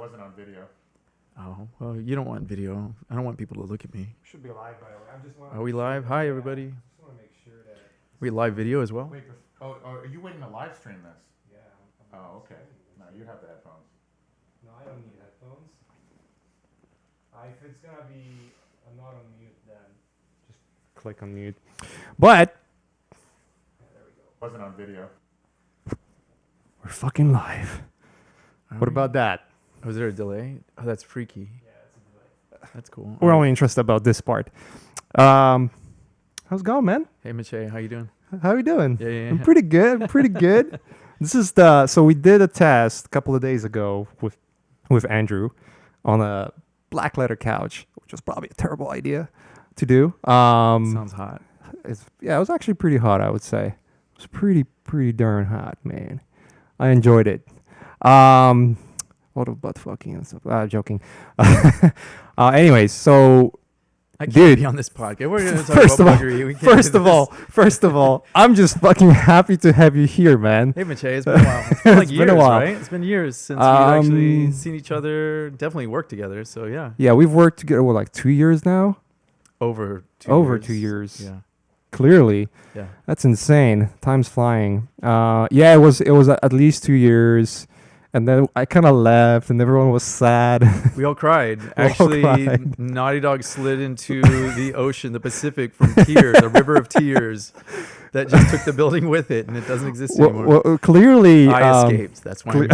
wasn't on video. Oh, well, you don't want video. I don't want people to look at me. Should be live, by the way. I just want. Are we live? Hi, everybody. Just want to make sure that. We live video as well? Wait, are you waiting to live stream this? Yeah. Oh, okay. No, you have the headphones. No, I don't need headphones. If it's gonna be, I'm not on mute, then just click on mute. But There we go. Wasn't on video. we're fucking live. What about that? Was there a delay? Oh, that's freaky. Yeah, it's a delay. That's cool. We're only interested about this part. How's it going, man? Hey, Miche, how you doing? How you doing? Yeah. I'm pretty good. Pretty good. This is so we did a test a couple of days ago with Andrew on a black leather couch, which was probably a terrible idea to do. Sounds hot. It was actually pretty hot, I would say. It was pretty darn hot, man. I enjoyed it. What about fucking and stuff? Joking. Anyways, so I can't Dude. be on this podcast. We're going to talk First about of all- buggery. We can't do first of all, I'm just fucking happy to have you here, man. this. Hey, Miche, it's been a while. It's been like It's years, been a while. right? It's been years since we've actually seen each other, definitely worked together. So, yeah. Yeah, we've worked together for like 2 years now. Over 2 Over years. 2 years. Yeah. Clearly, Yeah. that's insane. Time's flying. Yeah, it was at least 2 years, and then I kind of left, and everyone was sad. We all cried. all Actually, cried. Naughty Dog slid into the ocean, the Pacific, from tears, a river of tears that just took the building with it, and it doesn't exist anymore. Well, clearly, I escaped. That's why. cle-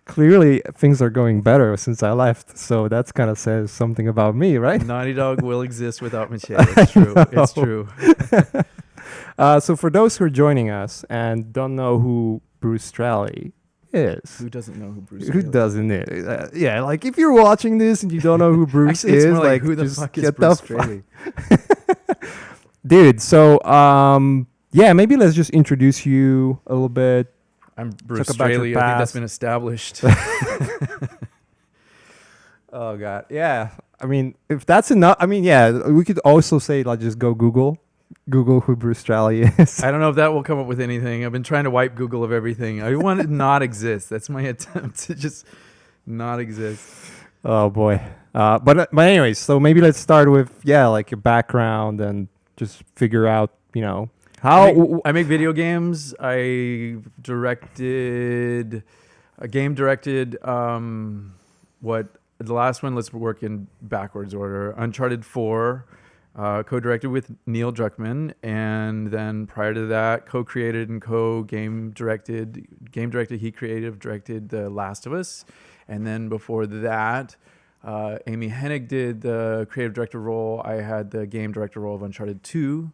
clearly things are going better since I left. So that's kind of says something about me, right? Naughty Dog will exist without Miche. It's true. It's true. So for those who are joining us and don't know who Bruce Straley is, Who doesn't know who Bruce who is? doesn't it? Yeah, like if you're watching this and you don't know who Bruce Actually, it's is, more like who the just fuck is get Bruce the Straley? dude. So yeah, maybe let's just introduce you a little bit. I'm Bruce Talk about your Straley. I think that's past. been established. Oh God, yeah. I mean, if that's enough, I mean, yeah, we could also say like just go Google who Bruce Straley is. I don't know if that will come up with anything. I've been trying to wipe Google of everything. I want it to not exist. That's my attempt to just not exist. Oh boy. But anyways, so maybe let's start with like your background and just figure out, how. I make video games. I directed a game. What the last one? Let's work in backwards order. Uncharted 4. Co-directed with Neil Druckmann, and then prior to that, co-created and co-game directed. Game directed, he creative directed The Last of Us, and then before that, Amy Hennig did the creative director role. I had the game director role of Uncharted 2,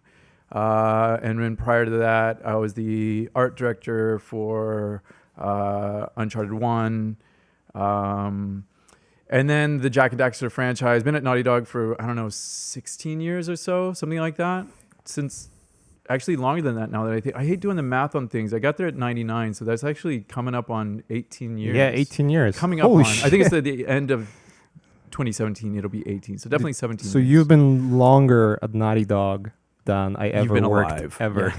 and then prior to that, I was the art director for Uncharted 1. And then the Jack and Daxter franchise. Been at Naughty Dog for, 16 years or so, something like that. Since, actually longer than that now that I think. I hate doing the math on things. I got there at 99, so that's actually coming up on 18 years. Yeah, 18 years. Coming up Holy on, shit. I think it's the end of 2017, it'll be 18. So definitely 17 So years. you've been longer at Naughty Dog than I ever been worked alive. ever.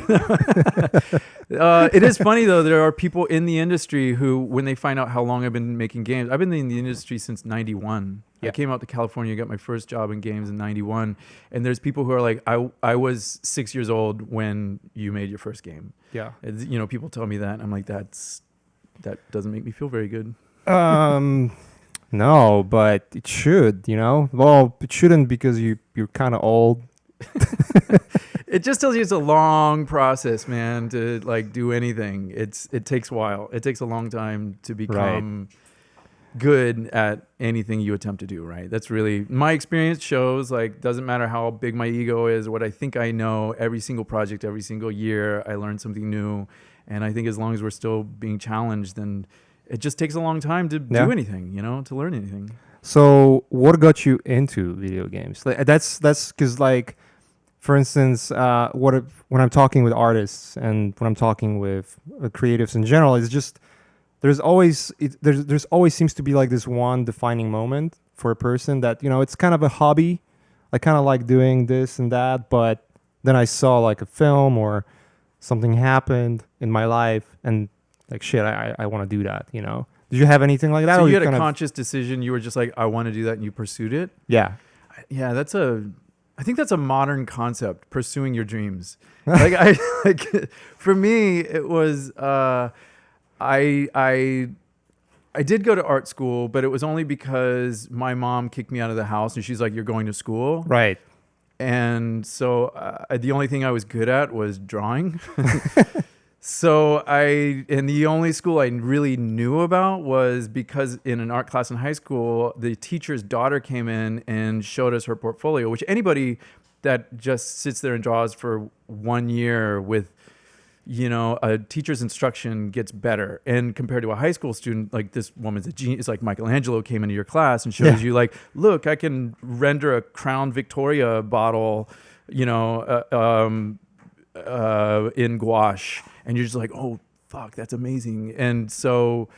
It is funny though. There are people in the industry who, when they find out how long I've been making games, I've been in the industry since '91. Yeah. I came out to California, got my first job in games in '91, and there's people who are like, I was 6 years old when you made your first game. Yeah. It's, people tell me that, and I'm like, that doesn't make me feel very good. No, but it should, Well, it shouldn't because you're kind of old. It just tells you it's a long process, man, to like do anything. It takes a while. It takes a long time to become good at anything you attempt to do, right? That's really my experience shows, like, doesn't matter how big my ego is, what I think I know, every single project, every single year, I learn something new. And I think as long as we're still being challenged, then it just takes a long time to do anything, to learn anything. So what got you into video games? Like, that's because, like, for instance, when I'm talking with artists and when I'm talking with creatives in general, it's just there's always seems to be like this one defining moment for a person that it's kind of a hobby. I kind of like doing this and that, but then I saw like a film or something happened in my life and like shit, I want to do that. Did you have anything like that? So or you had a kind of- conscious decision. You were just like, I want to do that, and you pursued it. Yeah. Yeah, I think that's a modern concept, pursuing your dreams. Like for me, it was, I did go to art school, but it was only because my mom kicked me out of the house and she's like, you're going to school. Right. And so the only thing I was good at was drawing. And the only school I really knew about was because in an art class in high school, the teacher's daughter came in and showed us her portfolio, which anybody that just sits there and draws for 1 year with, a teacher's instruction gets better. And compared to a high school student, like this woman's a genius. It's like Michelangelo came into your class and shows you like, look, I can render a Crown Victoria bottle, in gouache. And you're just like, oh, fuck, that's amazing. And so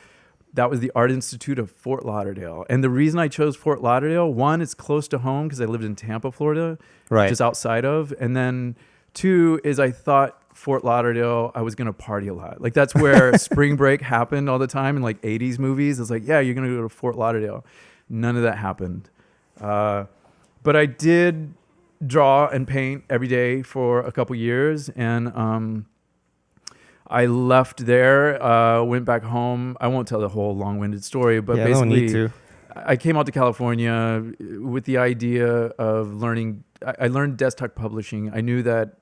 that was the Art Institute of Fort Lauderdale. And the reason I chose Fort Lauderdale, one, it's close to home because I lived in Tampa, Florida, just outside of. And then two is I thought Fort Lauderdale, I was going to party a lot. Like that's where spring break happened all the time in like 80s movies. I was like, yeah, you're going to go to Fort Lauderdale. None of that happened. But I did draw and paint every day for a couple years. And I left there, went back home. I won't tell the whole long-winded story, but basically, don't need to. I came out to California with the idea of learning. I learned desktop publishing. I knew that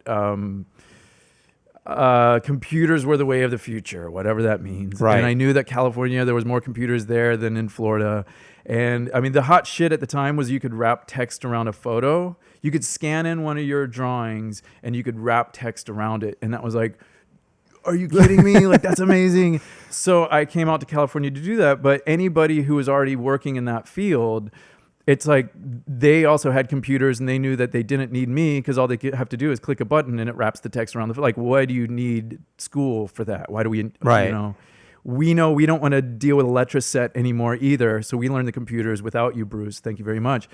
computers were the way of the future, whatever that means. Right. And I knew that California, there was more computers there than in Florida. And I mean, the hot shit at the time was you could wrap text around a photo. You could scan in one of your drawings and you could wrap text around it. And that was like, are you kidding me? Like, that's amazing. So I came out to California to do that. But anybody who was already working in that field, it's like they also had computers and they knew that they didn't need me because all they have to do is click a button and it wraps the text around the, like, why do you need school for that? Why do we, we know we don't want to deal with Electroset anymore either. So we learned the computers without you, Bruce. Thank you very much.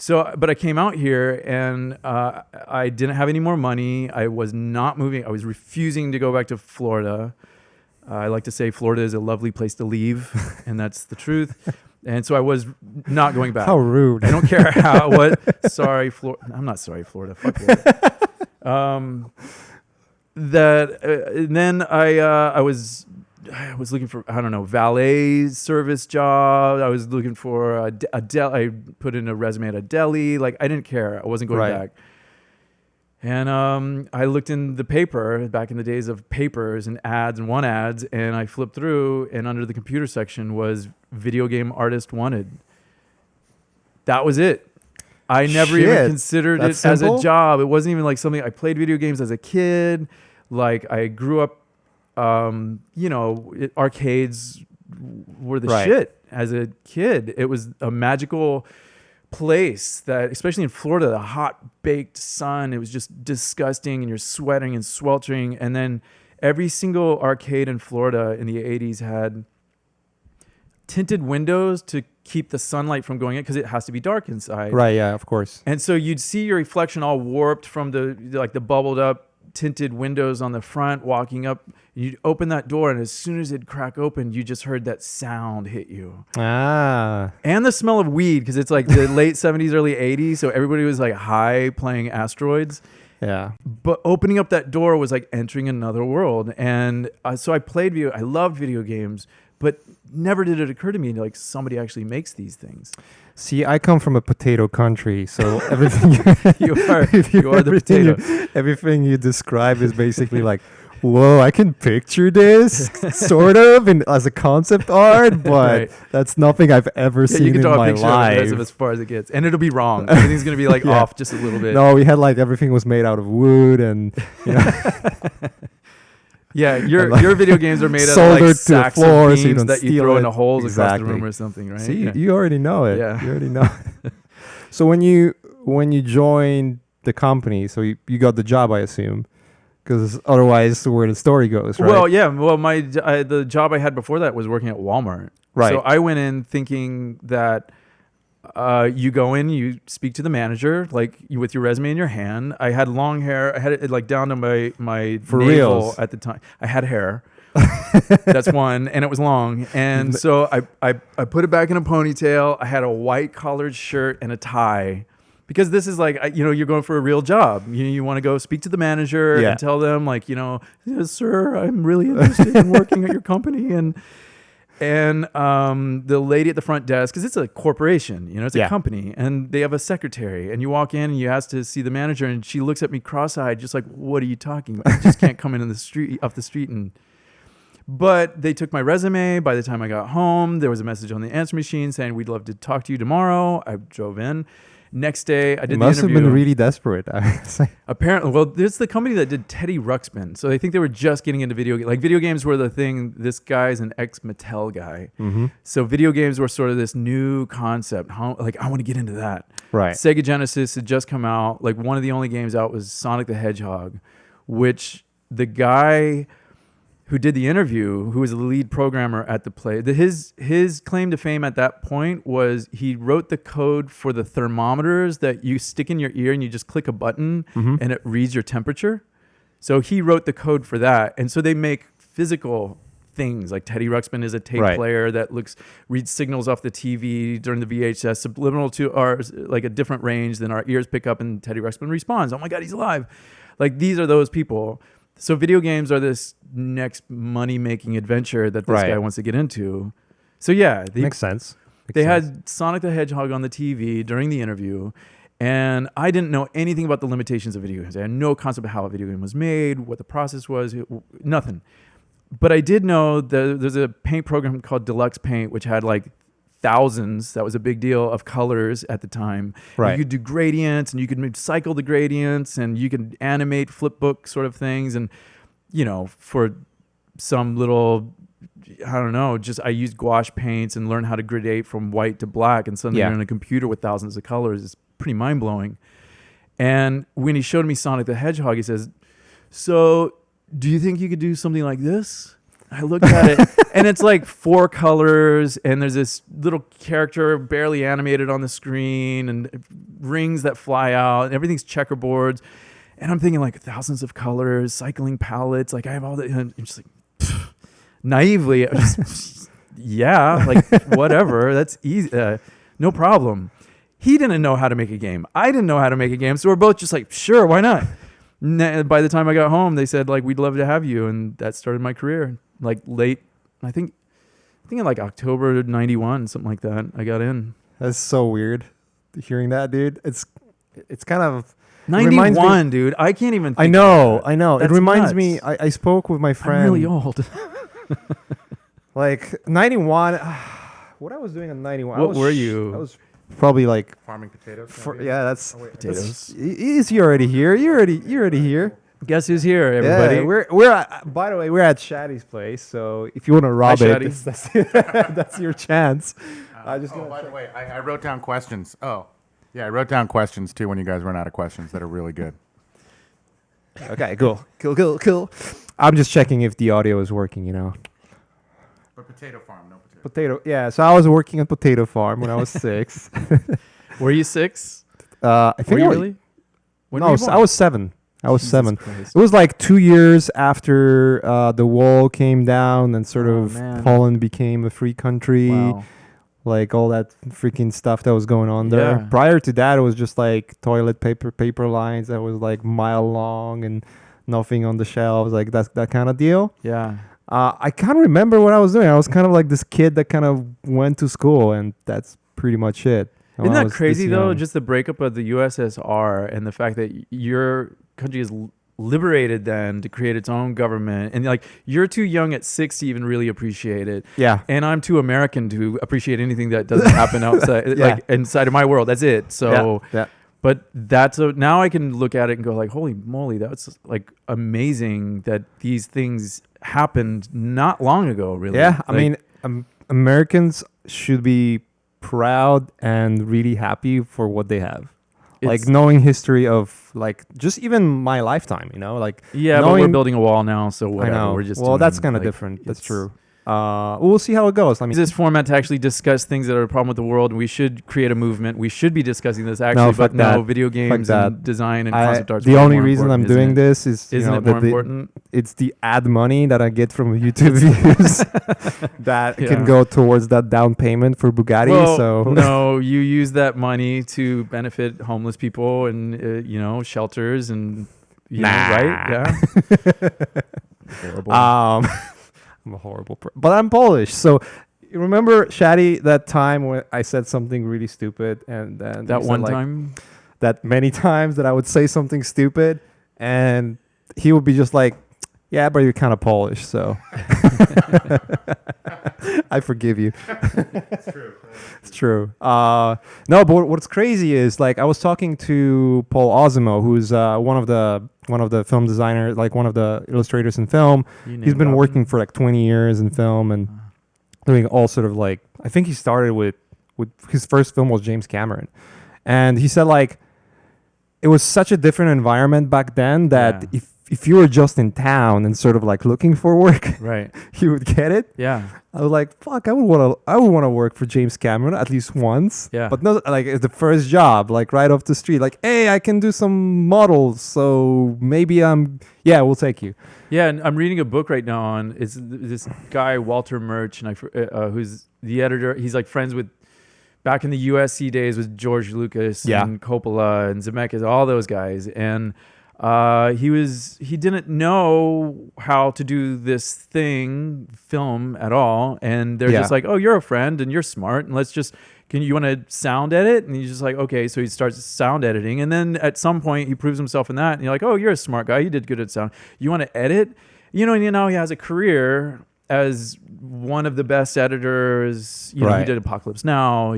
So, but I came out here and I didn't have any more money. I was not moving. I was refusing to go back to Florida. I like to say Florida is a lovely place to leave, and that's the truth. And so I was not going back. How rude. I don't care what. Sorry, Florida. I'm not sorry, Florida. Fuck Florida. Then I was looking for, I don't know, valet service job. I was looking for a I put in a resume at a deli. Like, I didn't care. I wasn't going back. And I looked in the paper back in the days of papers and ads and ads, and I flipped through, and under the computer section was video game artist wanted. That was it. I never even considered it as a job. It wasn't even like something. I played video games as a kid. Like, I grew up, arcades were the shit as a kid. It was a magical place that, especially in Florida, the hot baked sun, it was just disgusting and you're sweating and sweltering. And then every single arcade in Florida in the 80s had tinted windows to keep the sunlight from going in because it has to be dark inside. Right, yeah, of course. And so you'd see your reflection all warped from the bubbled up tinted windows on the front walking up. You'd open that door, and as soon as it'd crack open, you just heard that sound hit you. And the smell of weed, because it's like the late 70s, early 80s, so everybody was like high playing Asteroids. Yeah. But opening up that door was like entering another world. And so I loved video games, but never did it occur to me like somebody actually makes these things. See, I come from a potato country, so everything you are the potato. Everything you describe is basically like, whoa, I can picture this sort of as a concept art, but that's nothing I've ever seen in my life. That's as far as it gets, and it'll be wrong. Everything's gonna be like off just a little bit. No, we had like everything was made out of wood, and yeah, your video games are made out of like sacks of beans that you throw into holes across the room or something, right? See, you already know it. Yeah. You already know. So when you joined the company, so you got the job, I assume. Because otherwise, where the story goes, right? Well, yeah. Well, the job I had before that was working at Walmart. Right. So I went in thinking that you go in, you speak to the manager, like with your resume in your hand. I had long hair. I had it like down to my navel at the time. I had hair. That's one, and it was long. And so I put it back in a ponytail. I had a white collared shirt and a tie. Because this is like, you're going for a real job. You want to go speak to the manager and tell them, like, yes, sir, I'm really interested in working at your company. And the lady at the front desk, because it's a corporation, it's a company, and they have a secretary. And you walk in and you ask to see the manager, and she looks at me cross-eyed, just like, what are you talking about? I just can't come in the street, off the street. But they took my resume. By the time I got home, there was a message on the answer machine saying, we'd love to talk to you tomorrow. I drove in. Next day, I did the interview. Must have been really desperate. Apparently, well, there's the company that did Teddy Ruxpin. So I think they were just getting into video games. Like, video games were the thing. This guy's an ex-Mattel guy. Mm-hmm. So video games were sort of this new concept. I want to get into that. Right. Sega Genesis had just come out. Like, one of the only games out was Sonic the Hedgehog, which the guy who did the interview, who was the lead programmer at the play, his claim to fame at that point was he wrote the code for the thermometers that you stick in your ear and you just click a button and it reads your temperature. So he wrote the code for that. And so they make physical things, like Teddy Ruxpin is a tape player that reads signals off the TV during the VHS, subliminal to ours, like a different range than our ears pick up, and Teddy Ruxpin responds, oh my God, he's alive. Like, these are those people. So video games are this next money-making adventure that this guy wants to get into. So yeah. Makes sense. They had Sonic the Hedgehog on the TV during the interview, and I didn't know anything about the limitations of video games. I had no concept of how a video game was made, what the process was, nothing. But I did know that there's a paint program called Deluxe Paint, which had like thousands, that was a big deal, of colors at the time. Right. You could do gradients, and you could cycle the gradients, and you could animate flip book sort of things. And, for some little, I don't know, just I used gouache paints and learned how to gradate from white to black. And suddenly you're in a computer with thousands of colors. It's pretty mind blowing. And when he showed me Sonic the Hedgehog, he says, so do you think you could do something like this? I looked at it, and it's like 4 colors, and there's this little character barely animated on the screen, and rings that fly out, and everything's checkerboards. And I'm thinking, like, thousands of colors, cycling palettes. Like, I have all that. And I'm just like, naively, whatever. That's easy. No problem. He didn't know how to make a game. I didn't know how to make a game. So we're both just like, sure, why not? By the time I got home, they said, like, we'd love to have you. And that started my career. Like, late, I think in like October 91, something like that, I got in. That's so weird hearing that, dude. It's kind of 91, dude. I can't even think I know. That's it reminds nuts. me, I spoke with my friend. I'm really old. Like 91, what I was doing in 91. What were you? I was probably like Farming potatoes. that's Potatoes. Is you already here? You already here? Guess who's here, everybody? Yeah, we're at, by the way, we're at Shaddy's place. So if you want to rob Shaddy. that's your chance. By the way, I wrote down questions. Oh, yeah, I wrote down questions too when you guys run out of questions that are really good. Okay, cool. I'm just checking if the audio is working. But potato farm, no potato. Potato. Yeah. So I was working at Potato Farm when I was 6. Were you 6? I think Were you I was, really? When no, were you born? I was 7. I was Jesus 7. Christ. It was like 2 years after the wall came down and sort Oh, of man. Poland became a free country. Wow. Like all that freaking stuff that was going on there. Yeah. Prior to that, it was just like toilet paper lines that was like mile long and nothing on the shelves, like that kind of deal. Yeah. I can't remember what I was doing. I was kind of like this kid that kind of went to school, and that's pretty much it. Isn't When I that was crazy, this though? young. Just the breakup of the USSR and the fact that your country is liberated then to create its own government. And like, you're too young at 6 to even really appreciate it. Yeah. And I'm too American to appreciate anything that doesn't happen outside, Yeah. like inside of my world. That's it. So, yeah. but now I can look at it and go like, holy moly, that's like amazing that these things happened not long ago, really. Yeah, I Like, mean, Americans should be proud and really happy for what they have. Like it's- knowing history of like just even my lifetime, like yeah, but we're knowing- building a wall now, so I whatever. know. We're just well, doing, that's kind of like, different. That's it's- true. we'll see how it goes. I mean, This format to actually discuss things that are a problem with the world. We should create a movement. We should be discussing this actually, No, but fuck no, that. video games that. and design and concept art. the only reason I'm doing this is Isn't it more important? it's the ad money that I get from YouTube views that can Yeah. go towards that down payment for Bugatti. Well, So no, you use that money to benefit homeless people and shelters and right? Yeah. Horrible. I'm a horrible but I'm Polish. So you remember, Shadi, that time when I said something really stupid, and then that you said, one like, time. that many times that I would say something stupid, and he would be just like, "Yeah, but you're kind of Polish, so I forgive you." It's true. It's true. No, but what's crazy is, like, I was talking to Paul Osimo, who's one of the film designers, like one of the illustrators in film. He's been working for like 20 years in film and doing all sort of, like, I think he started with his first film was James Cameron, and he said, like, it was such a different environment back then that Yeah. if you were just in town and sort of like looking for work, Right. you would get it. Yeah. I was like, fuck, I would want to work for James Cameron at least once. Yeah. But no, like, it's the first job, like right off the street, like, hey, I can do some models, so maybe we'll take you. Yeah, and I'm reading a book right now on this guy Walter Murch, and who's the editor. He's like friends with back in the USC days with George Lucas and Coppola and Zemeckis, all those guys, and he didn't know how to do this film at all, and they're just like, oh, you're a friend and you're smart, and you want to sound edit? And he's just like, okay. So he starts sound editing, and then at some point he proves himself in that, and you're like, oh, you're a smart guy, you did good at sound, you want to edit, and he has a career as one of the best editors. He did Apocalypse Now,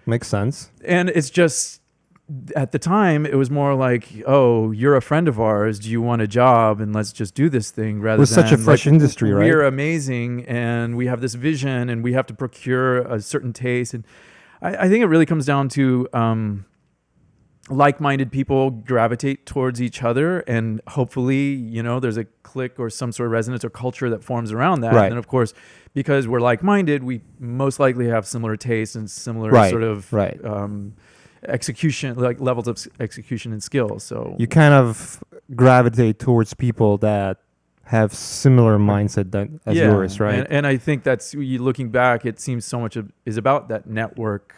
Makes sense. and it's just, at the time it was more like, oh, you're a friend of ours, do you want a job, and let's just do this thing, rather It was than such a fresh like, industry, right? we're amazing and we have this vision and we have to procure a certain taste. And I think it really comes down to like-minded people gravitate towards each other, and hopefully there's a clique or some sort of resonance or culture that forms around that. Right. And then, of course, because we're like-minded, we most likely have similar tastes and similar sort of execution, like levels of execution and skill. So You kind of gravitate towards people that have similar mindset as yours, right? And I think that's, looking back, it seems so much is about that network.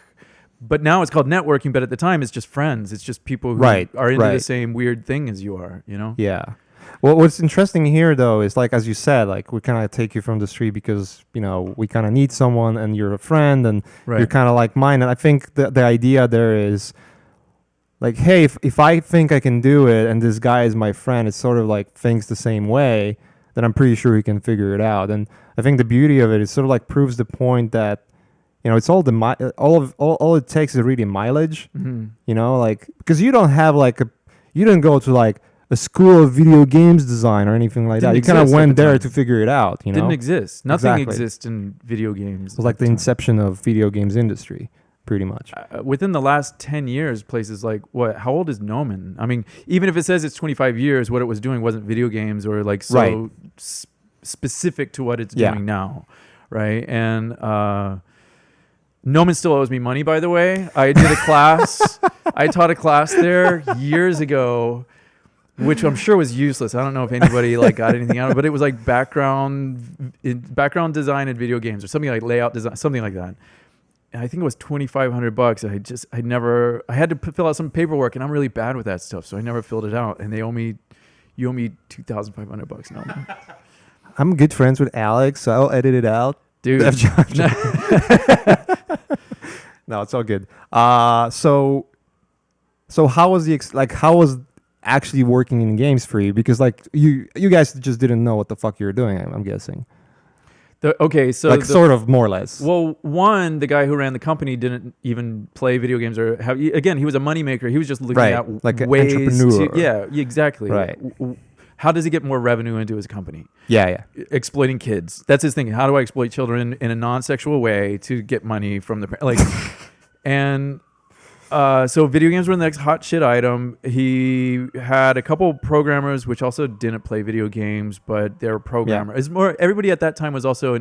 But now it's called networking, but at the time it's just friends. It's just people who are into the same weird thing as you are, Yeah. Well, what's interesting here, though, is, like, as you said, like, we kind of take you from the street because, we kind of need someone, and you're a friend, and you're kind of like mine. And I think the idea there is, like, hey, if I think I can do it and this guy is my friend, it's sort of like thinks the same way, then I'm pretty sure he can figure it out. And I think the beauty of it is sort of like proves the point that, it's all all it takes is really mileage, like, because you don't have you didn't go to like a school of video games design or anything like that. You kind of went there to figure it out. Didn't exist. Nothing Exactly. exists in video games. It was like the inception of video games industry, pretty much. Within the last 10 years, places like how old is Gnomon? I mean, even if it says it's 25 years, what it was doing wasn't video games or like so specific to what it's doing now, right? And Gnomon still owes me money, by the way. I did a class. I taught a class there years ago, which I'm sure was useless. I don't know if anybody got anything out of it, but it was like background design in video games or something, like layout design, something like that. And I think it was $2,500. I had to fill out some paperwork, and I'm really bad with that stuff, so I never filled it out. And you owe me $2,500 now. I'm good friends with Alex, so I'll edit it out. Dude. No, it's all good. So how was actually working in games for you? Because like you guys just didn't know what the fuck you were doing, I'm guessing. Sort of more or less. Well, the guy who ran the company didn't even play video games or have. Again, he was a moneymaker. He was just looking at like ways an entrepreneur. Yeah, exactly. Right. How does he get more revenue into his company? Yeah. Exploiting kids. That's his thing. How do I exploit children in a non-sexual way to get money from the and So video games were the next hot shit item. He had a couple programmers which also didn't play video games, but they were programmers. It's more, everybody at that time was also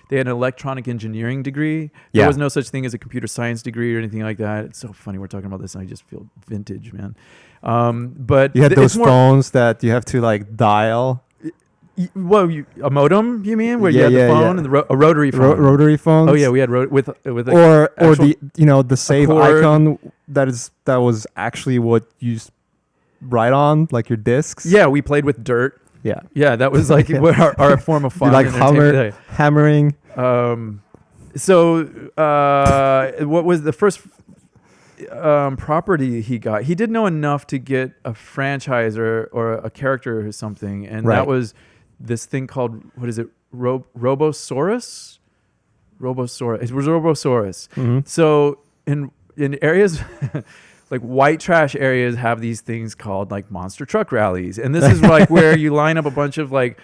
they had an electronic engineering degree. There Yeah. was no such thing as a computer science degree or anything like that. It's so funny we're talking about this and I just feel vintage, man. But You had it's those more, phones that you have to like dial. a modem, you mean, where you Yeah, had the yeah, phone yeah. and a rotary phone? Rotary phones. Oh yeah, we had with or actual- the save cord. icon that was actually what you write on, like your discs. yeah, we played with dirt. Yeah. Yeah, that was like what our form of You fun. like and entertainment. hammering. So what was the first property he got? He did know enough to get a franchise or a character or something, and Right. that was this thing called, what is it? Robosaurus. It was Robosaurus. Mm-hmm. So in areas like white trash areas have these things called like monster truck rallies, and this is like where you line up a bunch of like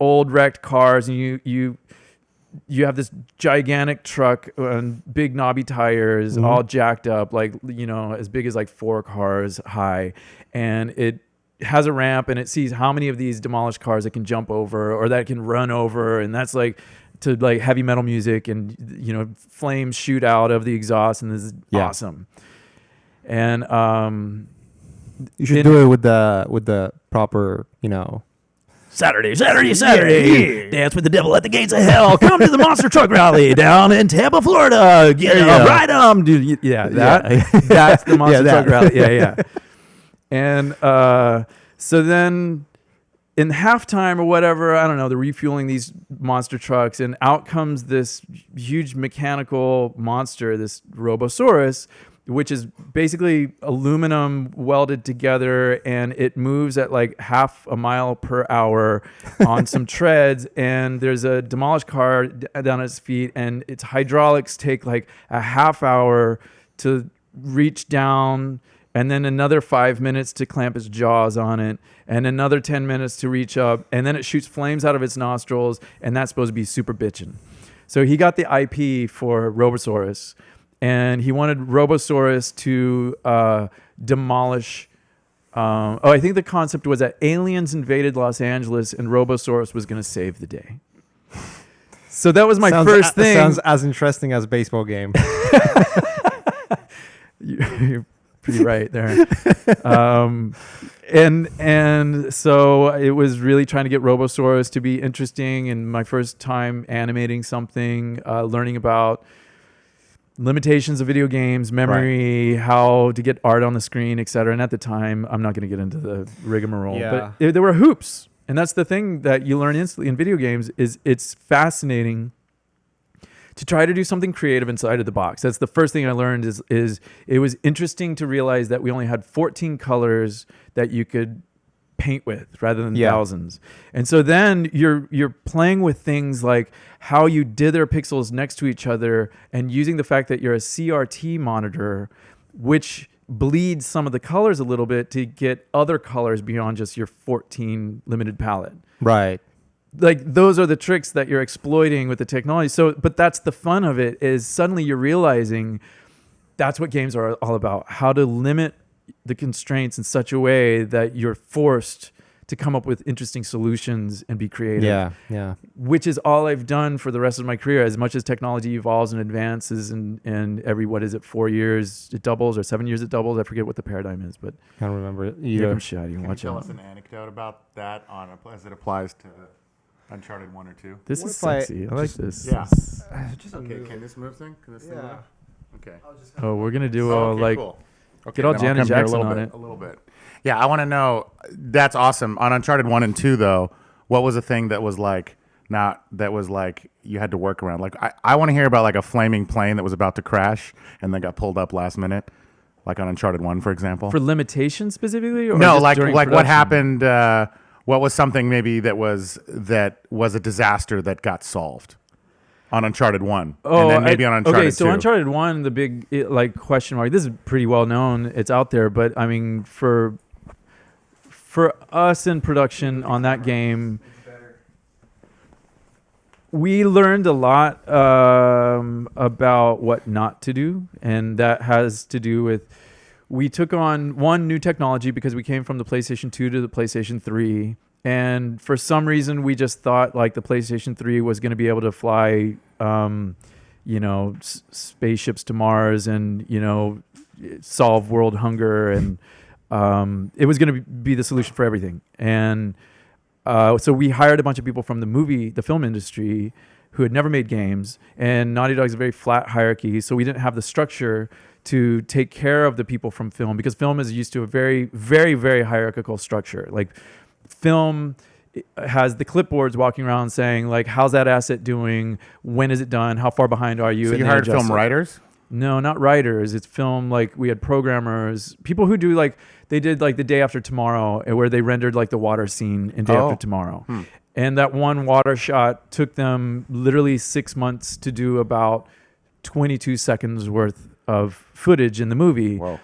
old wrecked cars, and you have this gigantic truck and big knobby tires, Mhm. all jacked up, like, you know, as big as like 4 cars high, and it has a ramp, and it sees how many of these demolished cars it can jump over or that it can run over, and that's like to like heavy metal music, and you know, flames shoot out of the exhaust, and this is awesome. And You should do it with the proper, Saturday. Dance with the devil at the gates of hell. Come to the Monster Truck Rally down in Tampa, Florida. Ride 'em, dude. Yeah, that's the monster that. truck rally. Yeah. And so then in halftime or whatever, I don't know, they're refueling these monster trucks, and out comes this huge mechanical monster, this Robosaurus, which is basically aluminum welded together, and it moves at like half a mile per hour on some treads, and there's a demolished car down at its feet, and its hydraulics take like a half hour to reach down, and then another 5 minutes to clamp its jaws on it, and another 10 minutes to reach up, and then it shoots flames out of its nostrils, and that's supposed to be super bitchin'. So he got the IP for Robosaurus, and he wanted Robosaurus to demolish. I think the concept was that aliens invaded Los Angeles, and Robosaurus was going to save the day. So that was my first thing. Sounds as interesting as a baseball game. You're pretty right there. And so it was really trying to get Robosaurus to be interesting, and my first time animating something, learning about limitations of video games, memory, how to get art on the screen, etc. And at the time, I'm not going to get into the rigmarole, Yeah. but there were hoops. And that's the thing that you learn instantly in video games is it's fascinating to try to do something creative inside of the box. That's the first thing I learned is it was interesting to realize that we only had 14 colors that you could paint with rather than thousands. And so then you're playing with things like how you dither pixels next to each other, and using the fact that you're a CRT monitor, which bleeds some of the colors a little bit to get other colors beyond just your 14 limited palette. Right. Like those are the tricks that you're exploiting with the technology. So, but that's the fun of it, is suddenly you're realizing that's what games are all about. How to limit the constraints in such a way that you're forced to come up with interesting solutions and be creative. Yeah. Which is all I've done for the rest of my career. As much as technology evolves and advances, and every, 4 years it doubles, or 7 years it doubles. I forget what the paradigm is, but Can't remember it here either. comes Shadi. Can you Watch tell out. us an anecdote about that as it applies to Uncharted 1 or 2? This What is if I sexy. I like this. Yeah. Just Okay, can this move thing? Can this thing move? Okay. Oh, we're gonna do Okay, like cool. Okay, get all then I'll Janet come here Jackson a little on bit, it. A little bit. Yeah, I want to know. That's awesome. On Uncharted 1 and 2, though, what was a thing that was like you had to work around? Like, I want to hear about like a flaming plane that was about to crash and then got pulled up last minute, like on Uncharted 1, for example. for limitations specifically, or No, just like during what production? happened. What was something maybe that was a disaster that got solved on Uncharted 1, and then maybe on Uncharted 2. Okay, so Uncharted 1, the big question mark. This is pretty well known. It's out there, but I mean, for us in production on that game, we learned a lot about what not to do, and that has to do with we took on one new technology because we came from the PlayStation 2 to the PlayStation 3. And for some reason, we just thought like the PlayStation 3 was going to be able to fly, spaceships to Mars and, solve world hunger. And it was going to be the solution for everything. And so we hired a bunch of people from the film industry who had never made games. And Naughty Dog's a very flat hierarchy. So we didn't have the structure to take care of the people from film, because film is used to a very, very, very hierarchical structure. Like film has the clipboards walking around saying like, how's that asset doing? When is it done? How far behind are you? So And you they hired adjust film it. writers? No, not writers. It's film. Like we had programmers, people who do like, they did like The Day After Tomorrow, where they rendered like the water scene in Day After Tomorrow. And that one water shot took them literally 6 months to do about 22 seconds worth of footage in the movie. Whoa.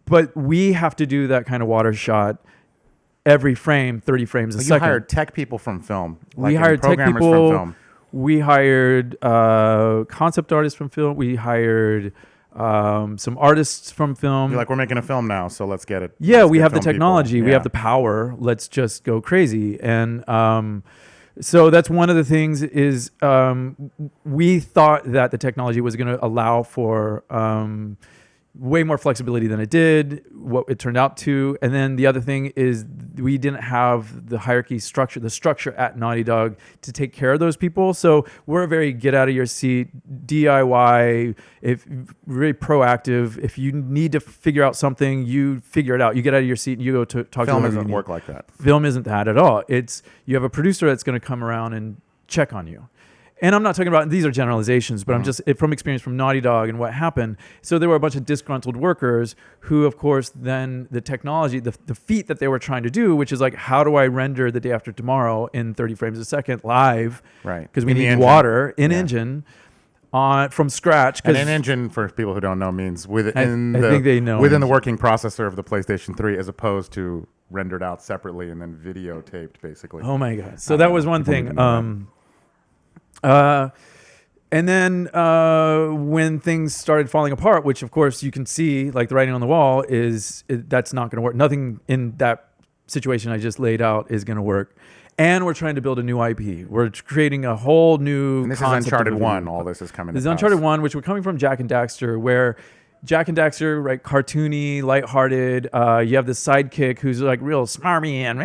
But we have to do that kind of water shot every frame, 30 frames a You second. hired tech people from film. We like hired tech programmers people. from film. We hired concept artists from film. We hired some artists from film. You're like, we're making a film now, so let's get it. Yeah, Let's we get have the film people. technology. We Yeah. have the power. Let's just go crazy. And so that's one of the things is we thought that the technology was going to allow for way more flexibility than it did, what it turned out to. And then the other thing is we didn't have the hierarchy structure, the structure at Naughty Dog to take care of those people. So we're a very get out of your seat, DIY, very proactive. If you need to figure out something, you figure it out. You get out of your seat and you go to talk to Film whoever you doesn't need. work like that. Film isn't that at all. It's you have a producer that's going to come around and check on you. And I'm not talking about, these are generalizations, but I'm just from experience from Naughty Dog and what happened. So there were a bunch of disgruntled workers who, of course, then the technology, the feat that they were trying to do, which is like, how do I render The Day After Tomorrow in 30 frames a second live? Right. Because we In the need engine. water in Yeah. engine from scratch. And an engine, for people who don't know, means I think they know within the engine. working processor of the PlayStation 3, as opposed to rendered out separately and then videotaped, basically. Oh my God. So that was one People need thing. to know And then when things started falling apart, which of course you can see, like the writing on the wall, that's not going to work. Nothing in that situation I just laid out is going to work. And we're trying to build a new IP. We're creating a whole new And this is concept of Uncharted a video 1. game. All this is coming This is to Uncharted pass. 1, which we're coming from Jack and Daxter, where Jack and Daxter, right, cartoony, lighthearted. You have the sidekick who's like real smarmy and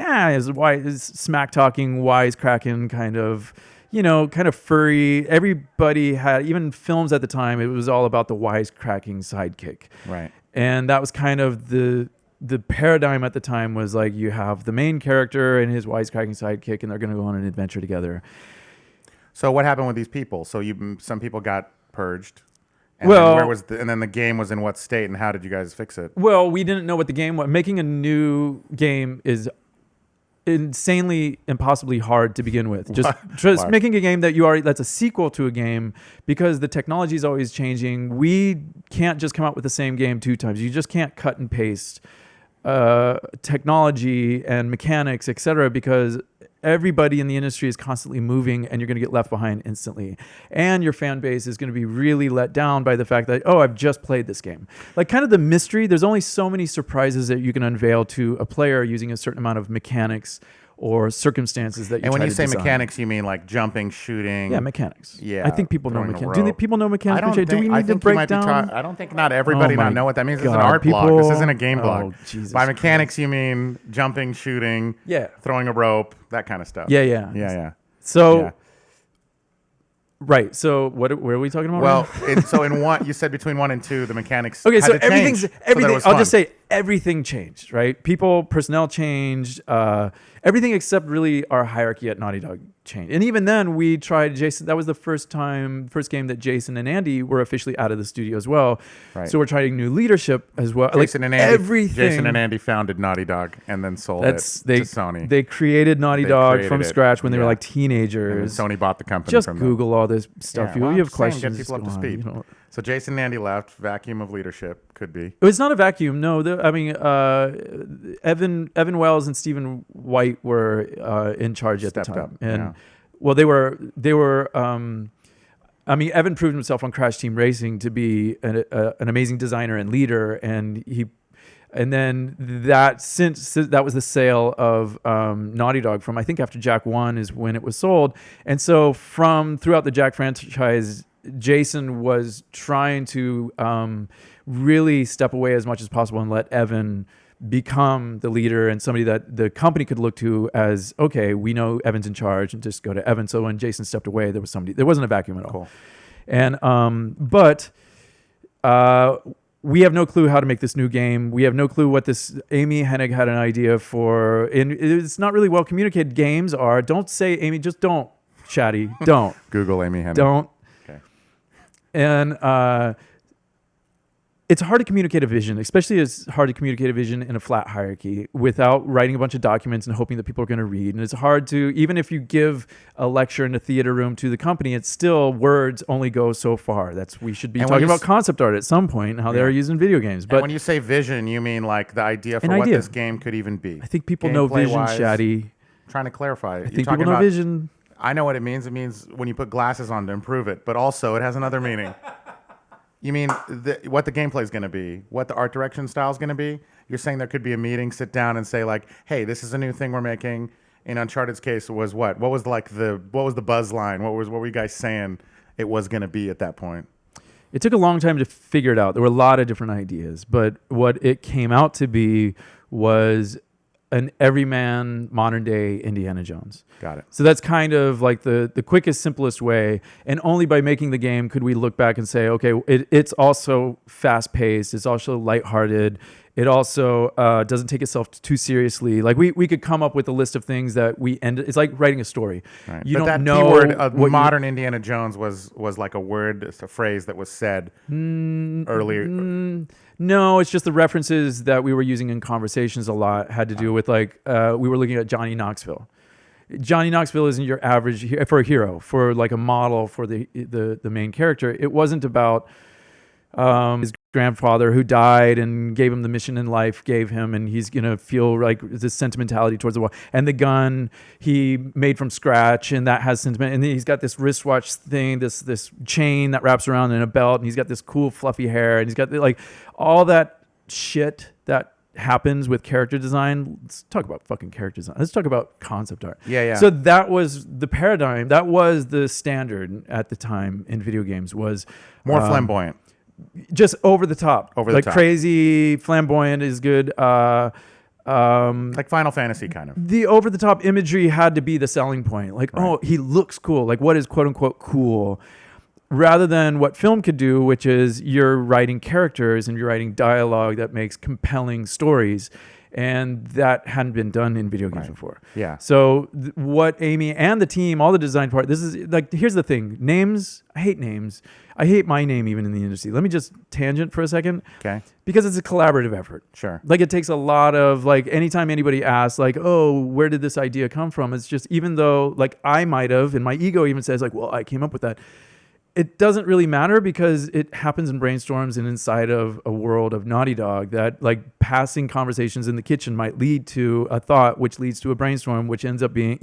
is smack talking, wisecracking kind of, kind of furry. Everybody had, even films at the time, it was all about the wisecracking sidekick. Right. And that was kind of the paradigm at the time, was like you have the main character and his wisecracking sidekick, and they're going to go on an adventure together. So what happened with these people? So some people got purged. And Well- then and then the game was in what state, and how did you guys fix it? Well, we didn't know what the game was. Making a new game is insanely impossibly hard to begin with. Just Why? making a game that's a sequel to a game, because the technology is always changing. We can't just come out with the same game 2 times. You just can't cut and paste technology and mechanics, etc., because everybody in the industry is constantly moving, and you're going to get left behind instantly. And your fan base is going to be really let down by the fact that, I've just played this game. Like kind of the mystery, there's only so many surprises that you can unveil to a player using a certain amount of mechanics or circumstances that you And when try you to say design. mechanics, you mean like jumping, shooting? Yeah, mechanics. Yeah, I think people know throwing a mechanics. Do rope. people know mechanics? I don't Vijay? Do we think- need I to think you break might be down? I don't think not everybody Oh my not know what that means. This is an God, art blog. This people- isn't a game blog. Oh, Jesus By mechanics, you mean jumping, shooting, Yeah. throwing a rope, that kind of stuff. Yeah, yeah. Yeah. So, Yeah. right. So where are we talking about? Well, right now? so in 1, you said between 1 and 2, the mechanics. Okay, had so to change so that it was I'll fun. just say everything changed, right? Personnel changed. Everything except really our hierarchy at Naughty Dog changed. And even then, we tried Jason. That was the first game that Jason and Andy were officially out of the studio as well. Right. So we're trying new leadership as well. Jason and Andy. Everything. Jason and Andy founded Naughty Dog and then sold it to Sony. They created Naughty They Dog created from it, scratch when they were yeah. like And then teenagers. Sony bought the company Just from them. Google all this stuff. Yeah, well, you I'm have just saying, questions. get people up to go on, speed. So Jason and Andy left. Vacuum of leadership could be. It's not a vacuum. No, Evan Wells and Stephen White were in charge at the Stepped time, up, and yeah. well, they were. I mean, Evan proved himself on Crash Team Racing to be an amazing designer and leader, and then since that was the sale of Naughty Dog from, I think after Jak 1 is when it was sold, and so from throughout the Jak franchise, Jason was trying to really step away as much as possible and let Evan become the leader and somebody that the company could look to as, okay, we know Evan's in charge, and just go to Evan. So when Jason stepped away, there wasn't a vacuum at all. Cool. And but we have no clue how to make this new game. We have no clue what this Amy Hennig had an idea for. And it's not really well communicated. Games are, don't say Amy, just don't, Chatty, don't. Google Amy Hennig. Don't. Okay. And it's hard to communicate a vision, especially it's hard to communicate a vision in a flat hierarchy without writing a bunch of documents and hoping that people are going to read. And it's hard to, even if you give a lecture in a theater room to the company, it's still words only go so far. We should be talking about concept art at some point and how they're used in video games. But and when you say vision, you mean like the idea for what this game could even be. I think people know vision, Shaddy. Trying to clarify. I think people know vision. I know what it means. It means when you put glasses on to improve it, but also it has another meaning. You mean what the gameplay is going to be, what the art direction style is going to be? You're saying there could be a meeting, sit down and say like, hey, this is a new thing we're making. In Uncharted's case, was what? What was the buzz line? What were you guys saying it was going to be at that point? It took a long time to figure it out. There were a lot of different ideas, but what it came out to be was an everyman modern day Indiana Jones. Got it. So that's kind of like the quickest, simplest way. And only by making the game could we look back and say, okay, it's also fast paced. It's also lighthearted. It also doesn't take itself too seriously. Like we could come up with a list of things that it's like writing a story. Right. You but don't that know keyword of modern Indiana Jones was like a word, it's a phrase that was said earlier. No, it's just the references that we were using in conversations a lot had to do with like we were looking at Johnny Knoxville. Johnny Knoxville isn't your average for a hero, for like a model for the main character. It wasn't about his grandfather who died and gave him the mission in life, and he's gonna feel like this sentimentality towards the war. And the gun he made from scratch, and that has sentiment. And then he's got this wristwatch thing, this chain that wraps around in a belt, and he's got this cool fluffy hair, and he's got like all that shit that happens with character design. Let's talk about fucking character design. Let's talk about concept art. Yeah. So that was the paradigm. That was the standard at the time in video games. Was More flamboyant. Just over the top. Like crazy, flamboyant is good. Like Final Fantasy kind of. The over the top imagery had to be the selling point. Like, right. Oh, he looks cool. Like, what is quote unquote cool? Rather than what film could do, which is you're writing characters and you're writing dialogue that makes compelling stories. And that hadn't been done in video games before. Yeah. So what Amy and the team, all the design part, this is like, here's the thing. Names, I hate names. I hate my name even in the industry. Let me just tangent for a second. Okay. Because it's a collaborative effort. Sure. Like it takes a lot of like, anytime anybody asks like, oh, where did this idea come from? It's just, even though like I might have, and my ego even says like, well, I came up with that. It doesn't really matter because it happens in brainstorms and inside of a world of Naughty Dog that like passing conversations in the kitchen might lead to a thought, which leads to a brainstorm, which ends up being,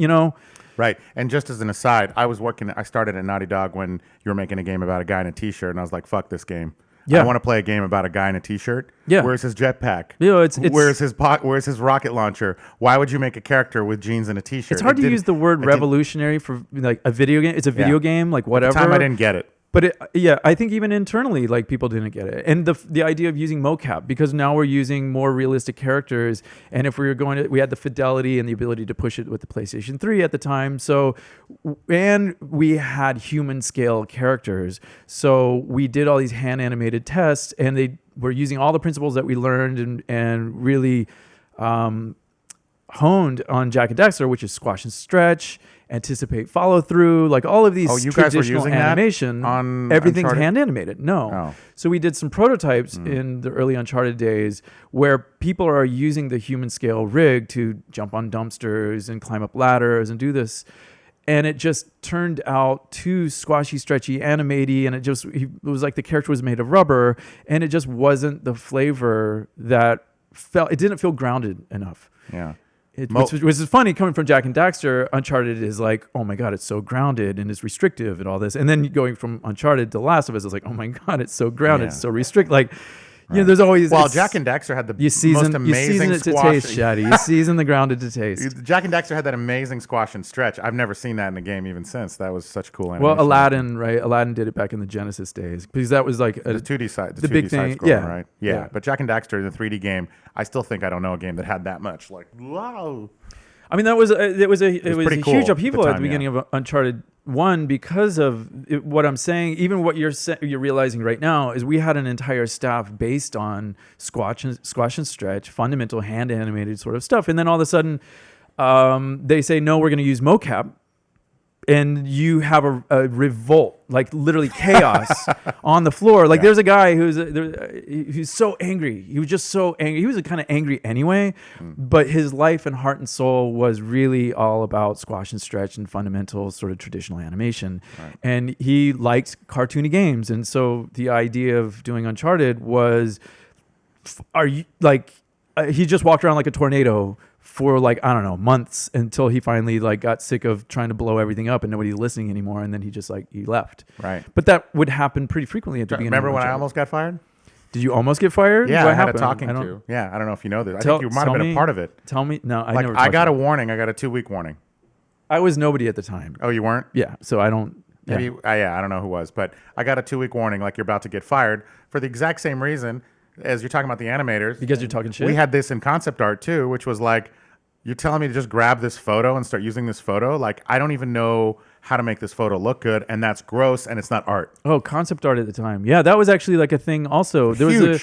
Right. And just as an aside, I started at Naughty Dog when you were making a game about a guy in a t-shirt, and I was like, fuck this game. Yeah. I want to play a game about a guy in a t-shirt. Yeah. Where's his jetpack? Where's his rocket launcher? Why would you make a character with jeans and a t-shirt? It's hard to use the word revolutionary for like a video game. It's a video game, like whatever. At the time I didn't get it. But I think even internally, like people didn't get it. And the idea of using mocap, because now we're using more realistic characters. And if we were we had the fidelity and the ability to push it with the PlayStation 3 at the time. So, and we had human scale characters. So we did all these hand animated tests, and they were using all the principles that we learned and really honed on Jak and Daxter, which is squash and stretch, anticipate follow through, like all of these traditional animation on everything's Uncharted? hand animated. No. Oh. So we did some prototypes in the early Uncharted days where people are using the human scale rig to jump on dumpsters and climb up ladders and do this. And it just turned out too squashy, stretchy, animaty, and it was like the character was made of rubber, and it just wasn't the flavor that it didn't feel grounded enough. Yeah. which is funny coming from Jack and Daxter. Uncharted is like, oh my god, it's so grounded and it's restrictive and all this, and then going from Uncharted to Last of Us is like, oh my god, it's so grounded, it's so restrict. Like, you know, there's always Jack and Daxter had the you season, most amazing you season it squash. to taste, Shaddy. You season the grounded to taste. Jack and Daxter had that amazing squash and stretch. I've never seen that in a game even since. That was such cool animation. Well, Aladdin, right? Aladdin did it back in the Genesis days because that was like the 2D side, the 2D big side thing. scroller, Yeah, right? Yeah, but Jack and Daxter, the 3D game, I still think I don't know a game that had that much. Like, wow. I mean, it was a pretty cool huge at upheaval the at time, the beginning of Uncharted 1 because of what I'm saying. Even what you're realizing right now is we had an entire staff based on squash and stretch, fundamental hand animated sort of stuff, and then all of a sudden they say no, we're going to use mocap. And you have a revolt, like literally chaos on the floor. Like there's a guy who's so angry. He was just so angry. He was kind of angry anyway, but his life and heart and soul was really all about squash and stretch and fundamental sort of traditional animation. Right. And he liked cartoony games. And so the idea of doing Uncharted was, he just walked around like a tornado for like, I don't know, months until he finally like got sick of trying to blow everything up and nobody listening anymore. And then he just he left. Right. But that would happen pretty frequently at the beginning. Remember when I almost got fired? Did you almost get fired? Yeah, what I had happened? a talking to. Yeah, I don't know if you know this. I think you might have been a part of it. Tell me. No, I got a warning. I got a 2-week warning. I was nobody at the time. Oh, you weren't? Yeah. So I don't. Maybe, I don't know who was, but I got a 2-week warning, like you're about to get fired for the exact same reason as you're talking about the animators. Because you're talking shit? We had this in concept art too, which was like, you're telling me to just grab this photo and start using this photo? Like, I don't even know how to make this photo look good, and that's gross, and it's not art. Oh, concept art at the time. Yeah, that was actually like a thing also. There was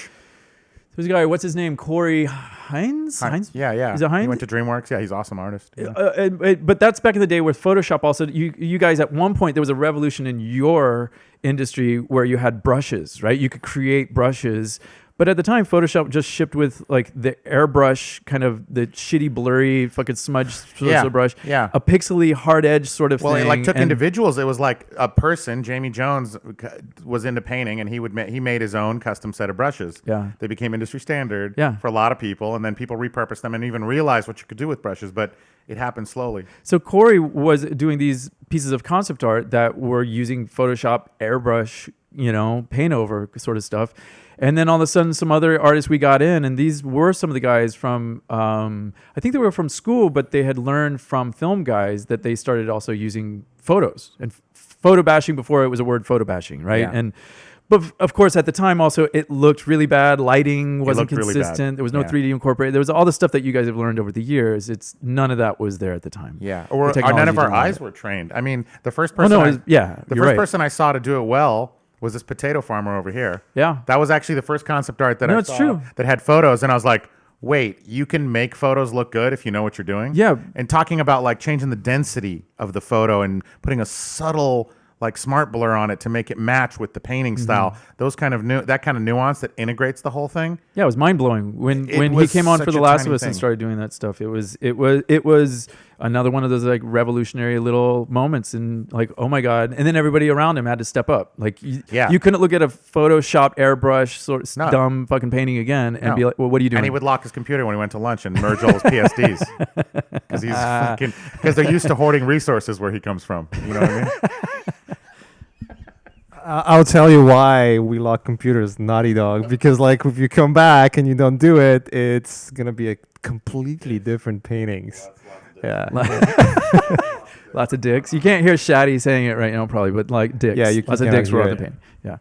a guy, what's his name? Corey Hines? Hines? Yeah. Is it Hines? He went to DreamWorks. Yeah, he's an awesome artist. Yeah. But that's back in the day with Photoshop also. You guys, at one point, there was a revolution in your industry where you had brushes, right? You could create brushes. But at the time, Photoshop just shipped with like the airbrush, kind of the shitty, blurry, fucking smudge sort of brush. Yeah. A pixely, hard edge sort of thing. Well, it like took individuals. It was like a person, Jamie Jones, was into painting, and he made his own custom set of brushes. Yeah. They became industry standard Yeah. for a lot of people, and then people repurposed them and even realized what you could do with brushes, but it happened slowly. So Corey was doing these pieces of concept art that were using Photoshop, airbrush, paint over sort of stuff. And then all of a sudden, some other artists we got in, and these were some of the guys from, I think they were from school, but they had learned from film guys that they started also using photos and photo bashing before it was a word, photo bashing, right? Yeah. But of course, at the time also, it looked really bad. Lighting wasn't really consistent. bad. There was no 3D incorporated. There was all the stuff that you guys have learned over the years. None of that was there at the time. Yeah, or none of our eyes were trained. I mean, the first person, person I saw to do it well was this potato farmer over here. Yeah. That was actually the first concept art that I saw true. that had photos, and I was like, wait, you can make photos look good if you know what you're doing? Yeah. And talking about like changing the density of the photo and putting a subtle like smart blur on it to make it match with the painting style. Those kind of that kind of nuance that integrates the whole thing. Yeah, it was mind blowing when he came on for The Last of Us and started doing that stuff. It was another one of those like revolutionary little moments, and like, oh my god! And then everybody around him had to step up. Like, you couldn't look at a Photoshop airbrush sort of dumb fucking painting again and be like, well, what are you doing? And he would lock his computer when he went to lunch and merge all his PSDs because they're used to hoarding resources where he comes from. You know what I mean? I'll tell you why we lock computers, Naughty Dog. Because like if you come back and you don't do it, it's gonna be a completely different paintings. Yeah. Lots of dicks. You can't hear Shaddy saying it right now, probably, but like dicks. Yeah, you can. Lots of dicks were on the paint. Yeah.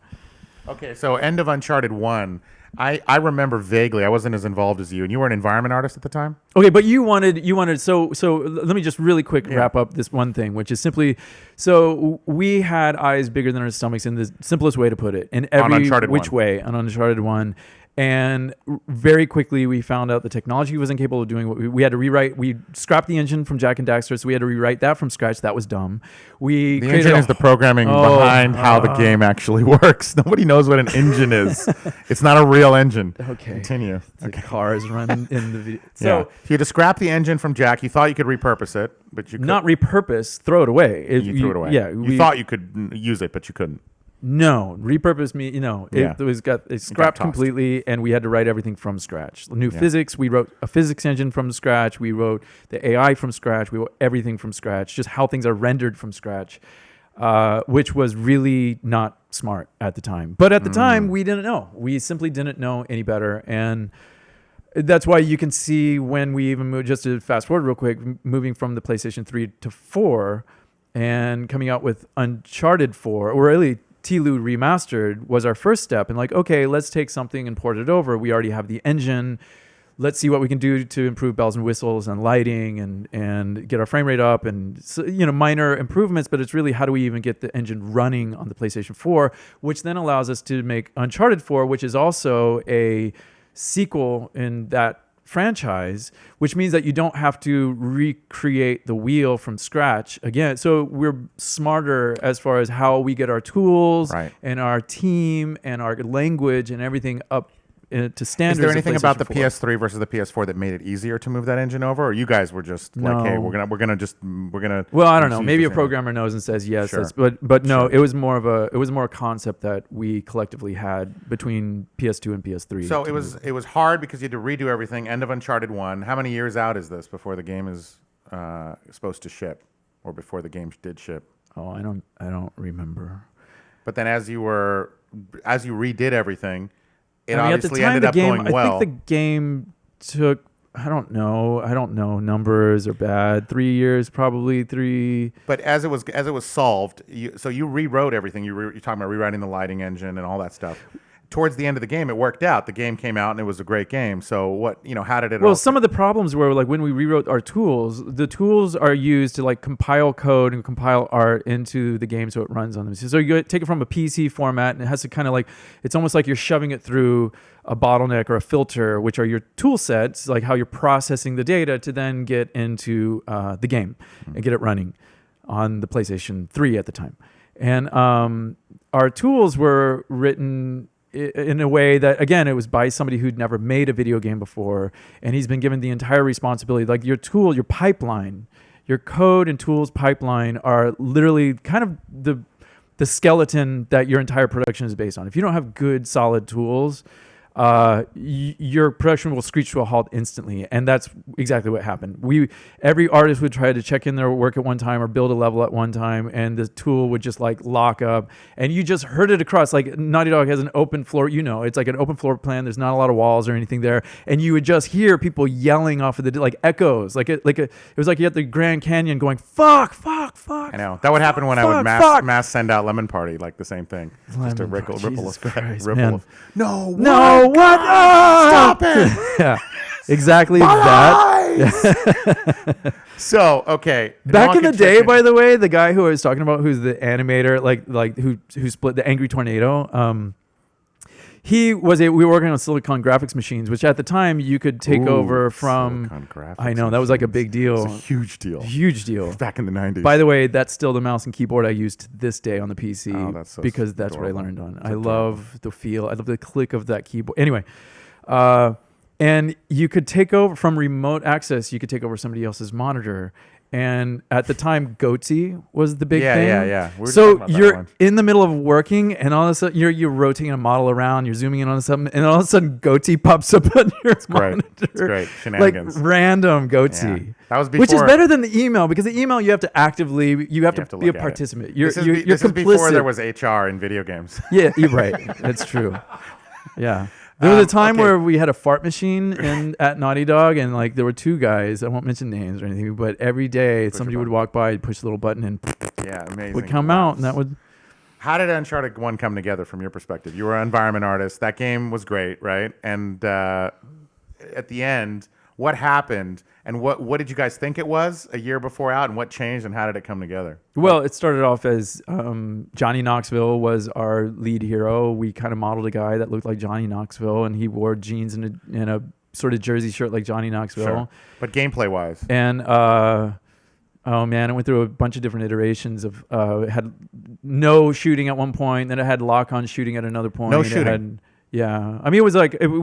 Okay, so end of Uncharted 1. I remember vaguely. I wasn't as involved as you, and you were an environment artist at the time. Okay, but you wanted so let me just really quick wrap up this one thing, which is simply, so we had eyes bigger than our stomachs in the simplest way to put it, in every which way on Uncharted 1. And very quickly, we found out the technology was incapable of doing what we had to rewrite. We scrapped the engine from Jack and Daxter, so we had to rewrite that from scratch. That was dumb. The engine is the programming behind how the game actually works. Nobody knows what an engine is. It's not a real engine. Okay. Continue. The cars running in the video. So you had to scrap the engine from Jack. You thought you could repurpose it, but you couldn't. Not repurpose, throw it away. You threw it away. Yeah. You thought you could use it, but you couldn't. No, repurpose me. Yeah. It was scrapped tossed. completely, and we had to write everything from scratch. New Yeah. physics. We wrote a physics engine from scratch. We wrote the AI from scratch. We wrote everything from scratch. Just how things are rendered from scratch, which was really not smart at the time. But at the time, we didn't know. We simply didn't know any better, and that's why you can see when we even moved. Just to fast forward real quick, moving from the PlayStation 3 to 4, and coming out with Uncharted 4, or really Tilu Remastered was our first step. And like, okay, let's take something and port it over. We already have the engine. Let's see what we can do to improve bells and whistles and lighting and get our frame rate up and minor improvements. But it's really how do we even get the engine running on the PlayStation 4, which then allows us to make Uncharted 4, which is also a sequel in that franchise, which means that you don't have to recreate the wheel from scratch again. So we're smarter as far as how we get our tools Right. and our team and our language and everything up to standards. Is there of anything about the PlayStation 4. PS3 versus the PS4 that made it easier to move that engine over, or you guys were just like, No. hey, we're gonna? Well, I don't know. use Maybe the a same programmer knows and says yes, Sure. but no. Sure. It was more a concept that we collectively had between PS2 and PS3. So to it was hard because you had to redo everything. End of Uncharted 1. How many years out is this before the game is supposed to ship, or before the game did ship? Oh, I don't remember. But then as you redid everything, it I mean, at the obviously time, ended the up game, going well. I think the game took, I don't know, numbers are bad. 3 years, probably 3. But as it was solved, you rewrote everything. You're talking about rewriting the lighting engine and all that stuff. Towards the end of the game, it worked out. The game came out and it was a great game. So how did it? Well, all some of the problems were like when we rewrote our tools, the tools are used to like compile code and compile art into the game so it runs on them. So you take it from a PC format and it has to kind of like, it's almost like you're shoving it through a bottleneck or a filter, which are your tool sets, like how you're processing the data to then get into the game and get it running on the PlayStation 3 at the time. And our tools were written in a way that, again, it was by somebody who'd never made a video game before, and he's been given the entire responsibility. Like your tool, your pipeline, your code and tools pipeline are literally kind of the skeleton that your entire production is based on. If you don't have good, solid tools, your production will screech to a halt instantly, and that's exactly what happened. Every artist would try to check in their work at one time or build a level at one time, and the tool would just like lock up, and you just heard it across. Like Naughty Dog has an open floor, it's like an open floor plan. There's not a lot of walls or anything there, and you would just hear people yelling off of the like echoes, it was like you had the Grand Canyon going fuck. I know that would happen when I would mass send out Lemon Party, like the same thing. Just a ripple Jesus effect. Christ, Ripple man. of, no, No, what? Stop it! Yeah, exactly that. So okay, Back in the Donkey day, Chicken- by the way, the guy who I was talking about, who's the animator, like who split the Angry Tornado, we were working on Silicon graphics machines, which at the time you could take Ooh, over from. Silicon graphics I know that was like a machines. big deal, It's a huge deal. huge deal. Back in the 90s. By the way, that's still the mouse and keyboard I use to this day on the PC Oh, that's so because that's adorable. what I learned on. It's I adorable. love the feel. I love the click of that keyboard. Anyway, and you could take over from remote access. You could take over somebody else's monitor. And at the time, Goatee was the big thing. Yeah. We were So talking about that you're one. in the middle of working, and all of a sudden you're rotating a model around. You're zooming in on something, and all of a sudden Goatee pops up on your Great. monitor. It's great. Like Shenanigans. random Goatee. Yeah. That was before. Which is better than the email, because the email you have to actively you have to be a look at it. participant. You're This is complicit. before there was HR in video games. Yeah, you're right. That's true. Yeah. There was a time okay. where we had a fart machine at Naughty Dog, and like there were two guys. I won't mention names or anything, but every day somebody would walk by, push a little button, and Yeah, amazing. would come out, and that would. How did Uncharted 1 come together from your perspective? You were an environment artist. That game was great, right? And at the end, what happened? And what did you guys think it was a year before out? And what changed? And how did it come together? Well, it started off as Johnny Knoxville was our lead hero. We kind of modeled a guy that looked like Johnny Knoxville, and he wore jeans and a sort of jersey shirt like Johnny Knoxville. Sure. But gameplay-wise, And oh man, it went through a bunch of different iterations of it had no shooting at one point, then it had lock-on shooting at another point. No It shooting? had, Yeah, I mean, it was like we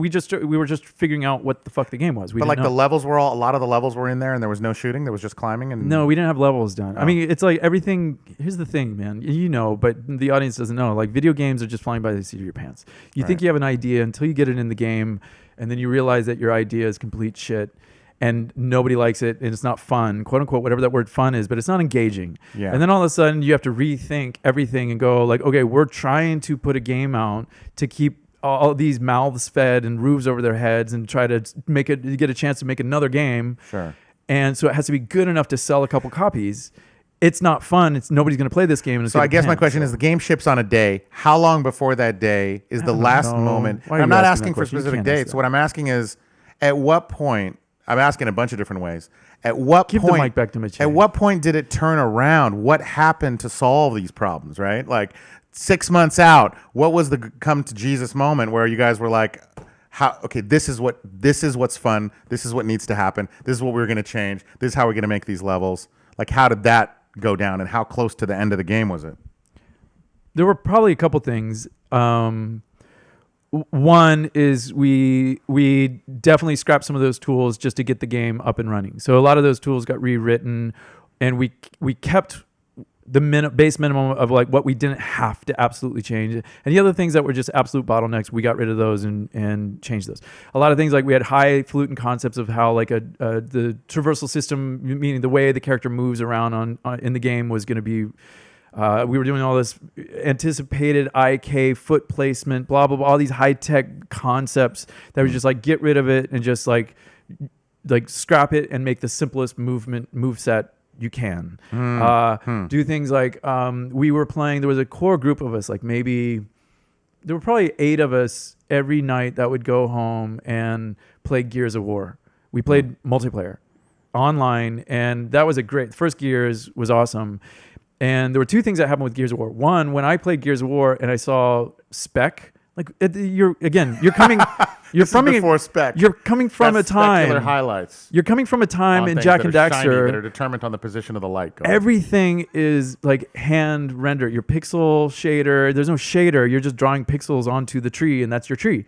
were just figuring out what the fuck the game was. But like the levels were a lot of the levels were in there, and there was no shooting. There was just climbing and No, we didn't have levels done. Oh. I mean, it's like everything. Here's the thing, man. You know, but the audience doesn't know. Like video games are just flying by the seat of your pants. You think Right. you have an idea until you get it in the game, and then you realize that your idea is complete shit. And nobody likes it, and it's not fun, quote unquote, whatever that word fun is, but it's not engaging. Yeah. And then all of a sudden, you have to rethink everything and go like, okay, we're trying to put a game out to keep all these mouths fed and roofs over their heads, and try to get a chance to make another game. Sure. And so it has to be good enough to sell a couple copies. It's not fun. Nobody's going to play this game. And it's So I gonna guess my tank. question is: the game ships on a day. How long before that day is the don't last know. moment? Why are I'm you not asking asking that for question? You specific can't ask dates. that. What I'm asking is, at what point? I'm asking a bunch of different ways. At what Give the point? mic back to Mitch. At what point did it turn around? What happened to solve these problems? Right, like 6 months out. What was the come to Jesus moment where you guys were like, "How? Okay, this is what's fun. This is what needs to happen. This is what we're going to change. This is how we're going to make these levels." Like, how did that go down, and how close to the end of the game was it? There were probably a couple things. One is we definitely scrapped some of those tools just to get the game up and running. So a lot of those tools got rewritten, and we kept the base minimum of like what we didn't have to absolutely change. And the other things that were just absolute bottlenecks, we got rid of those and changed those. A lot of things like we had highfalutin concepts of how like the traversal system, meaning the way the character moves around in the game, was going to be. We were doing all this anticipated IK foot placement, blah, blah, blah, all these high tech concepts that was just like, get rid of it and just like scrap it and make the simplest move set you can. Do things like, we were playing, there was a core group of us, like maybe there were probably 8 of us every night that would go home and play Gears of War. We played multiplayer online, and that was the first Gears was awesome. And there were 2 things that happened with Gears of War. One, when I played Gears of War and I saw spec, like you're coming, you're This is from before spec. You're coming from That's a time. specular highlights. You're coming from a time on in things Jack that and are shiny, that are Daxter. determined on the position of the light. Go ahead. Everything is like hand rendered. Your pixel shader, there's no shader. You're just drawing pixels onto the tree, and that's your tree.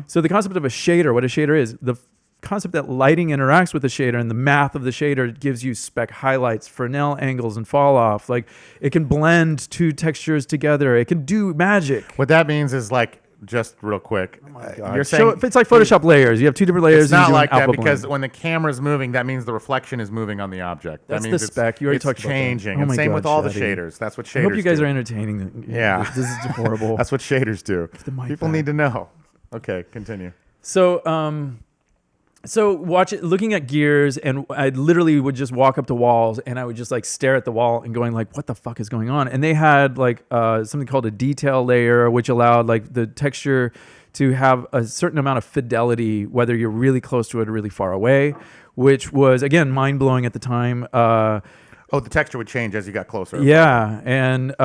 So the concept of a shader, what a shader is, the concept that lighting interacts with the shader, and the math of the shader gives you spec highlights, Fresnel angles, and fall off. Like it can blend 2 textures together. It can do magic. What that means is like, just real quick, you're saying So it's like Photoshop layers. You have 2 different layers. it's and not you do an like that alpha because blend. when the camera's moving, that means the reflection is moving on the object. That's that the means spec. You already it's talked about that. changing. Oh And my same God, with all the Shaddy. shaders. That's what shaders I hope you guys do. are entertaining. Yeah. This is horrible. That's what shaders do. the mic People back. need to know. Okay, continue. So looking at Gears, and I literally would just walk up to walls and I would just like stare at the wall and going like, what the fuck is going on? And they had like something called a detail layer, which allowed like the texture to have a certain amount of fidelity, whether you're really close to it or really far away, which was, again, mind-blowing at the time. Oh, the texture would change as you got closer. Yeah, and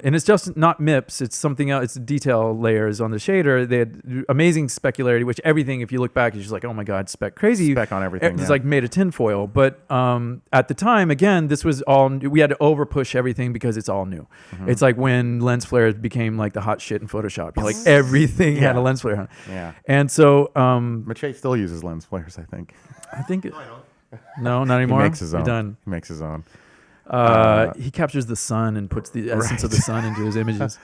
it's just not MIPS. It's something else. It's detail layers on the shader. They had amazing specularity, which everything, if you look back, is just like, oh my God, spec crazy. Spec on everything. It's yeah. like made of tinfoil. But at the time, again, this was all new. We had to over push everything because it's all new. It's like when lens flares became like the hot shit in Photoshop. Like everything had a lens flare on it. Yeah. And so Mache still uses lens flares, I think. I think no, not anymore. He makes his You're own. done. He makes his own. He captures the sun and puts the essence of the sun into his images.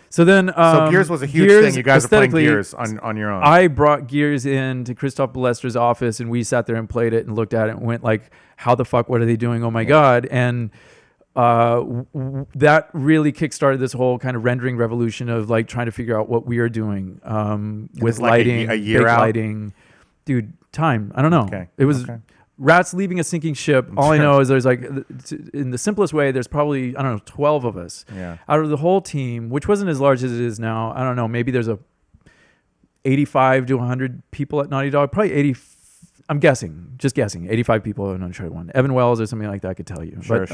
So then, So Gears was a huge thing. You guys are playing Gears on your own. I brought Gears into Christoph Ballester's office, and we sat there and played it and looked at it and went like, "How the fuck? What are they doing? Oh my God!" And that really kickstarted this whole kind of rendering revolution of like trying to figure out what we are doing with it's like lighting, a year big out? lighting. Dude, time. I don't know. Okay. It was. Okay. Rats leaving a sinking ship. All I know is there's like, in the simplest way, there's probably, I don't know, 12 of us. Yeah. Out of the whole team, which wasn't as large as it is now. I don't know. Maybe there's 85 to 100 people at Naughty Dog. Probably 80. I'm guessing, just guessing. 85 people at Uncharted 1. Evan Wells or something like that could tell you. Sure,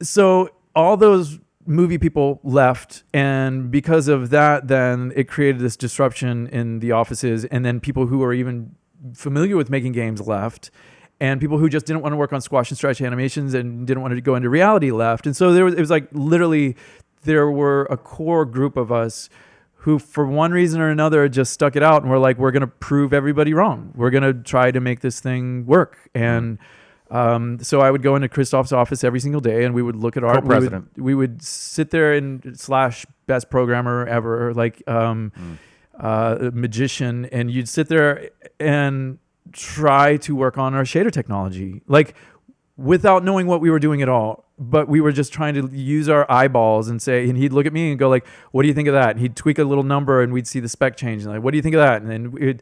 So all those movie people left, and because of that, then it created this disruption in the offices, and then people who are even familiar with making games left, and people who just didn't want to work on squash and stretch animations and didn't want to go into reality left. And so it was like literally there were a core group of us who, for one reason or another, just stuck it out and were like, we're going to prove everybody wrong. We're going to try to make this thing work. And so I would go into Christoph's office every single day and we would look at art. Co-president. We would sit there and / best programmer ever, like magician. And you'd sit there and try to work on our shader technology, like without knowing what we were doing at all. But we were just trying to use our eyeballs and say, and he'd look at me and go like, what do you think of that? And he'd tweak a little number and we'd see the spec change. And like, what do you think of that? And then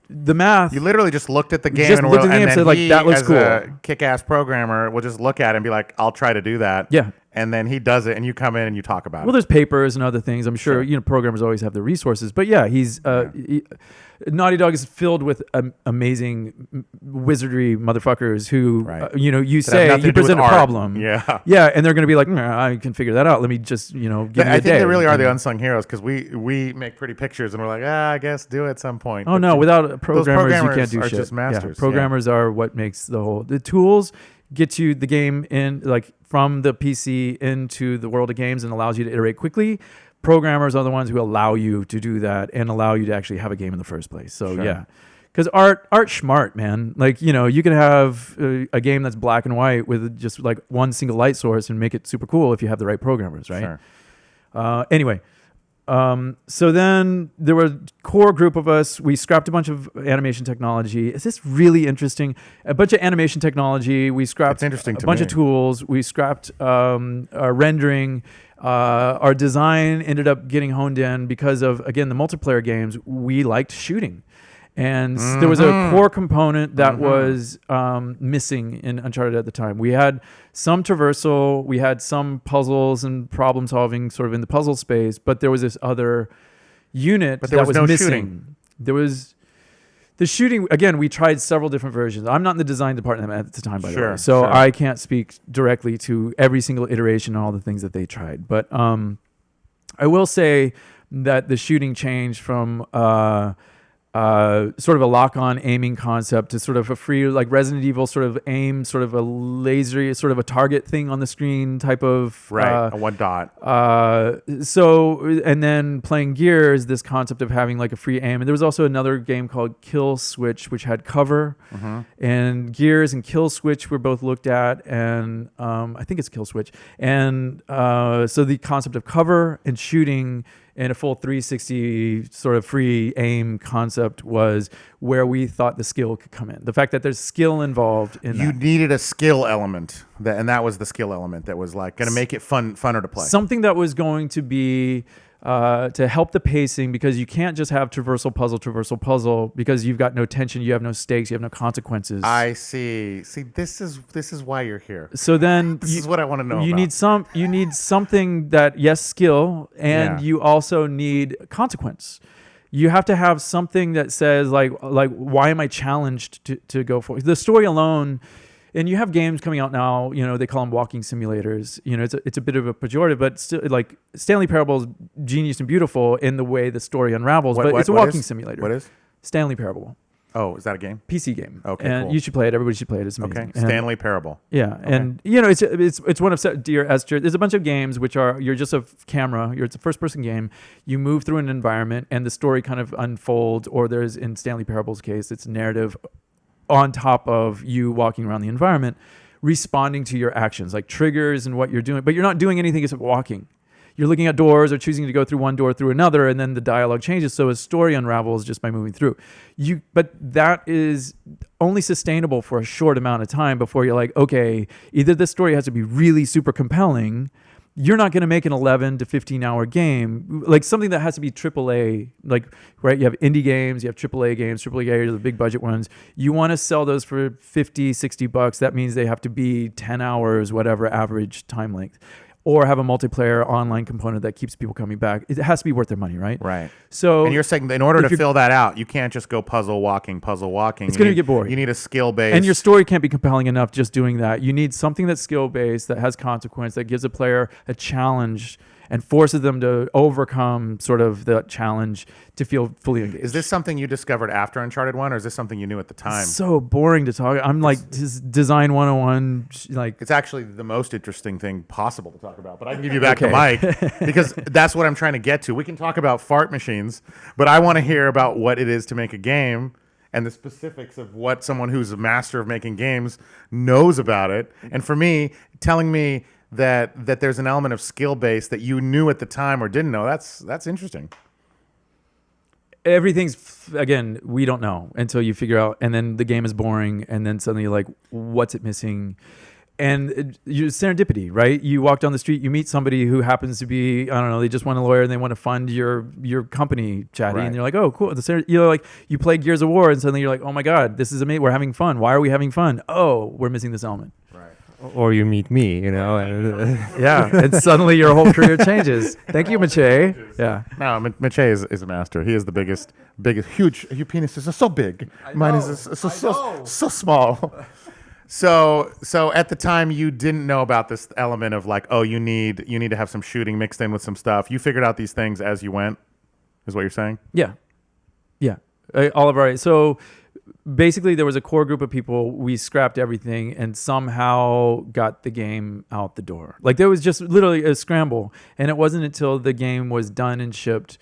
the math. You literally just looked at the game just and, looked at the game and said, like, that looks as cool. a kick-ass programmer will just look at it and be like, I'll try to do that. Yeah. And then he does it and you come in and you talk about Well, it. there's papers and other things. I'm sure, programmers always have the resources. But yeah, Naughty Dog is filled with amazing wizardry motherfuckers who, Right. you That have say, nothing to you do with present a art. problem. Yeah. Yeah, and they're going to be like, I can figure that out. Let me just, give me a I think day. they really are the And- unsung heroes because we make pretty pictures and we're like, I guess do it at some point. Oh But no! Without programmers, you programmers can't do are shit. just masters, yeah. Programmers are what makes the tools get you the game in, like from the PC into the world of games and allows you to iterate quickly. Programmers are the ones who allow you to do that and allow you to actually have a game in the first place. So Sure. yeah, because art smart, man. Like you can have a game that's black and white with just like one single light source and make it super cool if you have the right programmers, right? Sure. Anyway. So then there were a core group of us. We scrapped a bunch of animation technology. Is this really interesting? A bunch of animation technology. We scrapped It's interesting a to bunch me. of tools. We scrapped our rendering. Our design ended up getting honed in because of, again, the multiplayer games. We liked shooting. And there was a core component that was missing in Uncharted at the time. We had some traversal, we had some puzzles and problem solving sort of in the puzzle space, but there was this other unit But there that was was no missing. shooting. There was the shooting. Again, we tried several different versions. I'm not in the design department at the time, by the way, so Sure. I can't speak directly to every single iteration and all the things that they tried. But I will say that the shooting changed from sort of a lock-on aiming concept to sort of a free, like Resident Evil sort of aim, sort of a laser, sort of a target thing on the screen type of Right. A one dot. and then playing Gears, this concept of having like a free aim. And there was also another game called Kill Switch, which had cover. And Gears and Kill Switch were both looked at. And I think it's Kill Switch. And so the concept of cover and shooting and a full 360 sort of free aim concept was where we thought the skill could come in. The fact that there's skill involved in You that. needed a skill element, and that was the skill element that was like going to make it funner to play. Something that was going to be to help the pacing, because you can't just have traversal puzzle because you've got no tension, you have no stakes, you have no consequences. I see. See, this is why you're here. So then This is what I want to know. you about. need something that, yes, skill, and Yeah. you also need consequence. You have to have something that says like why am I challenged to go for it? The story alone. And you have games coming out now, they call them walking simulators. It's a bit of a pejorative, but still, like Stanley Parable is genius and beautiful in the way the story unravels, but it's a walking simulator. What is? Stanley Parable. Oh, is that a game? PC game. Okay, and cool. you should play it. Everybody should play it. It's amazing. Okay. And- Stanley Parable. Yeah, and it's one of Dear Esther. There's a bunch of games which are you're just a camera. It's a first-person game. You move through an environment, and the story kind of unfolds. Or there's, in Stanley Parable's case, it's narrative on top of you walking around the environment, responding to your actions, like triggers and what you're doing. But you're not doing anything except walking. You're looking at doors or choosing to go through one door through another, and then the dialogue changes. So a story unravels just by moving through. But that is only sustainable for a short amount of time before you're like, okay, either this story has to be really super compelling. You're not going to make an 11 to 15 hour game, like something that has to be AAA, like, right? You have indie games, you have AAA games, AAA are the big budget ones. You want to sell those for $50-$60. That means they have to be 10 hours, whatever average time length, or have a multiplayer online component that keeps people coming back. It has to be worth their money, right? Right. So, And you're saying that in order if to you're- fill that out, you can't just go puzzle walking. It's You going to need- get boring. You need a skill base. And your story can't be compelling enough just doing that. You need something that's skill-based, that has consequence, that gives a player a challenge. and forces them to overcome sort of the challenge to feel fully engaged. Is this something you discovered after Uncharted 1, or is this something you knew at the time? So boring to talk. I'm like design 101. Like It's actually the most interesting thing possible to talk about, but I can give you back the mic because that's what I'm trying to get to. We can talk about fart machines, but I want to hear about what it is to make a game and the specifics of what someone who's a master of making games knows about it. And for me, telling me that there's an element of skill base that you knew at the time or didn't know, that's interesting. everything's again, we don't know until you figure out, and then the game is boring, and then suddenly you're like, what's it missing? And you serendipity, right? You walk down the street, you meet somebody who happens to be, I don't know, they just want a lawyer and they want to fund your company, chatty, Right. and you're like, oh, cool. Like you play Gears of War, and suddenly you're like, oh my god, this is amazing. We're having fun. Why are we having fun? Oh, we're missing this element. Or you meet me, you know. And, Yeah, and suddenly your whole career changes. Thank you, Mache. Yeah. No, Mache is a master. He is the biggest, huge. Your penis is so big. Mine is so small. So at the time you didn't know about this element of like, oh, you need to have some shooting mixed in with some stuff. You figured out these things as you went, is what you're saying? Yeah. All of our so basically there was a core group of people. We scrapped everything and somehow got the game out the door. Like there was just literally a scramble, and it wasn't until the game was done and shipped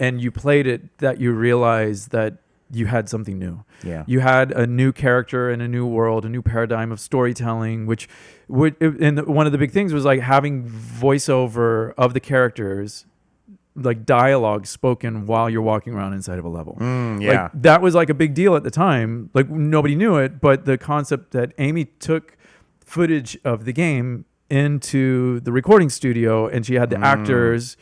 and you played it that you realized that you had something new. Yeah. You had a new character and a new world, a new paradigm of storytelling, which and one of the big things was like having voiceover of the characters, like dialogue spoken while you're walking around inside of a level. Yeah. Like, that was like a big deal at the time. Like nobody knew it, but the concept that Amy took footage of the game into the recording studio and she had the actors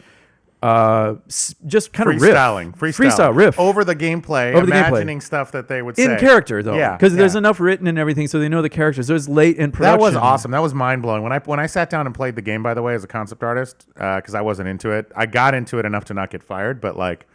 just kind of freestyle riff over the gameplay, Over the imagining stuff that they would say in character though, Yeah, because there's yeah. enough written and everything, so they know the characters. So it's late in production. That was awesome. That was mind blowing. When I sat down and played the game, by the way, as a concept artist, because I wasn't into it. I got into it enough to not get fired, but like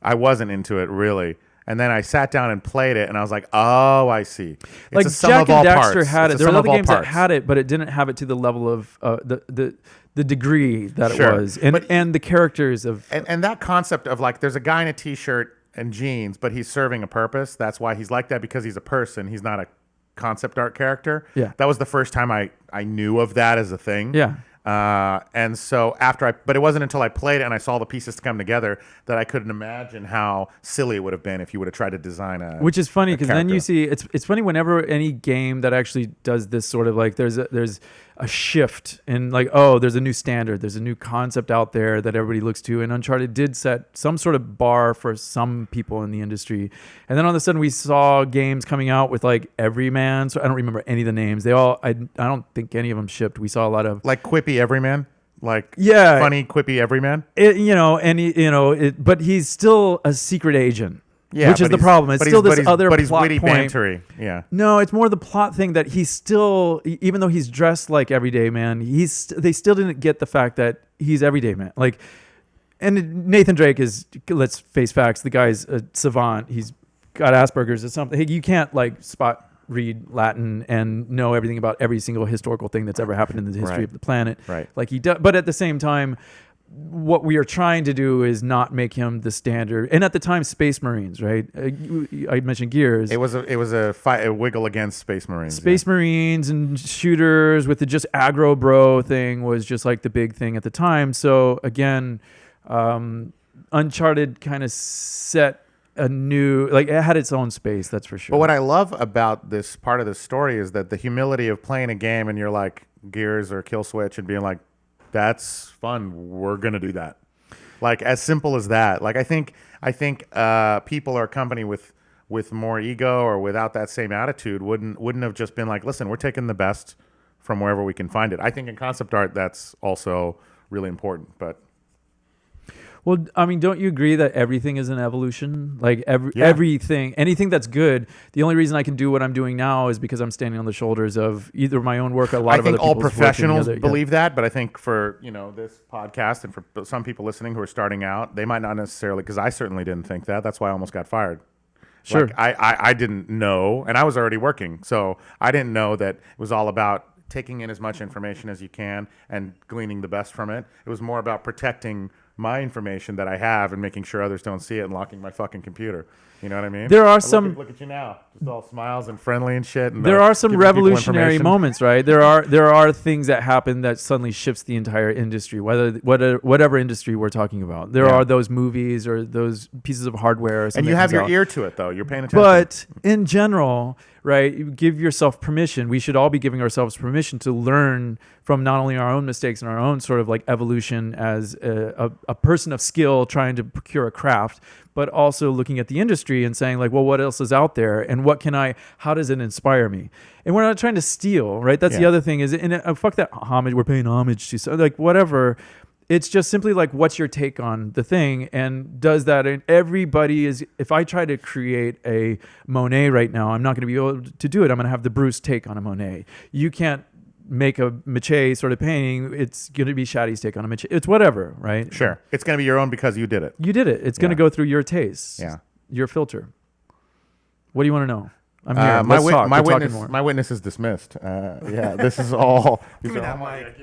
I wasn't into it really. And then I sat down and played it, and I was like, "Oh, I see." It's Like a sum Jack of all and Daxter parts. had it. It's a There were sum other of all games that parts. had it, but it didn't have it to the level of the degree that Sure. it was, and the characters of. And that concept of like, there's a guy in a t-shirt and jeans, but he's serving a purpose. That's why he's like that, because he's a person. He's not a concept art character. Yeah. That was the first time I knew of that as a thing. Yeah. And so but it wasn't until I played it and I saw the pieces come together that I couldn't imagine how silly it would have been if you would have tried to design Which is funny because then you character. see it's funny whenever any game that actually does this sort of like there's a shift in like, oh, there's a new standard, there's a new concept out there that everybody looks to, and Uncharted did set some sort of bar for some people in the industry. And then all of a sudden we saw games coming out with like Everyman. So I don't remember any of the names. I don't think any of them shipped. We saw a lot of like quippy everyman, like Yeah. funny quippy everyman. but he's still a secret agent. Yeah, which is but the he's- problem. It's but still he's- this but he's- other but he's plot witty, point. bantery. Yeah. No, it's more the plot thing that he's still, even though he's dressed like everyday man, they still didn't get the fact that he's everyday man. Like, and Nathan Drake is, let's face facts, the guy's a savant. He's got Asperger's or something. You can't like read Latin and know everything about every single historical thing that's ever happened in the history Right. of the planet. Right. Like he does, but at the same time, what we are trying to do is not make him the standard. And at the time, Space Marines, right? I mentioned Gears. It was a fight, a wiggle against Space Marines. Space Marines and shooters with the just aggro bro thing was just like the big thing at the time. So again, Uncharted kind of set a new, like it had its own space, that's for sure. But what I love about this part of the story is that the humility of playing a game and you're like Gears or Kill Switch and being like, that's fun, we're gonna do that. Like as simple as that. Like I think people or a company with more ego or without that same attitude wouldn't have just been like, listen, we're taking the best from wherever we can find it. I think in concept art that's also really important. But well, I mean, don't you agree that everything is an evolution? Like everything, anything that's good. The only reason I can do what I'm doing now is because I'm standing on the shoulders of either my own work or a lot I of think other all people's work and professionals the other- believe that, but I think for this podcast and for some people listening who are starting out, they might not necessarily, because I certainly didn't think that. That's why I almost got fired. Sure. Like, I didn't know, and I was already working, so I didn't know that it was all about taking in as much information as you can and gleaning the best from it. It was more about protecting my information that I have and making sure others don't see it and locking my fucking computer. You know what I mean? There are Look at you now, just all smiles and friendly and shit. And there are some giving people revolutionary information. moments, right? There are things that happen that suddenly shifts the entire industry, whatever industry we're talking about. There Yeah. are those movies or those pieces of hardware, or And something you that have comes your out. ear to it, though. You're paying attention. But in general, right, you give yourself permission. We should all be giving ourselves permission to learn from not only our own mistakes and our own sort of like evolution as a person of skill trying to procure a craft, but also looking at the industry and saying like, well, what else is out there and how does it inspire me? And we're not trying to steal, right? That's the Yeah. other thing is, and fuck that homage. We're paying homage to, so like whatever. It's just simply like, what's your take on the thing? And does that, and everybody is, if I try to create a Monet right now, I'm not going to be able to do it. I'm going to have the Bruce take on a Monet. You can't make a Mache sort of painting. It's going to be Shaddy's take on a Mache. It's whatever, right? Sure. It's going to be your own because you did it. You did it. It's going to Yeah. go through your taste, Yeah. your filter. What do you want to know? I'm here. My, Let's wit- talk. my We're talking witness, more. my witness is dismissed. Yeah, this is all. Give me that mic.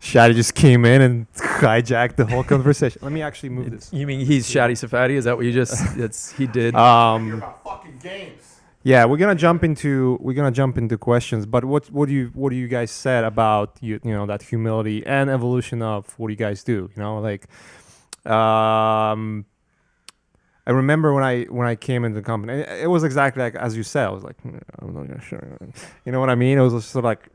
Shadi just came in and hijacked the whole conversation. Let me actually move this. You mean he's Shaddy Safadi? Is that what you just? He did. about fucking games. Yeah, we're gonna jump into questions. But what do you guys said about you know that humility and evolution of what you guys do? You know, like, I remember when I came into the company, it was exactly like as you said. I was like, I'm not gonna sure. You know what I mean? It was just sort of like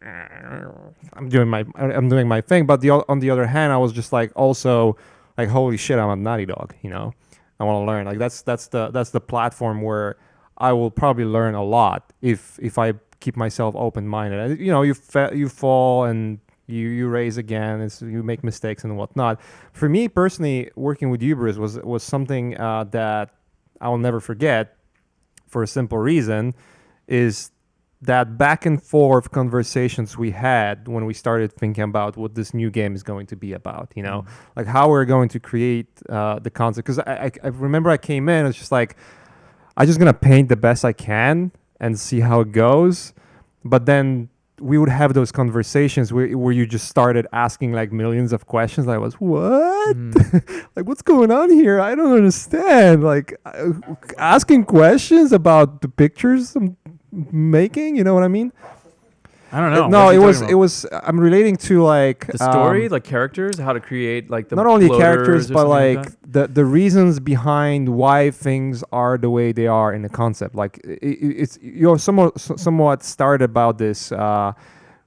I'm doing my thing. But on the other hand, I was just like also like, holy shit, I'm a Naughty Dog. You know, I want to learn. Like that's the platform where I will probably learn a lot if I keep myself open minded. You know, you fall and you raise again, you make mistakes and whatnot. For me personally, working with Ubers was something that I will never forget, for a simple reason, is that back and forth conversations we had when we started thinking about what this new game is going to be about. You know, like how we're going to create the concept. Because I remember I came in, it's just like, I'm just gonna paint the best I can and see how it goes. But then we would have those conversations where you just started asking like millions of questions. I was, what? Like, what's going on here? I don't understand. Like, asking questions about the pictures I'm making. You know what I mean? I don't know. No, What are you it talking was. about? I'm relating to like The story, like characters, how to create like the not only floaters characters, or but something like the reasons behind why things are the way they are in the concept. Like it's you're somewhat started about this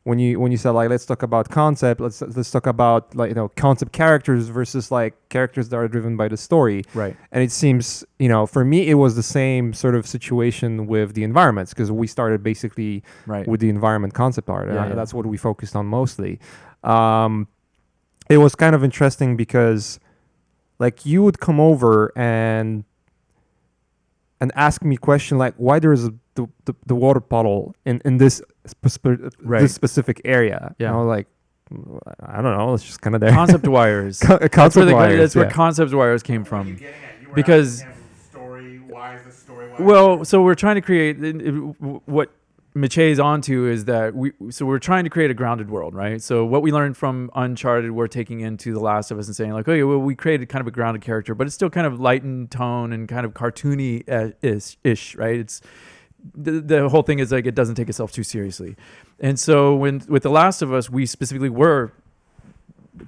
when you said like, let's talk about concept, let's talk about like, you know, concept characters versus like characters that are driven by the story. Right. And it seems, you know, for me it was the same sort of situation with the environments, because we started basically Right. with the environment concept art. Yeah, yeah. That's what we focused on mostly. It was kind of interesting because like you would come over and ask me question like, why there is the water puddle in this Right. this specific area. Yeah. And I was like, I don't know, it's just kind of there. Concept wires. Concept wires, That's where yeah. concept wires came from. You were Because- asking him story. Why is this story? Well, so we're trying to create what Mache's onto is that we're trying to create a grounded world, right? So what we learned from Uncharted, we're taking into The Last of Us and saying like, okay, well, we created kind of a grounded character, but it's still kind of light in tone and kind of cartoony ish, right? It's the whole thing is like it doesn't take itself too seriously. And so with The Last of Us, we specifically were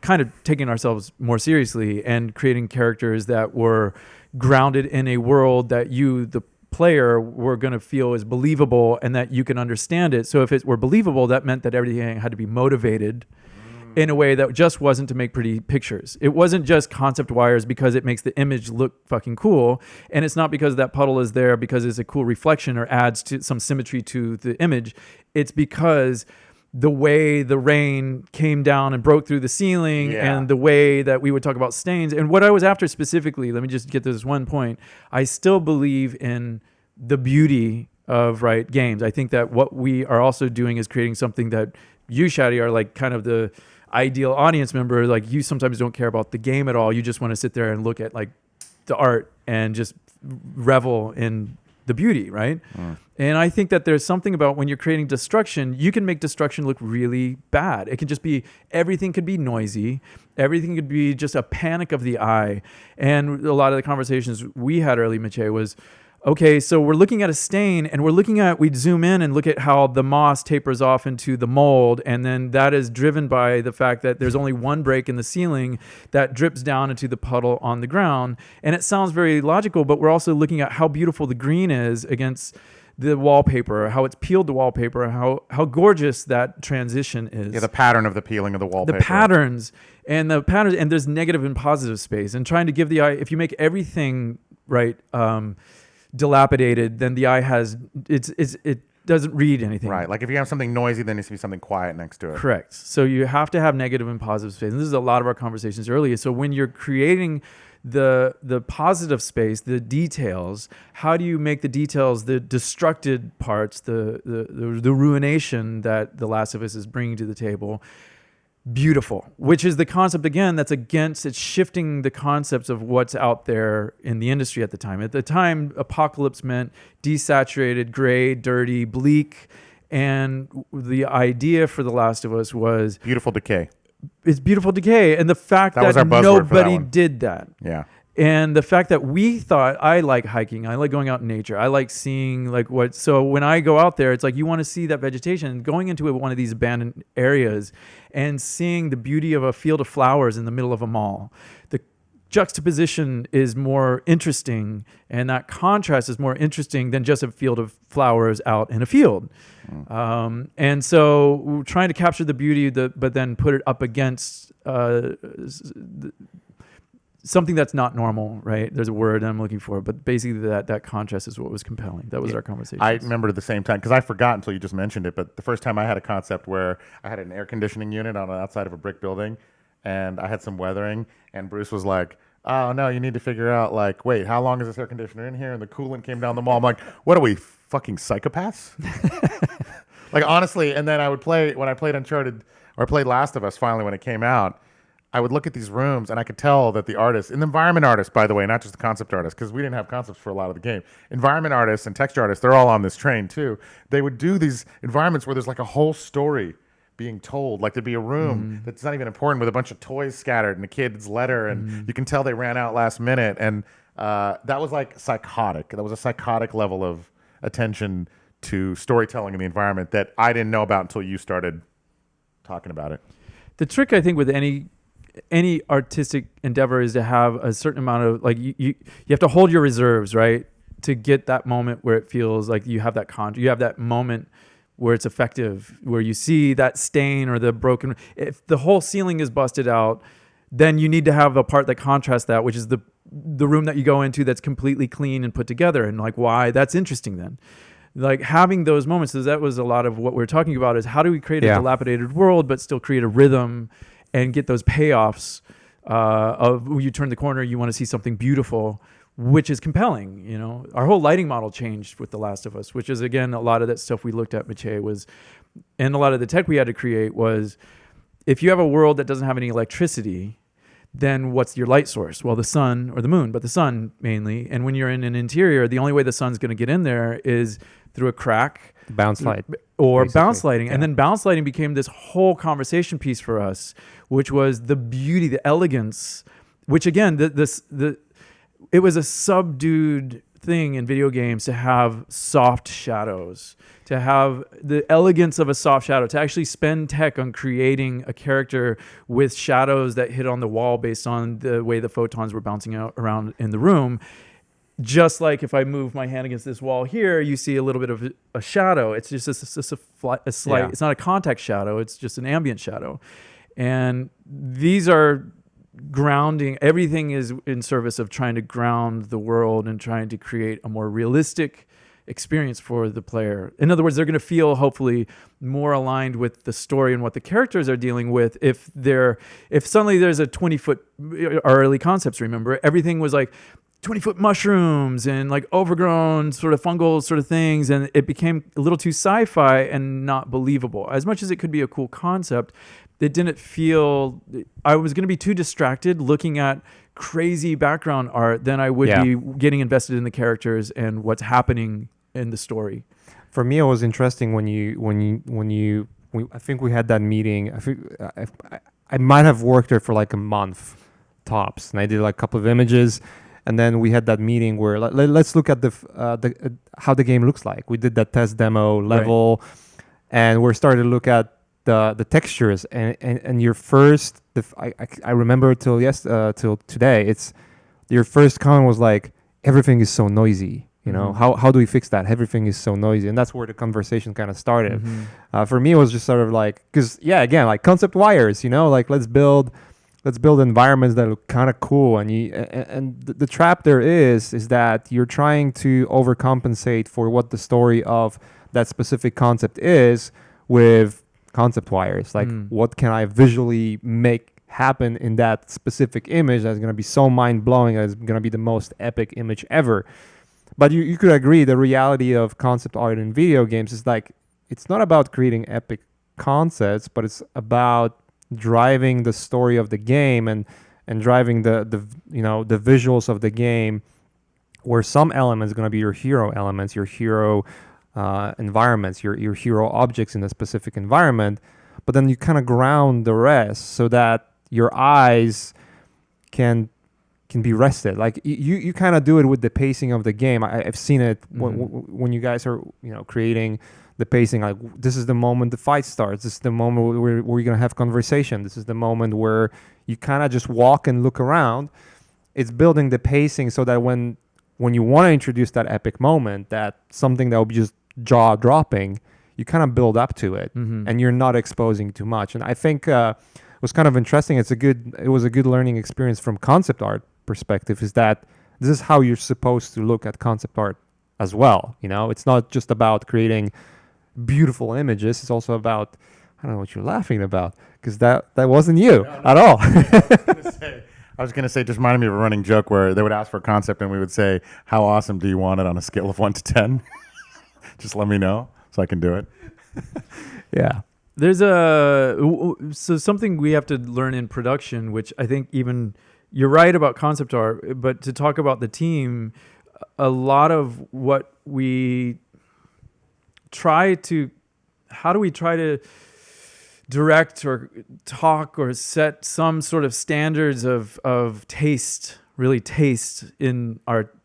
kind of taking ourselves more seriously and creating characters that were grounded in a world that you, the player, were going to feel is believable and that you can understand it. So if it were believable, that meant that everything had to be motivated in a way that just wasn't to make pretty pictures. It wasn't just concept wires because it makes the image look fucking cool. And it's not because that puddle is there because it's a cool reflection or adds to some symmetry to the image. It's because the way the rain came down and broke through the ceiling and the way that we would talk about stains. And what I was after specifically, let me just get to this one point. I still believe in the beauty of games. I think that what we are also doing is creating something that you, Shadi, are like kind of the ideal audience member. Like you sometimes don't care about the game at all. You just want to sit there and look at like the art and just revel in the beauty, right? And I think that there's something about when you're creating destruction, you can make destruction look really bad. It can just be, everything could be noisy. Everything could be just a panic of the eye. And a lot of the conversations we had early, Maciej, was, okay, so we're looking at a stain and we'd zoom in and look at how the moss tapers off into the mold. And then that is driven by the fact that there's only one break in the ceiling that drips down into the puddle on the ground. And it sounds very logical, but we're also looking at how beautiful the green is against the wallpaper, how it's peeled the wallpaper, how gorgeous that transition is. Yeah, the pattern of the peeling of the wallpaper. The patterns, and there's negative and positive space. And trying to give the eye, if you make everything right, dilapidated, then the eye it doesn't read anything. Right. Like if you have something noisy, there needs to be something quiet next to it. Correct. So you have to have negative and positive space. And this is a lot of our conversations earlier. So when you're creating the positive space, the details, how do you make the details, the destructed parts, the ruination that The Last of Us is bringing to the table, beautiful, which is the concept, again, it's shifting the concepts of what's out there in the industry at the time. At the time, apocalypse meant desaturated, gray, dirty, bleak, and the idea for The Last of Us was beautiful decay. It's beautiful decay, and the fact that was our buzzword nobody for that did that. Yeah. And the fact that we thought, I like hiking, I like going out in nature, I like seeing so when I go out there, it's like you want to see that vegetation. Going into one of these abandoned areas and seeing the beauty of a field of flowers in the middle of a mall. The juxtaposition is more interesting, and that contrast is more interesting than just a field of flowers out in a field. And so we're trying to capture the beauty, but then put it up against something that's not normal, right? There's a word I'm looking for, but basically that contrast is what was compelling. That was our conversation. I remember at the same time, because I forgot until you just mentioned it, but the first time I had a concept where I had an air conditioning unit on the outside of a brick building, and I had some weathering, and Bruce was like, oh, no, you need to figure out, like, wait, how long is this air conditioner in here? And the coolant came down the wall. I'm like, what are we, fucking psychopaths? Like, honestly, and then when I played Uncharted, or I played Last of Us finally when it came out, I would look at these rooms and I could tell that the artists, and the environment artists, by the way, not just the concept artists, because we didn't have concepts for a lot of the game. Environment artists and texture artists, they're all on this train too. They would do these environments where there's like a whole story being told. Like there'd be a room that's not even important with a bunch of toys scattered and a kid's letter, and you can tell they ran out last minute. And that was like psychotic. That was a psychotic level of attention to storytelling in the environment that I didn't know about until you started talking about it. The trick, I think, with any artistic endeavor is to have a certain amount of, like, you have to hold your reserves, right, to get that moment where it feels like you have that you have that moment where it's effective, where you see that stain or the broken. If the whole ceiling is busted out, then you need to have a part that contrasts that, which is the room that you go into that's completely clean and put together. And like, why? That's interesting then. Like having those moments, so that was a lot of what we're talking about, is how do we create a dilapidated world but still create a rhythm and get those payoffs of when you turn the corner, you want to see something beautiful, which is compelling. You know, our whole lighting model changed with The Last of Us, which is, again, a lot of that stuff we looked at, Maciej, was, and a lot of the tech we had to create was, if you have a world that doesn't have any electricity, then what's your light source? Well, the sun or the moon, but the sun mainly. And when you're in an interior, the only way the sun's going to get in there is through a crack. Bounce light. Or basically. Bounce lighting. Yeah. And then bounce lighting became this whole conversation piece for us, which was the beauty, the elegance, which again, it was a subdued thing in video games to have soft shadows, to have the elegance of a soft shadow, to actually spend tech on creating a character with shadows that hit on the wall based on the way the photons were bouncing out around in the room. Just like if I move my hand against this wall here, you see a little bit of a shadow. It's just a slight, it's not a contact shadow. It's just an ambient shadow. And these are grounding. Everything is in service of trying to ground the world and trying to create a more realistic experience for the player. In other words, they're going to feel hopefully more aligned with the story and what the characters are dealing with. If suddenly there's a 20-foot, our early concepts, remember, everything was like 20-foot mushrooms and like overgrown sort of fungal sort of things, and it became a little too sci-fi and not believable. As much as it could be a cool concept, it didn't feel, I was going to be too distracted looking at crazy background art than I would be getting invested in the characters and what's happening in the story. For me, it was interesting I think we had that meeting. I might have worked there for like a month tops, and I did like a couple of images, and then we had that meeting where let's look at how the game looks like. We did that test demo level, and we're starting to look at the textures and your first. I remember till today. It's your first comment was like, everything is so noisy. You know, how do we fix that? Everything is so noisy. And that's where the conversation kind of started. For me, it was just sort of like, because, again, like concept wires, you know, like let's build environments that look kind of cool. And the trap there is that you're trying to overcompensate for what the story of that specific concept is with concept wires. Like, what can I visually make happen in that specific image that's going to be so mind-blowing, that's going to be the most epic image ever. But you could agree the reality of concept art in video games is like, it's not about creating epic concepts, but it's about driving the story of the game and driving the visuals of the game, where some elements are going to be your hero elements, your hero environments, your hero objects in a specific environment, but then you kind of ground the rest so that your eyes can be rested. Like you kind of do it with the pacing of the game. I've seen it when you guys are creating the pacing. Like, this is the moment the fight starts. This is the moment where we're gonna have conversation. This is the moment where you kind of just walk and look around. It's building the pacing so that when you want to introduce that epic moment, that something that will be just jaw dropping, you kind of build up to it, and you're not exposing too much. And I think it was kind of interesting. It was a good learning experience from concept art perspective, is that this is how you're supposed to look at concept art as well. It's not just about creating beautiful images. It's also about, I don't know what you're laughing about, because that wasn't you at all. I was going to say, just reminded me of a running joke where they would ask for a concept and we would say, how awesome do you want it on a scale of 1 to 10? Just let me know so I can do it. Yeah. There's something we have to learn in production, which I think even you're right about concept art, but to talk about the team, a lot of what we how do we try to direct or talk or set some sort of standards of taste, really taste in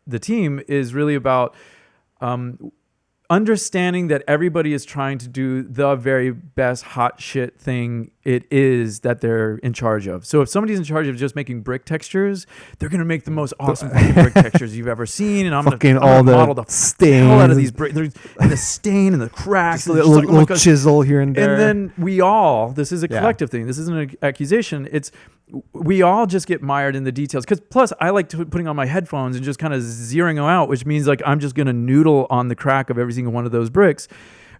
the team, is really about understanding that everybody is trying to do the very best hot shit thing it is that they're in charge of. So if somebody's in charge of just making brick textures, they're going to make the most awesome fucking brick textures you've ever seen. And I'm going to model the hell out of these bricks. And the stain and the cracks. And little chisel here and there. And then this is a collective thing. This isn't an accusation. We all just get mired in the details. Because plus, I like putting on my headphones and just kind of zeroing them out, which means like I'm just going to noodle on the crack of every single one of those bricks.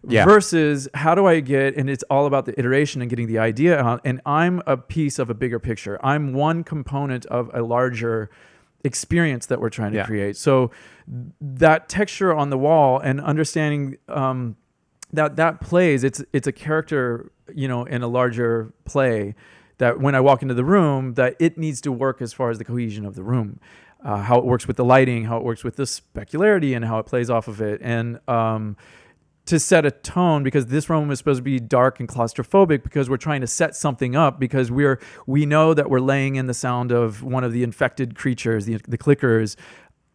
Yeah. Versus how do I and it's all about the iteration and getting the idea out. And I'm a piece of a bigger picture. I'm one component of a larger experience that we're trying to create. So that texture on the wall and understanding that plays, it's a character, in a larger play, that when I walk into the room, that it needs to work as far as the cohesion of the room, how it works with the lighting, how it works with the specularity, and how it plays off of it. And to set a tone, because this room is supposed to be dark and claustrophobic, because we're trying to set something up, because we know that we're laying in the sound of one of the infected creatures, the clickers,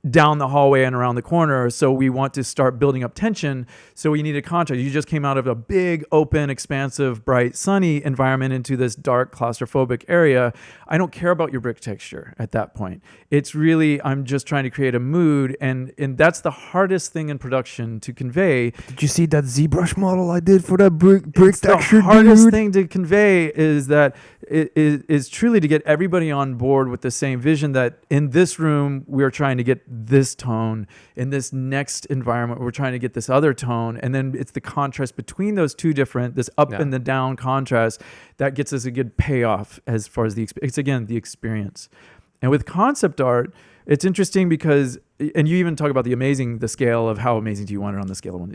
down the hallway and around the corner. So we want to start building up tension. So we need a contrast. You just came out of a big, open, expansive, bright, sunny environment into this dark, claustrophobic area. I don't care about your brick texture at that point. It's really, I'm just trying to create a mood. And that's the hardest thing in production to convey. Did you see that ZBrush model I did for that brick texture? The hardest thing to convey is that it is truly to get everybody on board with the same vision, that in this room, we're trying to get this tone. In this next environment, we're trying to get this other tone. And then it's the contrast between those two different, this up and the down contrast, that gets us a good payoff as far as it's again, the experience. And with concept art, it's interesting because, and you even talk about the scale of how amazing do you want it on the scale of 1.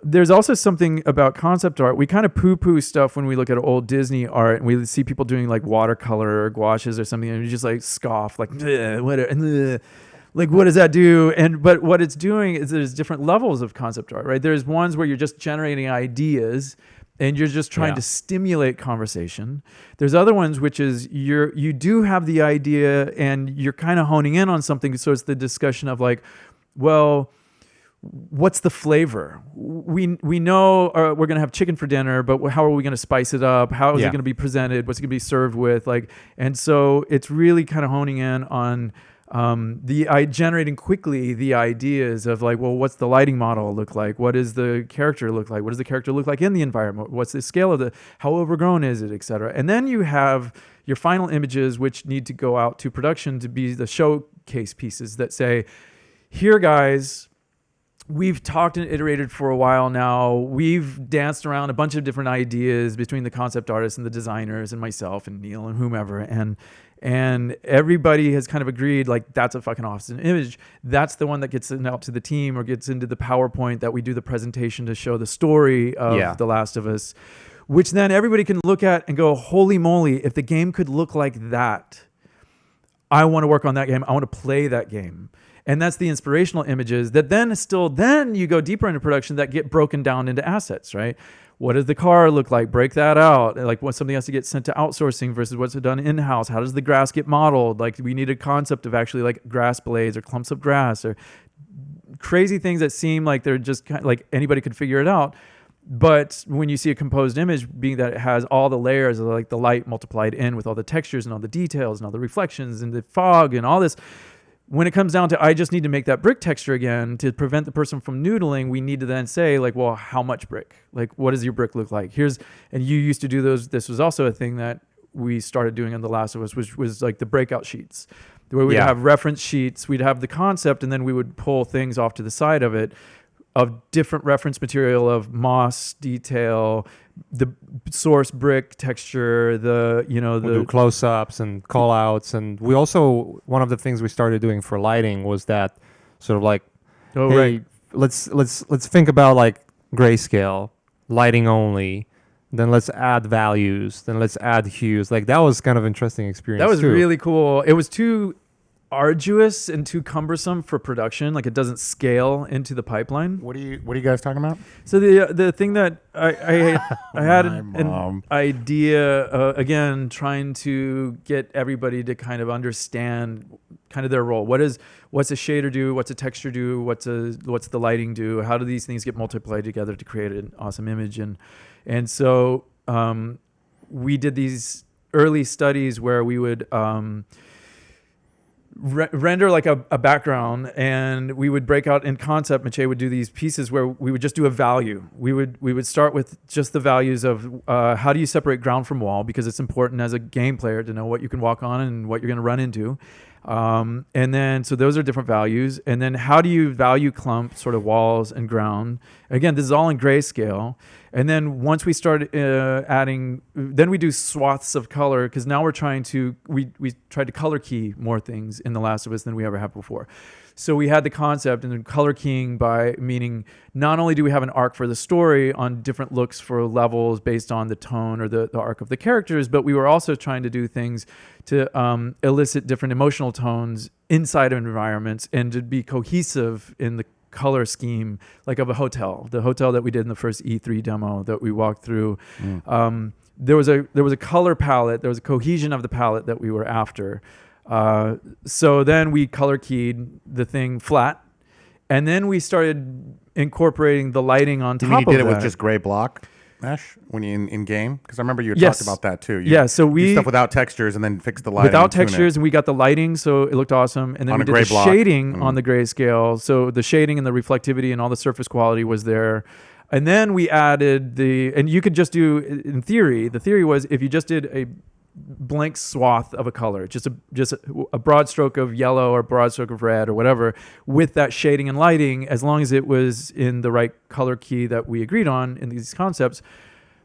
there's also something about concept art. We kind of poo-poo stuff when we look at old Disney art and we see people doing like watercolor or gouaches or something, and we just like scoff, like, like, what does that do? But what it's doing is there's different levels of concept art, right? There's ones where you're just generating ideas and you're just trying to stimulate conversation. There's other ones which is you do have the idea and you're kind of honing in on something. So it's the discussion of like, well, what's the flavor? We know we're going to have chicken for dinner, but how are we going to spice it up? How is it going to be presented? What's it going to be served with? Like, and so it's really kind of honing in on generating quickly the ideas of like, well, what's the lighting model look like? What does the character look like? What does the character look like in the environment? What's the scale of how overgrown is it, et cetera? And then you have your final images, which need to go out to production to be the showcase pieces that say, here, guys, we've talked and iterated for a while now. We've danced around a bunch of different ideas between the concept artists and the designers and myself and Neil and whomever. And everybody has kind of agreed, like, that's a fucking awesome image. That's the one that gets sent out to the team or gets into the PowerPoint that we do the presentation to show the story of The Last of Us, which then everybody can look at and go, holy moly, if the game could look like that, I want to work on that game. I want to play that game. And that's the inspirational images that then you go deeper into production that get broken down into assets, right? What does the car look like? Break that out. Like what something has to get sent to outsourcing versus what's done in-house. How does the grass get modeled? Like we need a concept of actually like grass blades or clumps of grass or crazy things that seem like they're just kind of like anybody could figure it out. But when you see a composed image, being that it has all the layers of like the light multiplied in with all the textures and all the details and all the reflections and the fog and all this, when it comes down to, I just need to make that brick texture again to prevent the person from noodling, we need to then say like, well, how much brick? Like, what does your brick look like? And you used to do those. This was also a thing that we started doing on The Last of Us, which was like the breakout sheets, where we'd have reference sheets, we'd have the concept, and then we would pull things off to the side of it, of different reference material of moss detail, the source brick texture, we'll do close-ups and call-outs, and we also, one of the things we started doing for lighting was that sort of like, let's think about like grayscale, lighting only, then let's add values, then let's add hues. Like that was kind of interesting experience. That was too. really cool. It was too arduous and too cumbersome for production. Like it doesn't scale into the pipeline. What are you guys talking about? So the thing that I had an idea, again, trying to get everybody to kind of understand kind of their role. What's a shader do? What's a texture do? What's the lighting do? How do these things get multiplied together to create an awesome image? And so we did these early studies where we would render like a background, and we would break out in concept. Mache would do these pieces where we would just do a value. We would start with just the values of how do you separate ground from wall, because it's important as a game player to know what you can walk on and what you're going to run into. And then, so those are different values. And then how do you value clump sort of walls and ground? Again, this is all in grayscale. And then once we started adding, then we do swaths of color, because now we tried to color key more things in The Last of Us than we ever have before. So we had the concept, and then color keying by meaning not only do we have an arc for the story on different looks for levels based on the tone or the arc of the characters, but we were also trying to do things to elicit different emotional tones inside of environments and to be cohesive in the color scheme, like of a hotel. The hotel that we did in the first E3 demo that we walked through. There was a color palette, there was a cohesion of the palette that we were after. So then we color keyed the thing flat, and then we started incorporating the lighting on top of that. You did it with just gray block mesh when you in game? Because I remember you had talked about that too. So we do stuff without textures and then fix the lighting. Without textures, and we got the lighting, so it looked awesome. And then we did the shading on the grayscale, so the shading and the reflectivity and all the surface quality was there. And then we added and you could just do, in theory, the theory was if you just did a blank swath of a color, just a broad stroke of yellow or broad stroke of red or whatever, with that shading and lighting, as long as it was in the right color key that we agreed on in these concepts,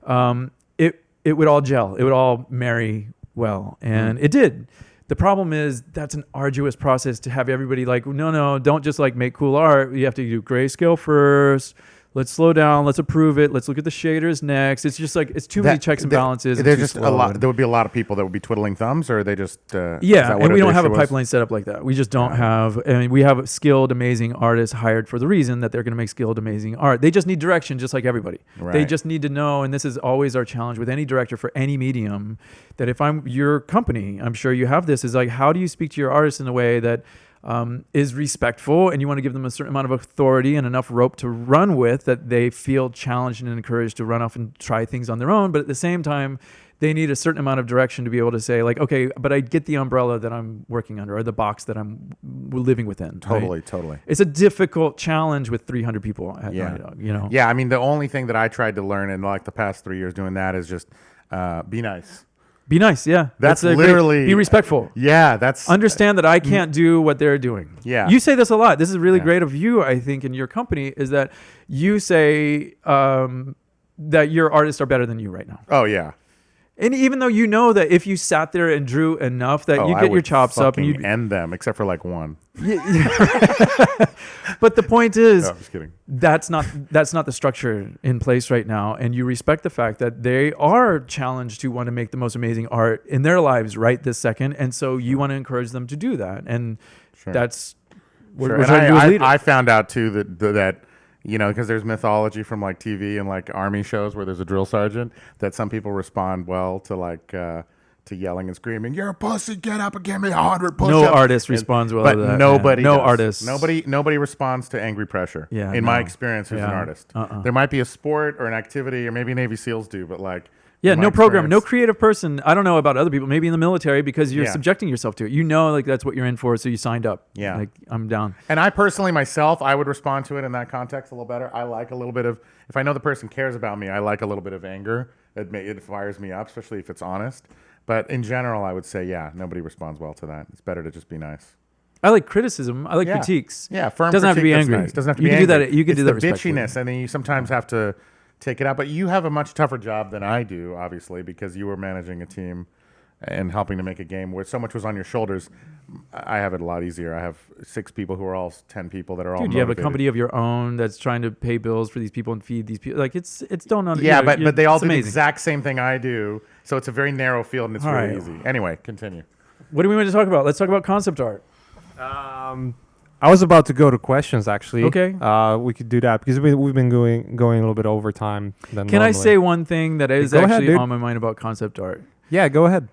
it would all gel. It would all marry well, and it did. The problem is that's an arduous process to have everybody like, no, don't just like make cool art. You have to do grayscale first, let's slow down, let's approve it, let's look at the shaders next. It's just like it's too many checks and balances. There's too just a slow lot. and- There would be a lot of people that would be twiddling thumbs, or they just Yeah, and we don't have a issue was? pipeline set up like that. We just don't have. I mean, we have skilled, amazing artists hired for the reason that they're going to make skilled, amazing art. They just need direction, just like everybody. They Right. just need to know, and this is always our challenge with any director for any medium, that if I'm your company, I'm sure you have this, is like, how do you speak to your artists in a way that is respectful, and you want to give them a certain amount of authority and enough rope to run with that they feel challenged and encouraged to run off and try things on their own, but at the same time, they need a certain amount of direction to be able to say, like, okay, but I get the umbrella that I'm working under or the box that I'm living within. Totally, right? totally. It's a difficult challenge with 300 people at Yeah. Naughty Dog, you know? Yeah, I mean, the only thing that I tried to learn in like the past 3 years doing that is just be nice. Be nice, yeah. That's a literally be respectful. Yeah, that's Understand that I can't do what they're doing. Yeah. You say this a lot. This is really Yeah. great of you, I think, in your company, is that you say that your artists are better than you right now. Oh yeah. And even though you know that if you sat there and drew enough that Oh, you I get your would chops up and fucking you end them, except for like one. but the point is No, I'm just kidding. that's not the structure in place right now, and you respect the fact that they are challenged to want to make the most amazing art in their lives right this second, and so you want to encourage them to do that, and Sure. that's what Sure. we're And trying to do as leaders. I found out too that you know, because there's mythology from like TV and like army shows where there's a drill sergeant, that some people respond well to like to yelling and screaming, "You're a pussy! Get up and give me 100 push-ups." No artist And- responds well but to that. nobody, no does. artist. nobody responds to angry pressure. Yeah, in my no. experience, who's an Yeah. artist, Uh-uh. there might be a sport or an activity, or maybe Navy SEALs do, but like. Yeah, in my no program, no experience- creative person. I don't know about other people, maybe in the military, because you're Yeah. subjecting yourself to it. You know, like that's what you're in for, so you signed up. Yeah. Like I'm down. And I personally, myself, I would respond to it in that context a little better. I like a little bit of, if I know the person cares about me, I like a little bit of anger. It fires me up, especially if it's honest. But in general, I would say, yeah, nobody responds well to that. It's better to just be nice. I like criticism. I like Yeah. critiques. Yeah, firm Doesn't have to critique, be that's angry. nice. Doesn't have to You be can do angry. that- you can It's do the that respectfully. bitchiness, and then you sometimes have to take it out. But you have a much tougher job than I do, obviously, because you were managing a team and helping to make a game where so much was on your shoulders. I have it a lot easier. I have 6 people who are all 10 people that are all Dude, you have a motivated. company of your own that's trying to pay bills for these people and feed these people. Like it's don't under, Yeah, you know, but they all it's do the amazing. exact same thing I do, so it's a very narrow field and it's All really right. easy. Anyway, continue. What do we want to talk about? Let's talk about concept art. I was about to go to questions actually. Okay. We could do that because we've been going a little bit over time than Can I normally. say one thing that is Go ahead, actually dude. on my mind about concept art? Yeah, go ahead.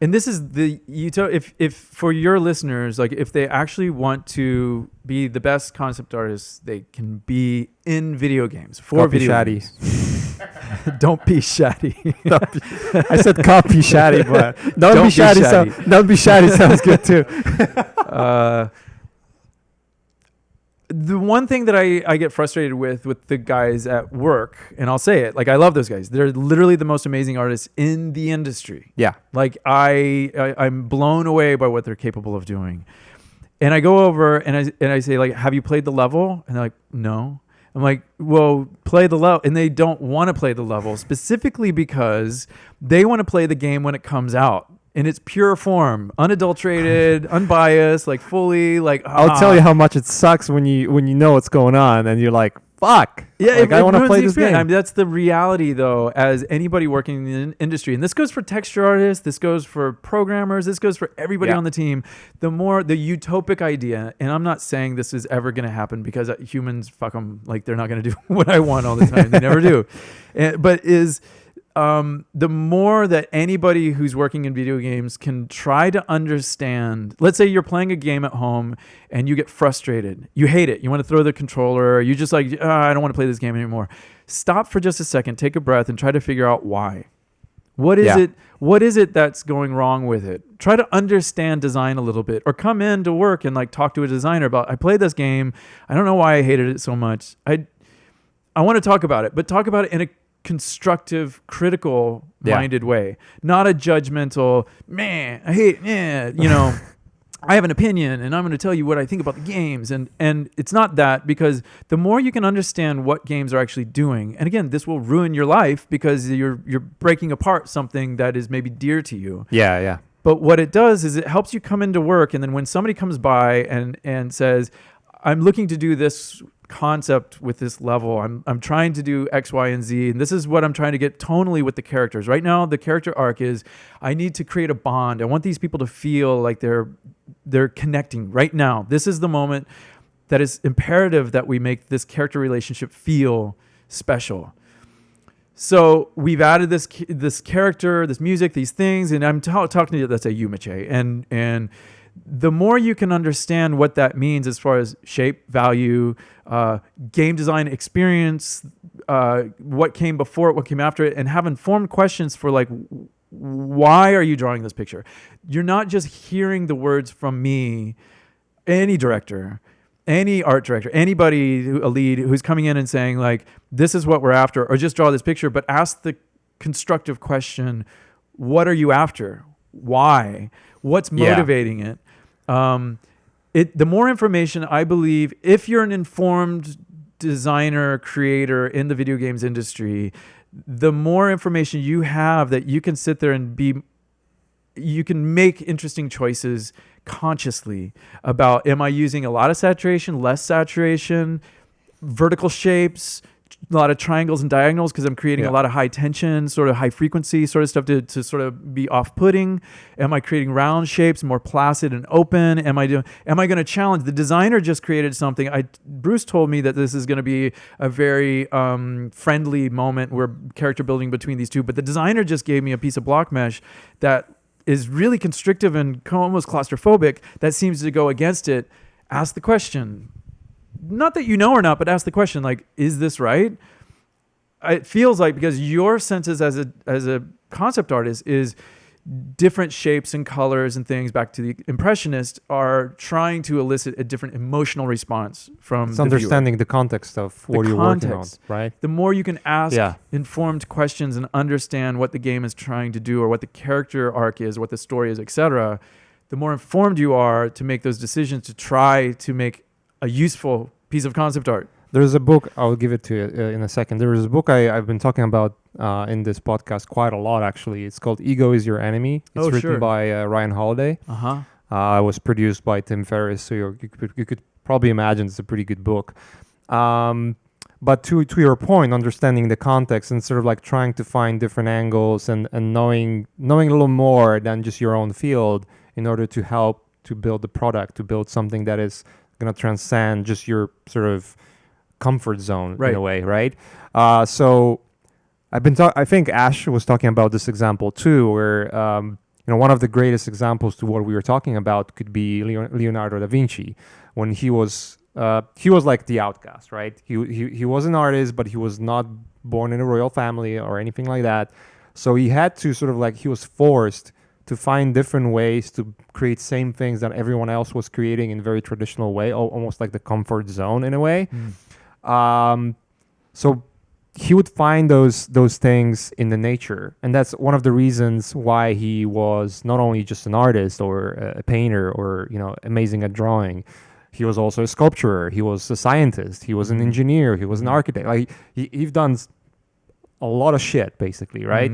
And this is if for your listeners, like if they actually want to be the best concept artists they can be in video games for Copy video shatty. games. Don't be shatty. I said copy shatty, but don't Don't be be shatty. shatty. Don't be shatty sounds good too. The one thing that I get frustrated with the guys at work, and I'll say it, like I love those guys. They're literally the most amazing artists in the industry. Yeah. Like I'm blown away by what they're capable of doing. And I go over and I say, like, have you played the level? And they're like, no. I'm like, well, play the level. And they don't want to play the level specifically because they want to play the game when it comes out in its pure form, unadulterated, unbiased, like fully, like. I'll tell you how much it sucks when you know what's going on and you're like, fuck. Yeah, like, I want to ruins play the this experience. game. I mean, that's the reality, though, as anybody working in the industry. And this goes for texture artists, this goes for programmers, this goes for everybody Yeah. on the team. The utopic idea, and I'm not saying this is ever going to happen because humans, fuck them, like they're not going to do what I want all the time. They never do. But the more that anybody who's working in video games can try to understand, let's say you're playing a game at home and you get frustrated, you hate it, you want to throw the controller, you just like, I don't want to play this game anymore. Stop for just a second, take a breath, and try to figure out why. What is Yeah. it? What is it that's going wrong with it? Try to understand design a little bit, or come in to work and like talk to a designer about, I played this game, I don't know why I hated it so much. I want to talk about it, but talk about it in a constructive, critical minded way, not a judgmental, man, I hate, I have an opinion and I'm going to tell you what I think about the games. And it's not that, because the more you can understand what games are actually doing, and again, this will ruin your life because you're breaking apart something that is maybe dear to you. Yeah, yeah. But what it does is it helps you come into work, and then when somebody comes by and says, I'm looking to do this concept with this level. I'm trying to do X, Y, and Z, and this is what I'm trying to get tonally with the characters. Right now, the character arc is I need to create a bond. I want these people to feel like they're connecting right now. This is the moment that is imperative that we make this character relationship feel special. So we've added this character, this music, these things, and I'm talking to you, let's say you, Mache, and the more you can understand what that means as far as shape, value, game design experience, what came before it, what came after it, and have informed questions for like, why are you drawing this picture? You're not just hearing the words from me, any director, any art director, anybody, a lead who's coming in and saying like, this is what we're after, or just draw this picture, but ask the constructive question, what are you after? Why? What's motivating it? The more information, I believe, if you're an informed designer, creator in the video games industry, the more information you have that you can sit there and you can make interesting choices consciously about, am I using a lot of saturation, less saturation, vertical shapes, a lot of triangles and diagonals because I'm creating a lot of high tension, sort of high frequency sort of stuff to sort of be off-putting? Am I creating round shapes, more placid and open? Am I going to challenge? The designer just created something. Bruce told me that this is going to be a very friendly moment where character building between these two, but the designer just gave me a piece of block mesh that is really constrictive and almost claustrophobic that seems to go against it. Ask the question. Not that you know or not, but ask the question, like, is this right? It feels like, because your senses as a concept artist is different shapes and colors and things, back to the impressionist, are trying to elicit a different emotional response from it's the understanding viewer. the context of what you're working on, right? The more you can ask informed questions and understand what the game is trying to do, or what the character arc is, what the story is, etc., the more informed you are to make those decisions to try to make a useful piece of concept art. There's a book, I'll give it to you in a second. There is a book I've been talking about in this podcast quite a lot, actually. It's called Ego is Your Enemy. It's written by Ryan Holiday. It was produced by Tim Ferriss, so you could probably imagine it's a pretty good book. But to your point, understanding the context and sort of like trying to find different angles and knowing a little more than just your own field in order to help to build the product, to build something that is going to transcend just your sort of comfort zone in a way, right? So I think Ash was talking about this example too, where one of the greatest examples to what we were talking about could be Leonardo da Vinci, when he was like the outcast, right? He was an artist, but he was not born in a royal family or anything like that. So he had to sort of like, he was forced to find different ways to create same things that everyone else was creating in a very traditional way, almost like the comfort zone in a way. So he would find those things in the nature, and that's one of the reasons why he was not only just an artist or a painter or amazing at drawing. He was also a sculptor. He was a scientist. He was an engineer. He was an architect. Like he's done a lot of shit, basically, right?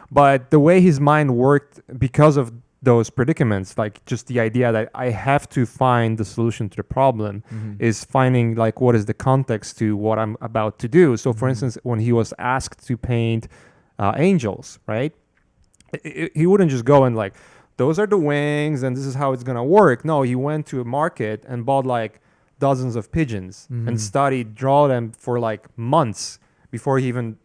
But the way his mind worked, because of those predicaments, like just the idea that I have to find the solution to the problem, is finding like what is the context to what I'm about to do. So for instance, when he was asked to paint angels, right? He wouldn't just go and like, those are the wings and this is how it's going to work. No, he went to a market and bought like dozens of pigeons and draw them for like months before he even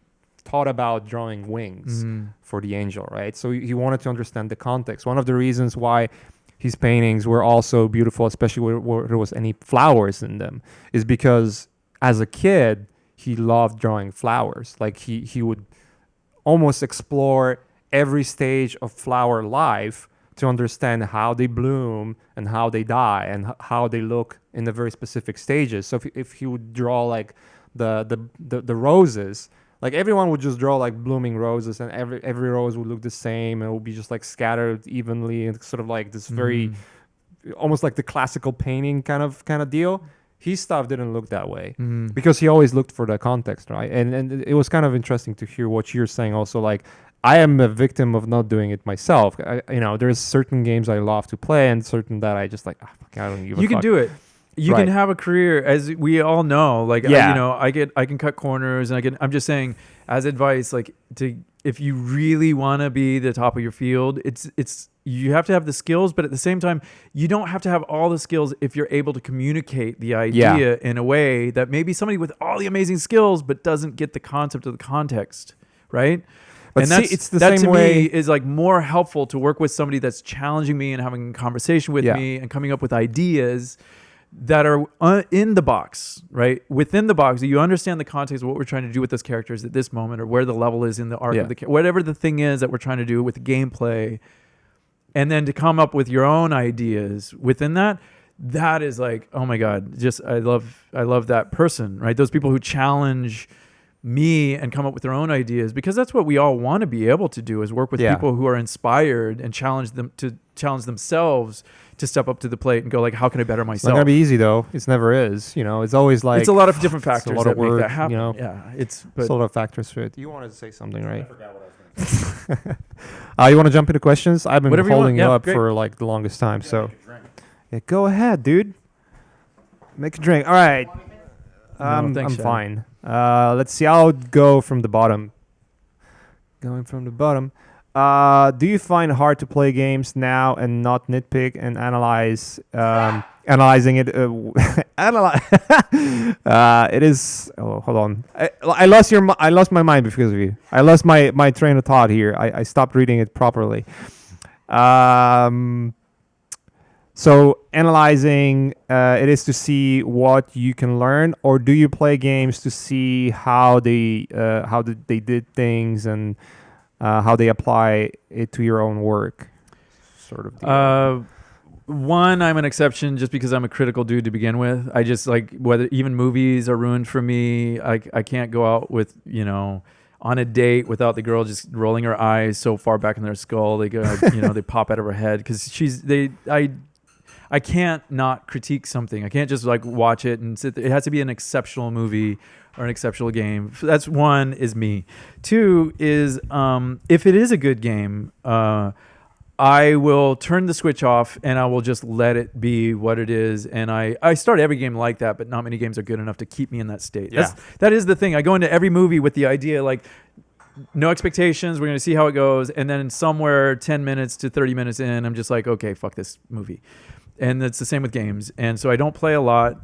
thought about drawing wings for the angel, right? So he wanted to understand the context. One of the reasons why his paintings were also beautiful, especially where there was any flowers in them, is because as a kid, he loved drawing flowers. Like he would almost explore every stage of flower life to understand how they bloom and how they die and how they look in the very specific stages. So if he would draw like the roses, like everyone would just draw like blooming roses, and every rose would look the same, and it would be just like scattered evenly, and sort of like this very almost like the classical painting kind of deal. His stuff didn't look that way because he always looked for the context, right? And it was kind of interesting to hear what you're saying also. Like, I am a victim of not doing it myself. There's certain games I love to play and certain that I just like, I don't give a fuck. You can do it. You Right. can have a career, as we all know. Like, Yeah. I can cut corners, and I'm just saying, as advice, like if you really want to be the top of your field, it's you have to have the skills, but at the same time, you don't have to have all the skills if you're able to communicate the idea in a way that maybe somebody with all the amazing skills but doesn't get the concept of the context, right? But And see, that's it's the that same to way. me is like more helpful to work with somebody that's challenging me and having a conversation with Yeah. me and coming up with ideas that are in the box, right? Within the box, you understand the context of what we're trying to do with those characters at this moment, or where the level is in the arc Yeah. of the whatever the thing is that we're trying to do with the gameplay, and then to come up with your own ideas within that. That is like, oh my God, just I love that person, right? Those people who challenge me and come up with their own ideas, because that's what we all want to be able to do, is work with Yeah. people who are inspired and challenge themselves to step up to the plate and go like, how can I better It's not myself? gonna be easy though. It never is. You know, it's always like It's a lot of different it's a factors lot that of make work, that happen. you know. Yeah, it's There's but a lot of factors to it. You wanted to say something, right? You want to jump into questions? I've been Whatever you want. holding you Yeah, up great. for like the longest time. So yeah, go ahead, dude. Make a drink. All right. thanks, I'm Shad. fine. Let's see. I'll go from the bottom. Going from the bottom. Do you find it hard to play games now and not nitpick and analyze? Analyzing it. Analyze. It is. Oh, hold on. I lost I lost my mind because of you. I lost my train of thought here. I stopped reading it properly. So analyzing it is to see what you can learn, or do you play games to see how they did things and how they apply it to your own work, sort of deal. One, I'm an exception just because I'm a critical dude to begin with. I just like, whether even movies are ruined for me. I can't go out with, on a date without the girl just rolling her eyes so far back in their skull they go, they pop out of her head, because I can't not critique something. I can't just like watch it and sit there. It has to be an exceptional movie or an exceptional game. That's one, is me. Two is if it is a good game, I will turn the switch off and I will just let it be what it is. And I start every game like that, but not many games are good enough to keep me in that state. Yeah. That is the thing. I go into every movie with the idea like, no expectations. We're going to see how it goes. And then somewhere 10 minutes to 30 minutes in, I'm just like, okay, fuck this movie. And it's the same with games. And so I don't play a lot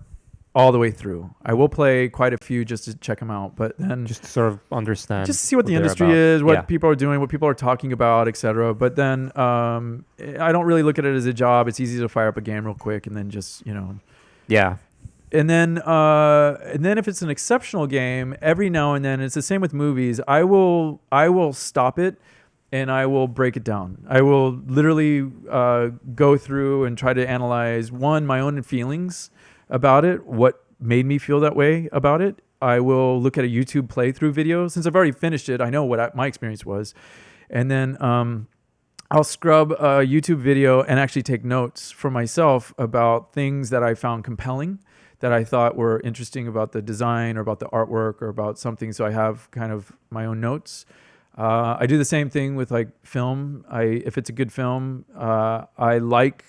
all the way through. I will play quite a few just to check them out, but then Just to sort of understand. just see what the they're industry about. is, what Yeah. people are doing, what people are talking about, etc. But then I don't really look at it as a job. It's easy to fire up a game real quick and then just, Yeah. and then if it's an exceptional game, every now and then, it's the same with movies. I will stop it and I will break it down. I will literally go through and try to analyze, one, my own feelings about it, what made me feel that way about it. I will look at a YouTube playthrough video. Since I've already finished it, I know what my experience was. And then I'll scrub a YouTube video and actually take notes for myself about things that I found compelling, that I thought were interesting about the design or about the artwork or about something. So I have kind of my own notes. I do the same thing with like film. If it's a good film, I like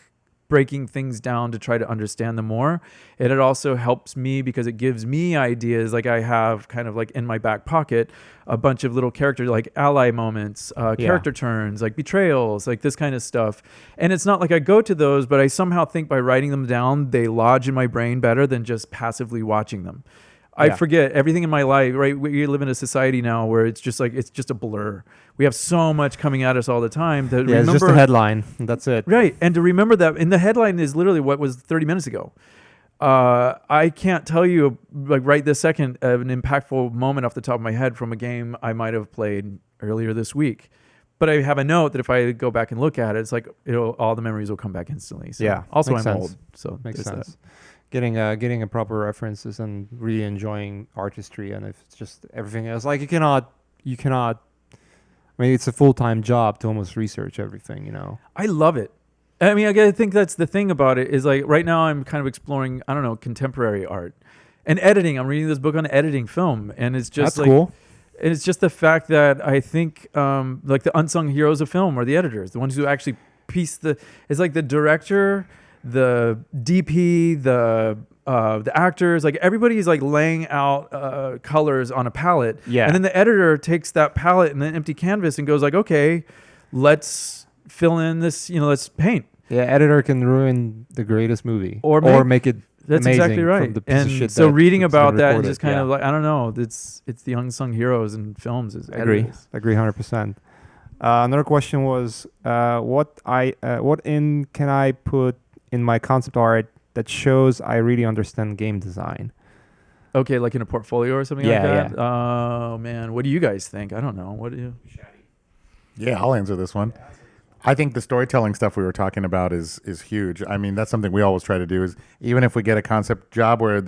breaking things down to try to understand them more. And it also helps me because it gives me ideas. Like I have kind of like in my back pocket a bunch of little characters, like ally moments, character turns, like betrayals, like this kind of stuff. And it's not like I go to those, but I somehow think by writing them down, they lodge in my brain better than just passively watching them. I forget everything in my life, right? We live in a society now where it's just a blur. We have so much coming at us all the time. That Yeah, it's just a headline. That's it. Right. And to remember that, and the headline is literally what was 30 minutes ago. I can't tell you, like right this second, an impactful moment off the top of my head from a game I might have played earlier this week. But I have a note that if I go back and look at it, it's like all the memories will come back instantly. So Yeah. Also, I'm makes sense. old, so Makes there's sense. Getting a proper references and really enjoying artistry, and if it's just everything else, like you cannot. I mean, it's a full-time job to almost research everything. I love it. I mean, I think that's the thing about it is like right now I'm kind of exploring, I don't know, contemporary art and editing. I'm reading this book on editing film, and it's just That's cool. And it's just the fact that I think like the unsung heroes of film are the editors, the ones who actually it's like the director, the DP, the actors, like everybody's like laying out colors on a palette. Yeah. And then the editor takes that palette and an empty canvas and goes like, okay, let's fill in this, let's paint. Yeah, editor can ruin the greatest movie Or make it That's amazing exactly right. from the piece of And shit so that reading it's been about that and recorded. just kind Yeah. of like, I don't know, it's the unsung heroes in films. Is Agree editors. 100%. Another question was what can I put in my concept art that shows I really understand game design? Okay, like in a portfolio or something Yeah, like that. Oh man, what do you guys think? I don't know. What do you? Yeah, I'll answer this one. I think the storytelling stuff we were talking about is huge. I mean, that's something we always try to do. Is even if we get a concept job where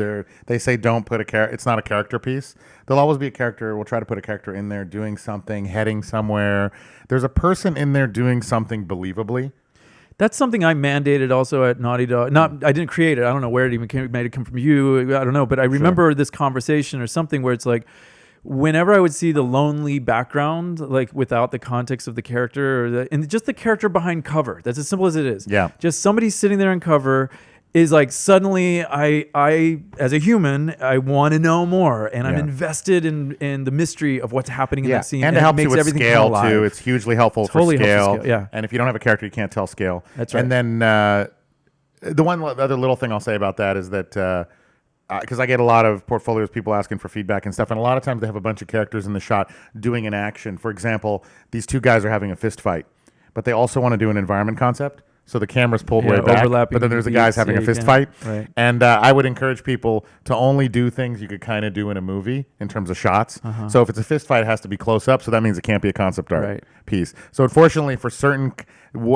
they say don't put it's not a character piece. There'll always be a character. We'll try to put a character in there doing something, heading somewhere. There's a person in there doing something believably. That's something I mandated also at Naughty Dog. I didn't create it. I don't know where it even came. It might have come from you. I don't know. But I remember this conversation or something where it's like, whenever I would see the lonely background, like without the context of the character and just the character behind cover, that's as simple as it is. Yeah. Just somebody sitting there in cover is like, suddenly I as a human, I want to know more and I'm Yeah. invested in the mystery of what's happening in that scene. And it helps you makes with everything come scale alive. too. It's hugely helpful Totally for helps scale. with scale, yeah. And if you don't have a character, you can't tell scale. That's right. And then the other little thing I'll say about that is that because I get a lot of portfolios, people asking for feedback and stuff, and a lot of times they have a bunch of characters in the shot doing an action. For example, these two guys are having a fist fight, but they also want to do an environment concept. So the camera's pulled way back, overlapping but then there's the beats, guys having yeah, a you fist can. fight. Right. And I would encourage people to only do things you could kind of do in a movie in terms of shots. So if it's a fist fight, it has to be close up. So that means it can't be a concept art Right. piece. So unfortunately, for certain,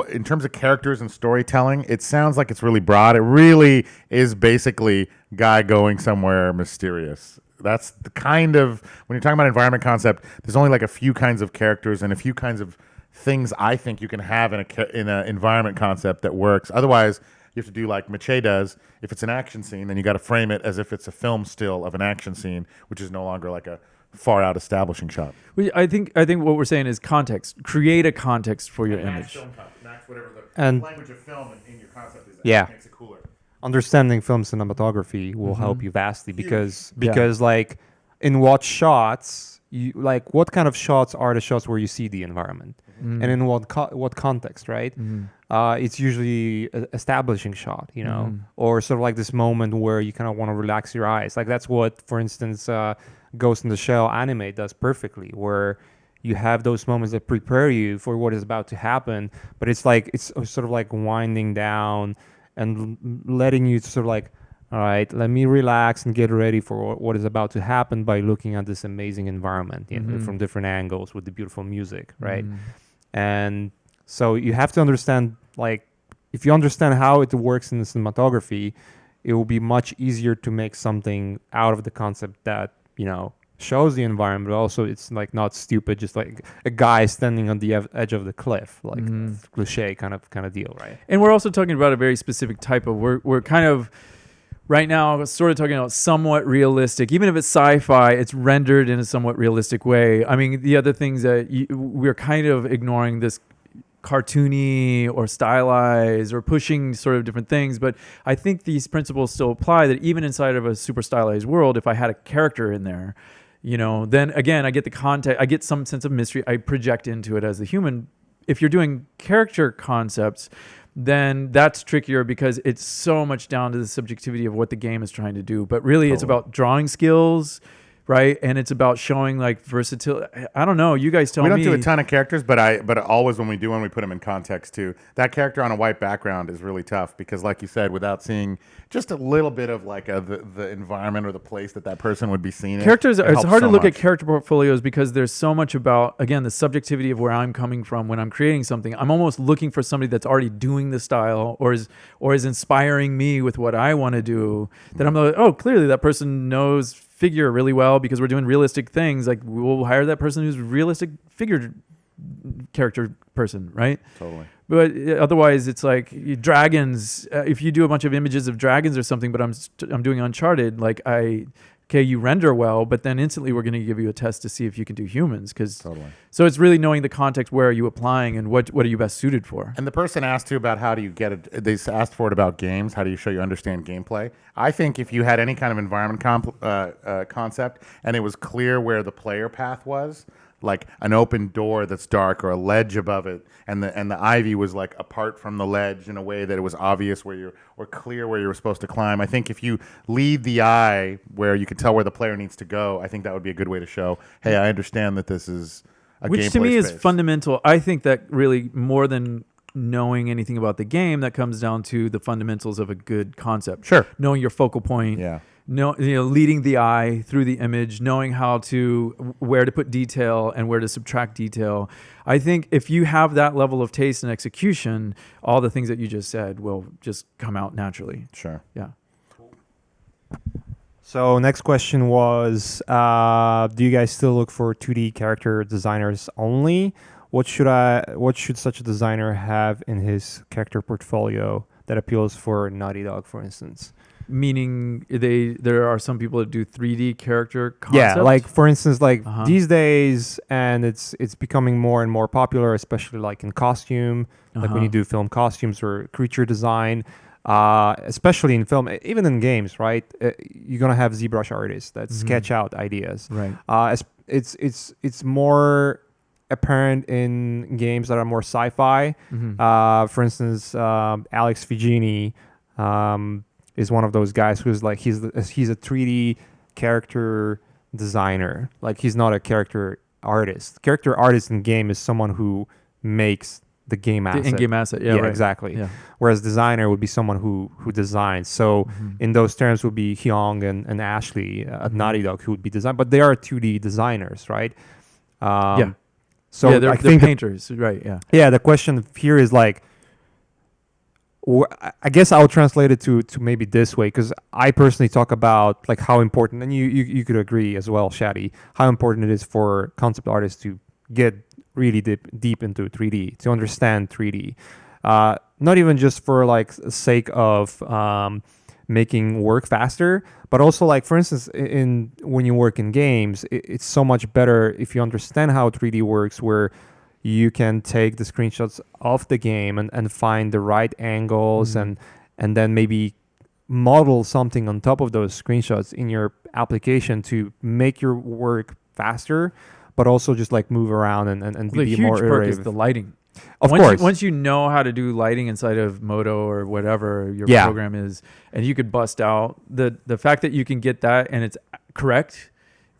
in terms of characters and storytelling, it sounds like it's really broad. It really is basically guy going somewhere mysterious. That's the kind of, when you're talking about environment concept, there's only like a few kinds of characters and a few kinds of things I think you can have in an environment concept that works. Otherwise, you have to do like Mache does. If it's an action scene, then you got to frame it as if it's a film still of an action scene, which is no longer like a far out establishing shot. I think what we're saying is context. Create a context for your image. Match whatever the And- language of film in your concept is. Yeah. Makes it cooler. Understanding film cinematography will help you vastly because like in what shots you like, what kind of shots are the shots where you see the environment and in what context, right? It's usually a establishing shot, or sort of like this moment where you kind of want to relax your eyes. Like that's what, for instance, Ghost in the Shell anime does perfectly, where you have those moments that prepare you for what is about to happen, but it's sort of like winding down and letting you sort of like, all right, let me relax and get ready for what is about to happen by looking at this amazing environment from different angles with the beautiful music, right? And so you have to understand, like, if you understand how it works in the cinematography, it will be much easier to make something out of the concept that, shows the environment, but also it's like not stupid, just like a guy standing on the edge of the cliff, like cliche kind of deal, right? And we're also talking about a very specific type of, we're kind of right now sort of talking about somewhat realistic. Even if it's sci-fi, it's rendered in a somewhat realistic way. I mean, the other things that we're kind of ignoring this cartoony or stylized or pushing sort of different things, but I think these principles still apply, that even inside of a super stylized world, if I had a character in there, then again, I get the context, I get some sense of mystery, I project into it as a human. If you're doing character concepts, then that's trickier because it's so much down to the subjectivity of what the game is trying to do. But really, it's about drawing skills, right? And it's about showing like versatility. I don't know. You guys tell me. We don't do a ton of characters, but always when we put them in context too. That character on a white background is really tough because, like you said, without seeing just a little bit of like the environment or the place that person would be seen in. Characters, it's hard to look at much. character portfolios because there's so much about, again, the subjectivity of where I'm coming from when I'm creating something. I'm almost looking for somebody that's already doing the style or is inspiring me with what I want to do. That I'm like, oh, clearly that person knows figure really well because we're doing realistic things. Like we'll hire that person who's realistic figure character person, right? Totally. But otherwise, it's like dragons. If you do a bunch of images of dragons or something, but I'm doing Uncharted, like okay, you render well, but then instantly we're going to give you a test to see if you can do humans. Totally. So it's really knowing the context, where are you applying and what are you best suited for. And the person asked too about how do you get it. They asked for it about games. How do you show you understand gameplay? I think if you had any kind of environment concept and it was clear where the player path was, like an open door that's dark or a ledge above it, and the ivy was like apart from the ledge in a way that it was obvious or clear where you were supposed to climb. I think if you lead the eye where you can tell where the player needs to go, I think that would be a good way to show, hey, I understand that this is a Which to gameplay me is space. fundamental. I think that really more than knowing anything about the game, that comes down to the fundamentals of a good concept. Sure. Knowing your focal point. Yeah. Leading the eye through the image, knowing where to put detail and where to subtract detail. I think if you have that level of taste and execution, all the things that you just said will just come out naturally. Sure. Yeah. So next question was, do you guys still look for 2D character designers only? What should such a designer have in his character portfolio that appeals for Naughty Dog, for instance? Meaning there are some people that do 3D character concept? Yeah, like for instance, Uh-huh. these days, and it's becoming more and more popular, especially like in costume, like when you do film costumes or creature design, especially in film, even in games, right? You're gonna have ZBrush artists that sketch out ideas. Right. It's more apparent in games that are more sci-fi. For instance, Alex Figini is one of those guys who's like he's a 3D character designer. Like he's not a character artist. Character artist in game is someone who makes the game asset. The in-game asset, yeah, right. Exactly. Yeah. Whereas designer would be someone who designs. So in those terms would be Hyung and Ashley at Naughty Dog who would be design, but they are 2D designers, right? Yeah. So yeah, they're I think painters, right? Yeah. yeah, the question here is like, I guess I'll translate it to maybe this way, because I personally talk about like how important, and you could agree as well, Shadi, how important it is for concept artists to get really deep into 3D, to understand 3D. Not even just for like sake of making work faster, but also like, for instance, when you work in games, it's so much better if you understand how 3D works, where you can take the screenshots of the game and find the right angles and then maybe model something on top of those screenshots in your application to make your work faster, but also just like move around and The be huge more perk iterative. is the lighting. Of course. Once you know how to do lighting inside of Modo or whatever your Yeah. program is, and you could bust out the fact that you can get that and it's correct,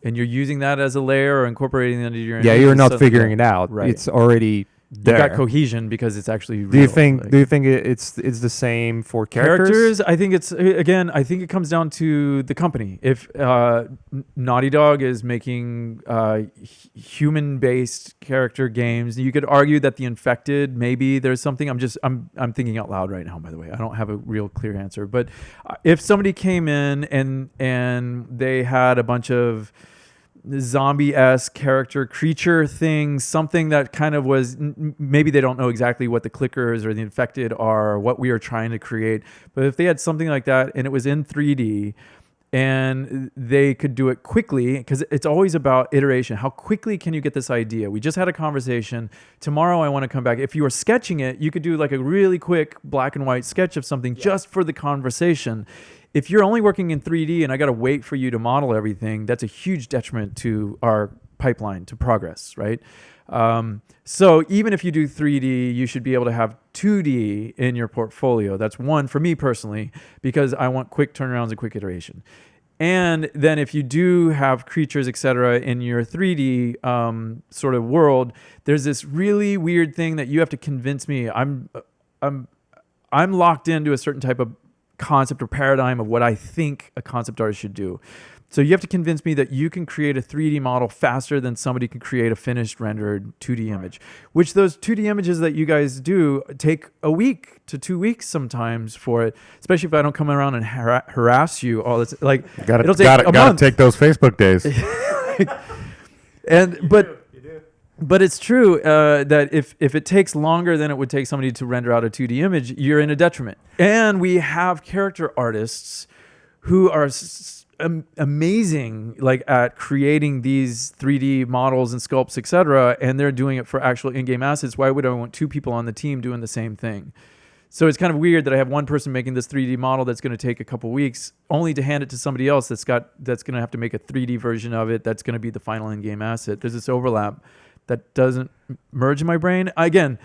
and you're using that as a layer or incorporating that into your yeah, image, you're it's not suddenly- figuring it out. Right. It's already there. You got cohesion because it's actually real. do you think Like, do you think it's the same for characters? I think I think it comes down to the company. If Naughty Dog is making human-based character games, you could argue that the Infected, maybe there's something. I'm thinking out loud right now. By the way, I don't have a real clear answer. But if somebody came in and they had a bunch of zombie-esque character creature things, something that kind of was maybe they don't know exactly what the clickers or the Infected are, or what we are trying to create, but if they had something like that and it was in 3D and they could do it quickly, because it's always about iteration. How quickly can you get this idea? We just had a conversation. Tomorrow I want to come back. If you were sketching it, you could do like a really quick black and white sketch of something just for the conversation. If you're only working in 3D and I got to wait for you to model everything, that's a huge detriment to our pipeline, to progress, right? So even if you do 3D, you should be able to have 2D in your portfolio. That's one for me personally, because I want quick turnarounds and quick iteration. And then if you do have creatures, etc., in your 3D sort of world, there's this really weird thing that you have to convince me. I'm locked into a certain type of concept or paradigm of what I think a concept artist should do. So you have to convince me that you can create a 3D model faster than somebody can create a finished rendered 2D image, which those 2D images that you guys do take a week to 2 weeks sometimes for it, especially if I don't come around and harass you all this. Like, it'll take a Gotta month. take those Facebook days. But it's true that if it takes longer than it would take somebody to render out a 2D image, you're in a detriment. And we have character artists who are amazing, like at creating these 3D models and sculpts, etc., and they're doing it for actual in-game assets. Why would I want two people on the team doing the same thing? So it's kind of weird that I have one person making this 3D model that's going to take a couple weeks, only to hand it to somebody else that's going to have to make a 3D version of it that's going to be the final in-game asset. There's this overlap that doesn't merge in my brain. Again,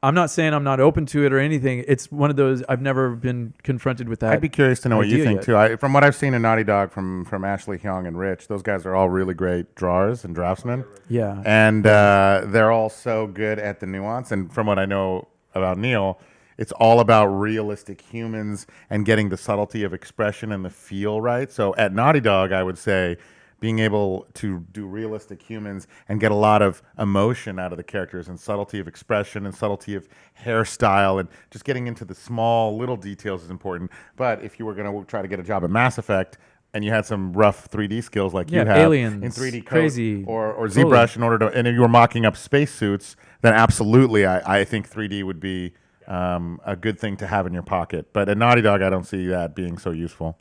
I'm not saying I'm not open to it or anything. It's one of those, I've never been confronted with that. I'd be curious to know what you think yet. too. From what I've seen in Naughty Dog, from Ashley Hyung and Rich, those guys are all really great drawers and draftsmen. Yeah. And they're all so good at the nuance. And from what I know about Neil, it's all about realistic humans and getting the subtlety of expression and the feel right. So at Naughty Dog, I would say being able to do realistic humans and get a lot of emotion out of the characters and subtlety of expression and subtlety of hairstyle and just getting into the small little details is important. But if you were going to try to get a job at Mass Effect and you had some rough 3D skills like you have aliens, in 3D crazy, or ZBrush in order to, and if you were mocking up spacesuits, then absolutely I think 3D would be a good thing to have in your pocket. But at Naughty Dog, I don't see that being so useful.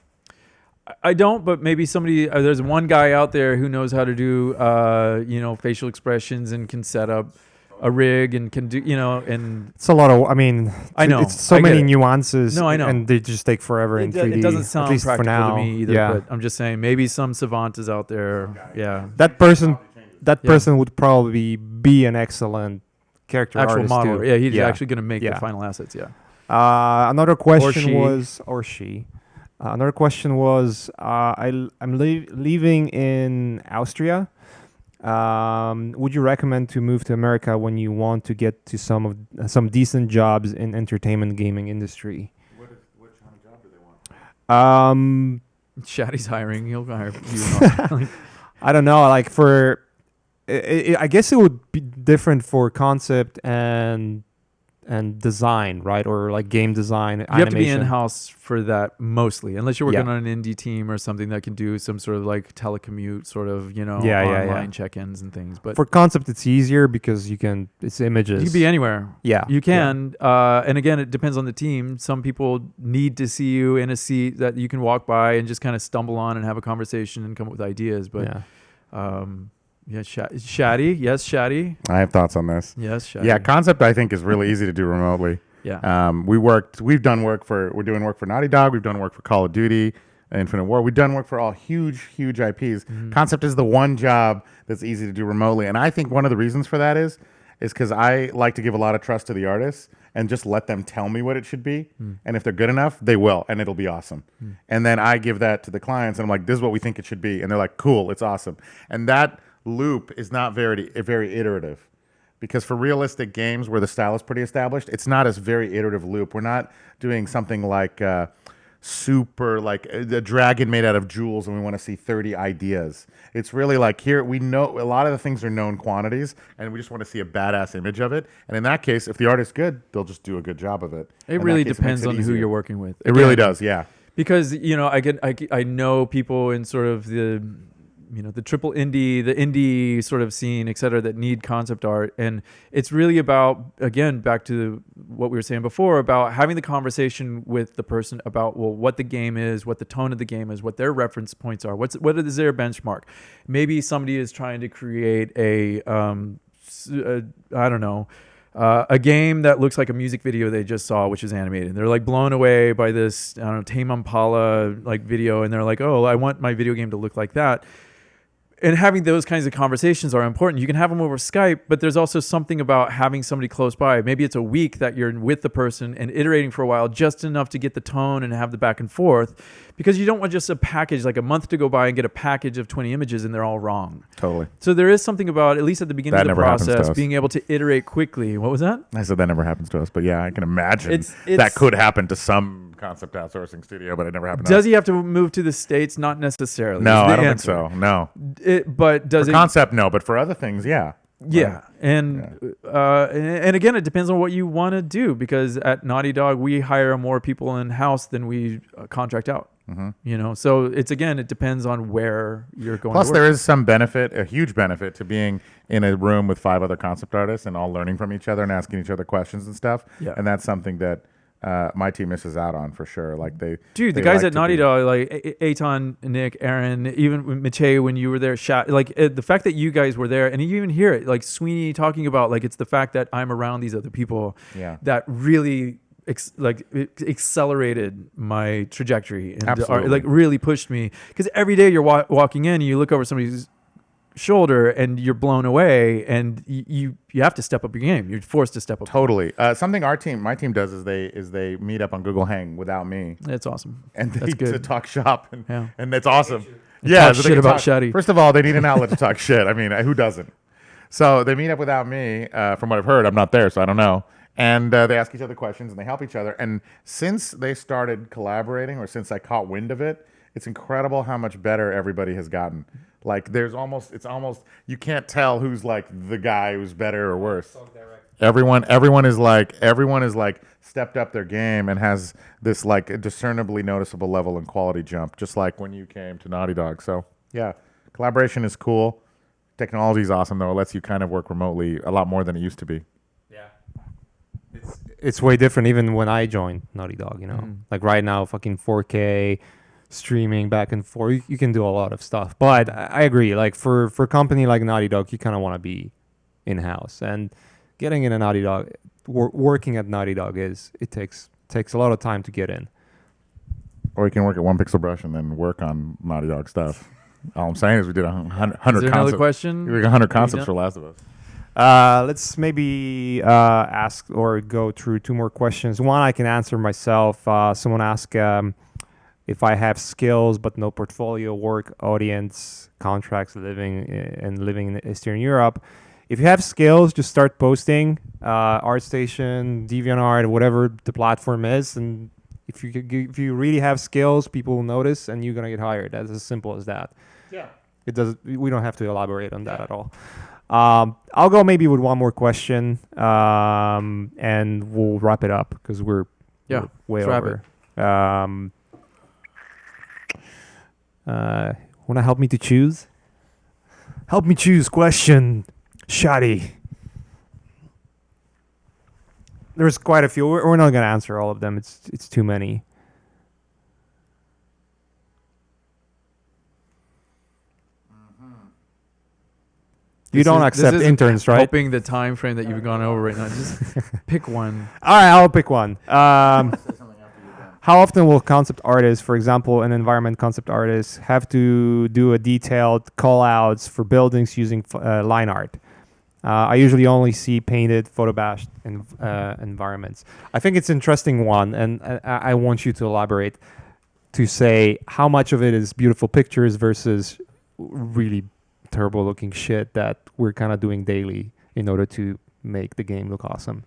I don't, but maybe somebody, there's one guy out there who knows how to do, facial expressions and can set up a rig and can do, and It's a lot of, I mean, I know. it's so I get many it. nuances. No, I know. And they just take forever in 3D. it doesn't at sound least for practical now. to me either, Yeah. but I'm just saying maybe some savant is out there. Yeah. That person Yeah. would probably be an excellent character Actual artist model. too. Yeah, he's actually going to make Yeah. the final assets. Yeah. Another question she. was, or she. Another question was, I'm leaving in Austria. Would you recommend to move to America when you want to get to some decent jobs in entertainment gaming industry? Which kind of job do they want? Shaddy's hiring. He'll hire you. I don't know. Like I guess it would be different for concept and design, right? Or like game design, You have to be animation. in-house for that mostly, unless you're working Yeah. on an indie team or something that can do some sort of like telecommute sort of, online check-ins and things. But For concept, it's easier because it's images. you can be anywhere. Yeah. You can. And again, it depends on the team. Some people need to see you in a seat that you can walk by and just kind of stumble on and have a conversation and come up with ideas. But Shaddy. Yes, Shaddy. I have thoughts on this. Yes, Shaddy. Yeah, concept I think is really easy to do remotely. Yeah. We're doing work for Naughty Dog. We've done work for Call of Duty, Infinite War. We've done work for all huge IPs. Mm-hmm. Concept is the one job that's easy to do remotely. And I think one of the reasons for that is because I like to give a lot of trust to the artists and just let them tell me what it should be. And if they're good enough, they will, and it'll be awesome. And then I give that to the clients, and I'm like, this is what we think it should be. And they're like, cool, it's awesome. And that loop is not very iterative. Because for realistic games where the style is pretty established, it's not a very iterative loop. We're not doing something like super, like a dragon made out of jewels and we want to see 30 ideas. It's really like here, we know a lot of the things are known quantities and we just want to see a badass image of it. And in that case, if the artist's good, they'll just do a good job of it. It really depends on who you're working with. It really does, yeah. Because, I know people in sort of the triple indie, the indie sort of scene, et cetera, that need concept art. And it's really about, again, back to what we were saying before, about having the conversation with the person about, well, what the game is, what the tone of the game is, what their reference points are, what is their benchmark. Maybe somebody is trying to create a game that looks like a music video they just saw, which is animated. They're like blown away by this, Tame Impala like video, and they're like, oh, I want my video game to look like that. And having those kinds of conversations are important. You can have them over Skype, but there's also something about having somebody close by. Maybe it's a week that you're with the person and iterating for a while, just enough to get the tone and have the back and forth, because you don't want just a package, like a month to go by and get a package of 20 images and they're all wrong. Totally. So there is something about, at least at the beginning That of the never happens to process, us. being able to iterate quickly. What was that? I said that never happens to us, but yeah, I can imagine It's- that could happen to some concept outsourcing studio, but it never happened to Does us. he have to move to the States? Not necessarily. No, is the I don't answer. think so. No. But does For it? concept, no, but for other things, yeah. Yeah, and again, it depends on what you want to do, because at Naughty Dog we hire more people in house than we contract out. So it depends on where you're going. Plus, to work. there is some benefit, a huge benefit, to being in a room with 5 other concept artists and all learning from each other and asking each other questions and stuff. Yeah. And that's something that my team misses out on for sure. Like the they guys like at to Naughty be- Dog, like Aton, Nick, Aaron, even Mache when you were there, the fact that you guys were there, and you even hear it, like Sweeney talking about, like it's the fact that I'm around these other people Yeah. that really it accelerated my trajectory and Absolutely. like really pushed me, because every day you're walking in and you look over somebody's shoulder and you're blown away, and you have to step up your game. You're forced to step up. Totally. Something my team does is they meet up on Google Hang without me, It's awesome. and they That's good. to talk shop, and Yeah. and it's awesome. talk so they shit can about Shadi. First of all, they need an outlet to talk shit. I mean, who doesn't? So they meet up without me. From what I've heard, I'm not there, so I don't know. And they ask each other questions and they help each other. And since they started collaborating, or since I caught wind of it, it's incredible how much better everybody has gotten. Like it's almost you can't tell who's like the guy who's better or worse. Everyone is like stepped up their game and has this like a discernibly noticeable level and quality jump, just like when you came to Naughty Dog. So yeah, collaboration is cool. Technology is awesome though. It lets you kind of work remotely a lot more than it used to be. It's way different even when I joined Naughty Dog, you know. Like right now, fucking 4K streaming back and forth, you can do a lot of stuff. But I agree, like for a company like Naughty Dog, you kind of want to be in-house. And getting in a Naughty Dog, working at Naughty Dog takes a lot of time to get in. Or you can work at One Pixel Brush and then work on Naughty Dog stuff. All I'm saying is we did 100 Is there another concepts. question? We did 100 concepts done? for Last of Us. Let's maybe ask or go through two more questions. One I can answer myself. Someone asked if I have skills but no portfolio, work, audience, contracts, living in Eastern Europe. If you have skills, just start posting. ArtStation, DeviantArt, whatever the platform is, and if you really have skills, people will notice, and you're gonna get hired. That's as simple as that. Yeah. It does. We don't have to elaborate on that at all. I'll go maybe with one more question, and we'll wrap it up because we're way let's wrap over. Want to help me to choose? Help me choose question, Shadi. There's quite a few. We're not gonna answer all of them. It's too many. You don't accept interns, right? Hoping the time frame that you've gone over right now. Just pick one. All right, I'll pick one. How often will concept artists, for example, an environment concept artist, have to do a detailed call-outs for buildings using line art? I usually only see painted, photobashed environments. I think it's an interesting one, and I want you to elaborate to say how much of it is beautiful pictures versus really terrible looking shit that we're kind of doing daily in order to make the game look awesome.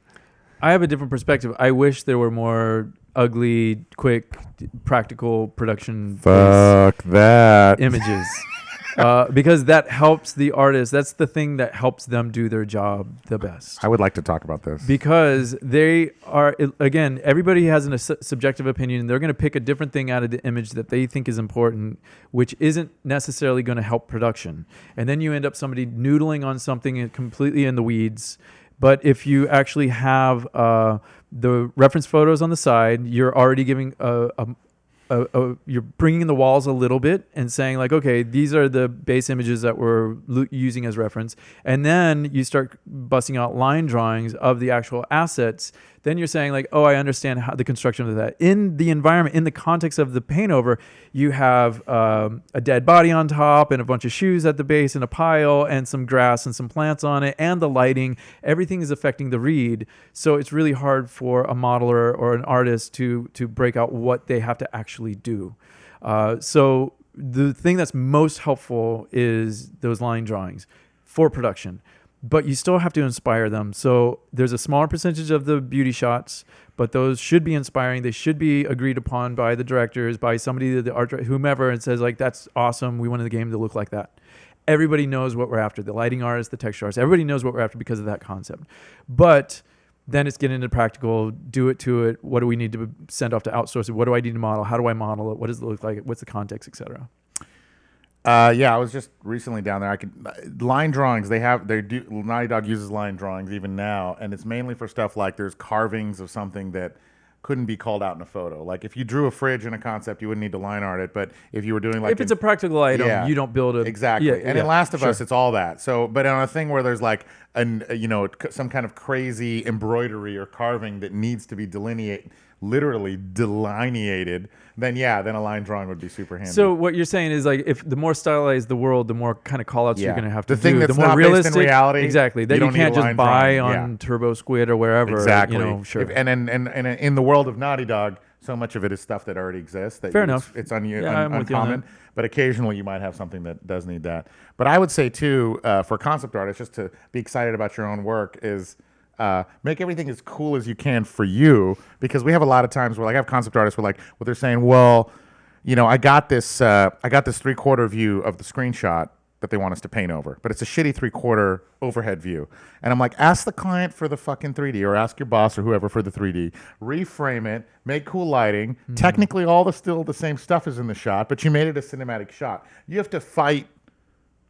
I have a different perspective. I wish there were more ugly, quick, practical production Fuck that. images. Because that helps the artist. That's the thing that helps them do their job the best. I would like to talk about this. Because they are, again, everybody has a subjective opinion. They're going to pick a different thing out of the image that they think is important, which isn't necessarily going to help production. And then you end up somebody noodling on something completely in the weeds. But if you actually have the reference photos on the side, you're already giving you're bringing in the walls a little bit and saying like, okay, these are the base images that we're using as reference. And then you start busting out line drawings of the actual assets. Then you're saying like, oh, I understand how the construction of that. In the environment, in the context of the paint over, you have a dead body on top and a bunch of shoes at the base and a pile and some grass and some plants on it and the lighting. Everything is affecting the read. So it's really hard for a modeler or an artist to break out what they have to actually do. So the thing that's most helpful is those line drawings for production. But you still have to inspire them. So there's a smaller percentage of the beauty shots, but those should be inspiring. They should be agreed upon by the directors, by somebody, the art director, whomever, and says like, that's awesome. We wanted the game to look like that. Everybody knows what we're after. The lighting artists, the texture artists, everybody knows what we're after because of that concept. But then it's getting into practical, do it to it. What do we need to send off to outsource it? What do I need to model? How do I model it? What does it look like? What's the context, et cetera? Yeah, I was just recently down there. I could line drawings. They do. Naughty Dog uses line drawings even now, and it's mainly for stuff like there's carvings of something that couldn't be called out in a photo. Like if you drew a fridge in a concept, you wouldn't need to line art it. But if you were doing like if it's a practical item, you don't build a exactly. Yeah, and yeah, in Last of sure. Us, it's all that. So, but on a thing where there's like some kind of crazy embroidery or carving that needs to be literally delineated, then a line drawing would be super handy. So what you're saying is like if the more stylized the world, the more kind of call outs you're going to have to the thing do. that's The more not realistic, based in reality, exactly, that you don't need can't a just line buy drawing. on Turbo Squid or wherever. Exactly. Sure. And in the world of Naughty Dog, so much of it is stuff that already exists. That Fair enough. It's I'm with you on uncommon. that. But occasionally you might have something that does need that. But I would say too, for concept artists, just to be excited about your own work is make everything as cool as you can for you, because we have a lot of times where like I have concept artists where like what they're saying, well, I got this 3/4 view of the screenshot that they want us to paint over, but it's a shitty 3/4 overhead view. And I'm like, ask the client for the fucking 3D, or ask your boss or whoever for the 3D, reframe it, make cool lighting. Technically still the same stuff is in the shot, but you made it a cinematic shot. You have to fight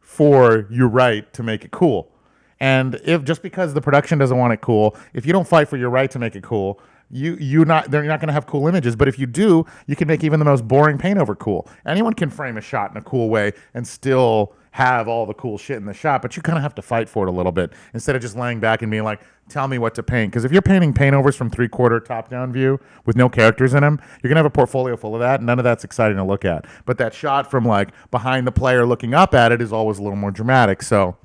for your right to make it cool. And if just because the production doesn't want it cool, if you don't fight for your right to make it cool, they're not going to have cool images. But if you do, you can make even the most boring paint over cool. Anyone can frame a shot in a cool way and still have all the cool shit in the shot, but you kind of have to fight for it a little bit instead of just laying back and being like, tell me what to paint. Because if you're painting paint overs from 3/4 top-down view with no characters in them, you're going to have a portfolio full of that, and none of that's exciting to look at. But that shot from like behind the player looking up at it is always a little more dramatic. So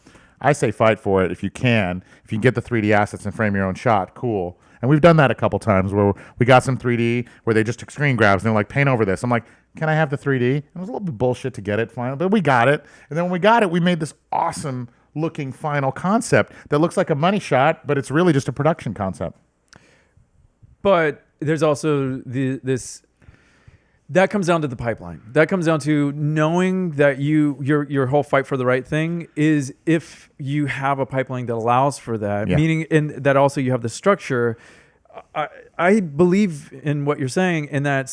I say fight for it if you can. If you can get the 3D assets and frame your own shot, cool. And we've done that a couple times where we got some 3D where they just took screen grabs and they're like, paint over this. I'm like, can I have the 3D? It was a little bit bullshit to get it finally, but we got it. And then when we got it, we made this awesome looking final concept that looks like a money shot, but it's really just a production concept. But there's also this that comes down to the pipeline. That comes down to knowing that your whole fight for the right thing is if you have a pipeline that allows for that, meaning in that also you have the structure. I believe in what you're saying, in that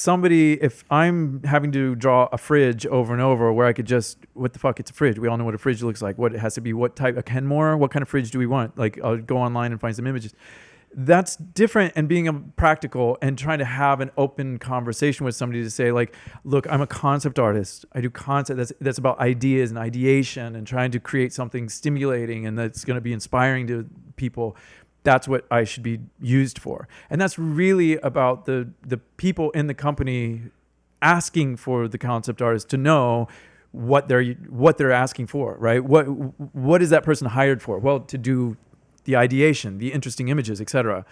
if I'm having to draw a fridge over and over, where I could just, what the fuck, it's a fridge. We all know what a fridge looks like. What it has to be, what type, a Kenmore, what kind of fridge do we want? Like, I'll go online and find some images. That's different, and being practical and trying to have an open conversation with somebody to say, like, look, I'm a concept artist. I do concept. That's about ideas and ideation and trying to create something stimulating and that's going to be inspiring to people. That's what I should be used for. And that's really about the people in the company asking for the concept artist to know what they're asking for, right? What is that person hired for? Well, to do the ideation, the interesting images, etc.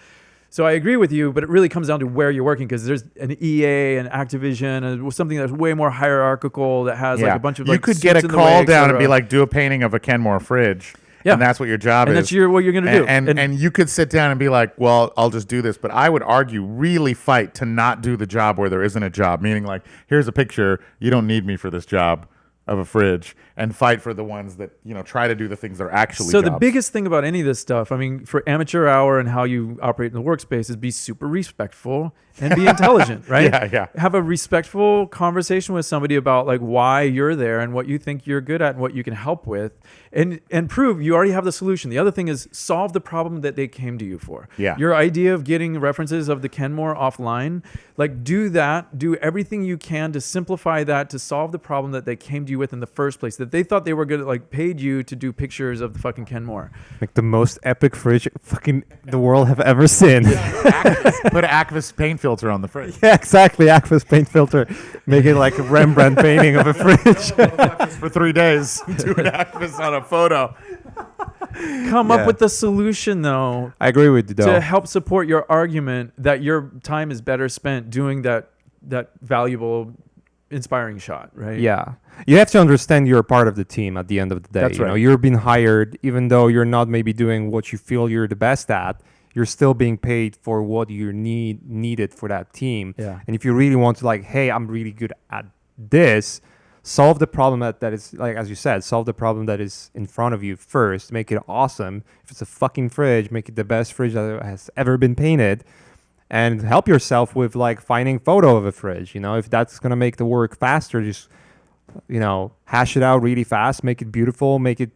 So I agree with you, but it really comes down to where you're working, because there's an EA and Activision and something that's way more hierarchical that has like a bunch of like, you could get a call down and be like, do a painting of a Kenmore fridge. Yeah. And that's what your job is. And that's what you're going to do. And you could sit down and be like, well, I'll just do this. But I would argue, really fight to not do the job where there isn't a job. Meaning like, here's a picture. You don't need me for this job of a fridge, and fight for the ones that, try to do the things that are actually So jobs. The biggest thing about any of this stuff, I mean, for amateur hour and how you operate in the workspace, is be super respectful and be intelligent, right? Yeah. Have a respectful conversation with somebody about like why you're there and what you think you're good at and what you can help with, and prove you already have the solution. The other thing is solve the problem that they came to you for. Yeah. Your idea of getting references of the Kenmore offline, like do that, do everything you can to simplify that, to solve the problem that they came to you with in the first place, that they thought they were gonna like paid you to do pictures of the fucking Kenmore. Like the most epic fridge fucking the world have ever seen. Put an Aquas paint filter on the fridge. Yeah, exactly. Aquas paint filter. Make it like a Rembrandt painting of a fridge. For 3 days. Do an Aquas on a photo. Come up with the solution, though. I agree with you, though. To help support your argument that your time is better spent doing that valuable, inspiring shot, right? Yeah. You have to understand you're a part of the team at the end of the day. That's right. You're being hired, even though you're not maybe doing what you feel you're the best at. You're still being paid for what you needed for that team. Yeah. And if you really want to, like, hey, I'm really good at this, solve the problem that is, like, as you said, solve the problem that is in front of you first. Make it awesome. If it's a fucking fridge, make it the best fridge that has ever been painted. And help yourself with, like, finding photo of a fridge. If that's going to make the work faster, just, hash it out really fast, make it beautiful, make it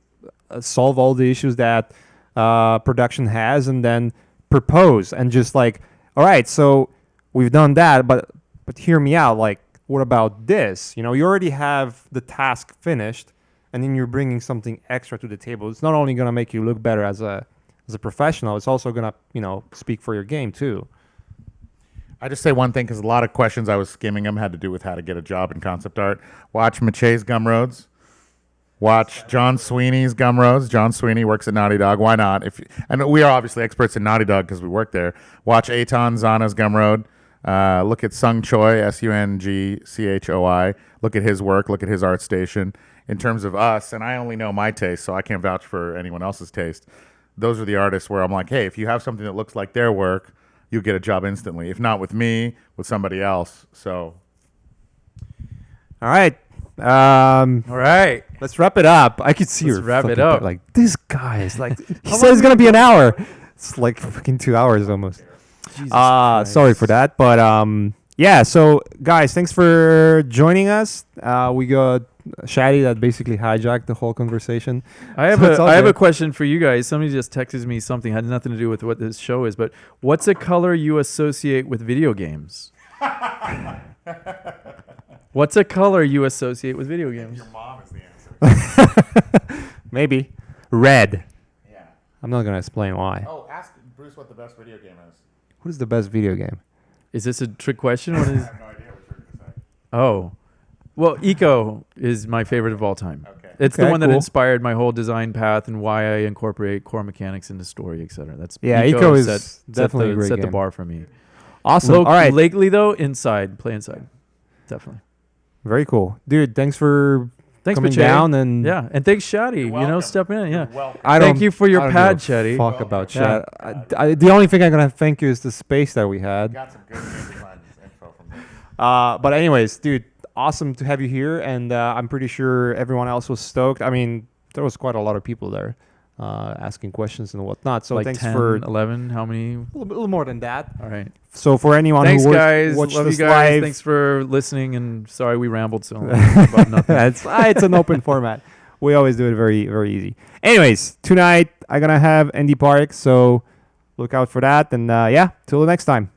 solve all the issues that production has, and then propose and just like, all right, so we've done that, but hear me out. Like, what about this? You know, you already have the task finished, and then you're bringing something extra to the table. It's not only gonna make you look better as a professional, it's also gonna, you know, speak for your game too. I just say one thing because a lot of questions I was skimming them had to do with how to get a job in concept art. Watch Mache's Gumroads. Watch John Sweeney's Gumroads. John Sweeney works at Naughty Dog. Why not? And we are obviously experts in Naughty Dog because we work there. Watch Eitan Zana's Gumroad. Look at Sung Choi, Sungchoi. Look at his work. Look at his art station. In terms of us, and I only know my taste, so I can't vouch for anyone else's taste. Those are the artists where I'm like, hey, if you have something that looks like their work, you'll get a job instantly. If not with me, with somebody else. So, All right. All right. Let's wrap it up. I could see Let's her wrap it fucking up. like, this guy is like, he said it's gonna be an hour. It's like fucking 2 hours almost. Jesus Christ. Sorry for that, but yeah. So guys, thanks for joining us. We got Shaddy that basically hijacked the whole conversation. I have So it's all I have good. a question for you guys. Somebody just texted me something had nothing to do with what this show is, but what's a color you associate with video games? What's a color you associate with video games? your mom is the answer. Maybe red. Yeah. I'm not gonna explain why. Oh, ask Bruce what the best video game is. What is the best video game? Is this a trick question? What I is? have no idea what you're going to say. Oh, well, Eco is my favorite of all time. Okay. It's the Okay, one that cool. inspired my whole design path and why I incorporate core mechanics into story, etc. That's Yeah, Eco is set definitely the, a great set the game. bar for me. Awesome. All right. Lately though, play inside, definitely. Very cool, dude. Thanks for Thanks, coming Mache. down and Yeah, and thanks, Shaddy. You know, welcome. stepping in. Yeah. You're welcome. I Thank don't- you for your I don't pad, give a Shaddy. Fuck about Yeah. chat. The only thing I'm gonna thank you is the space that we had. Got some good game design info from there. But anyways, dude, awesome to have you here, and I'm pretty sure everyone else was stoked. I mean, there was quite a lot of people there asking questions and whatnot. So like thanks 10, for 11. How many? a little more than that. All right. So for anyone Thanks, who guys. watched Love you this guys. live, Thanks for listening. And sorry we rambled so long about nothing. it's an open format. We always do it very, very easy. Anyways, tonight I'm gonna have Andy Park, so look out for that. And yeah, till the next time.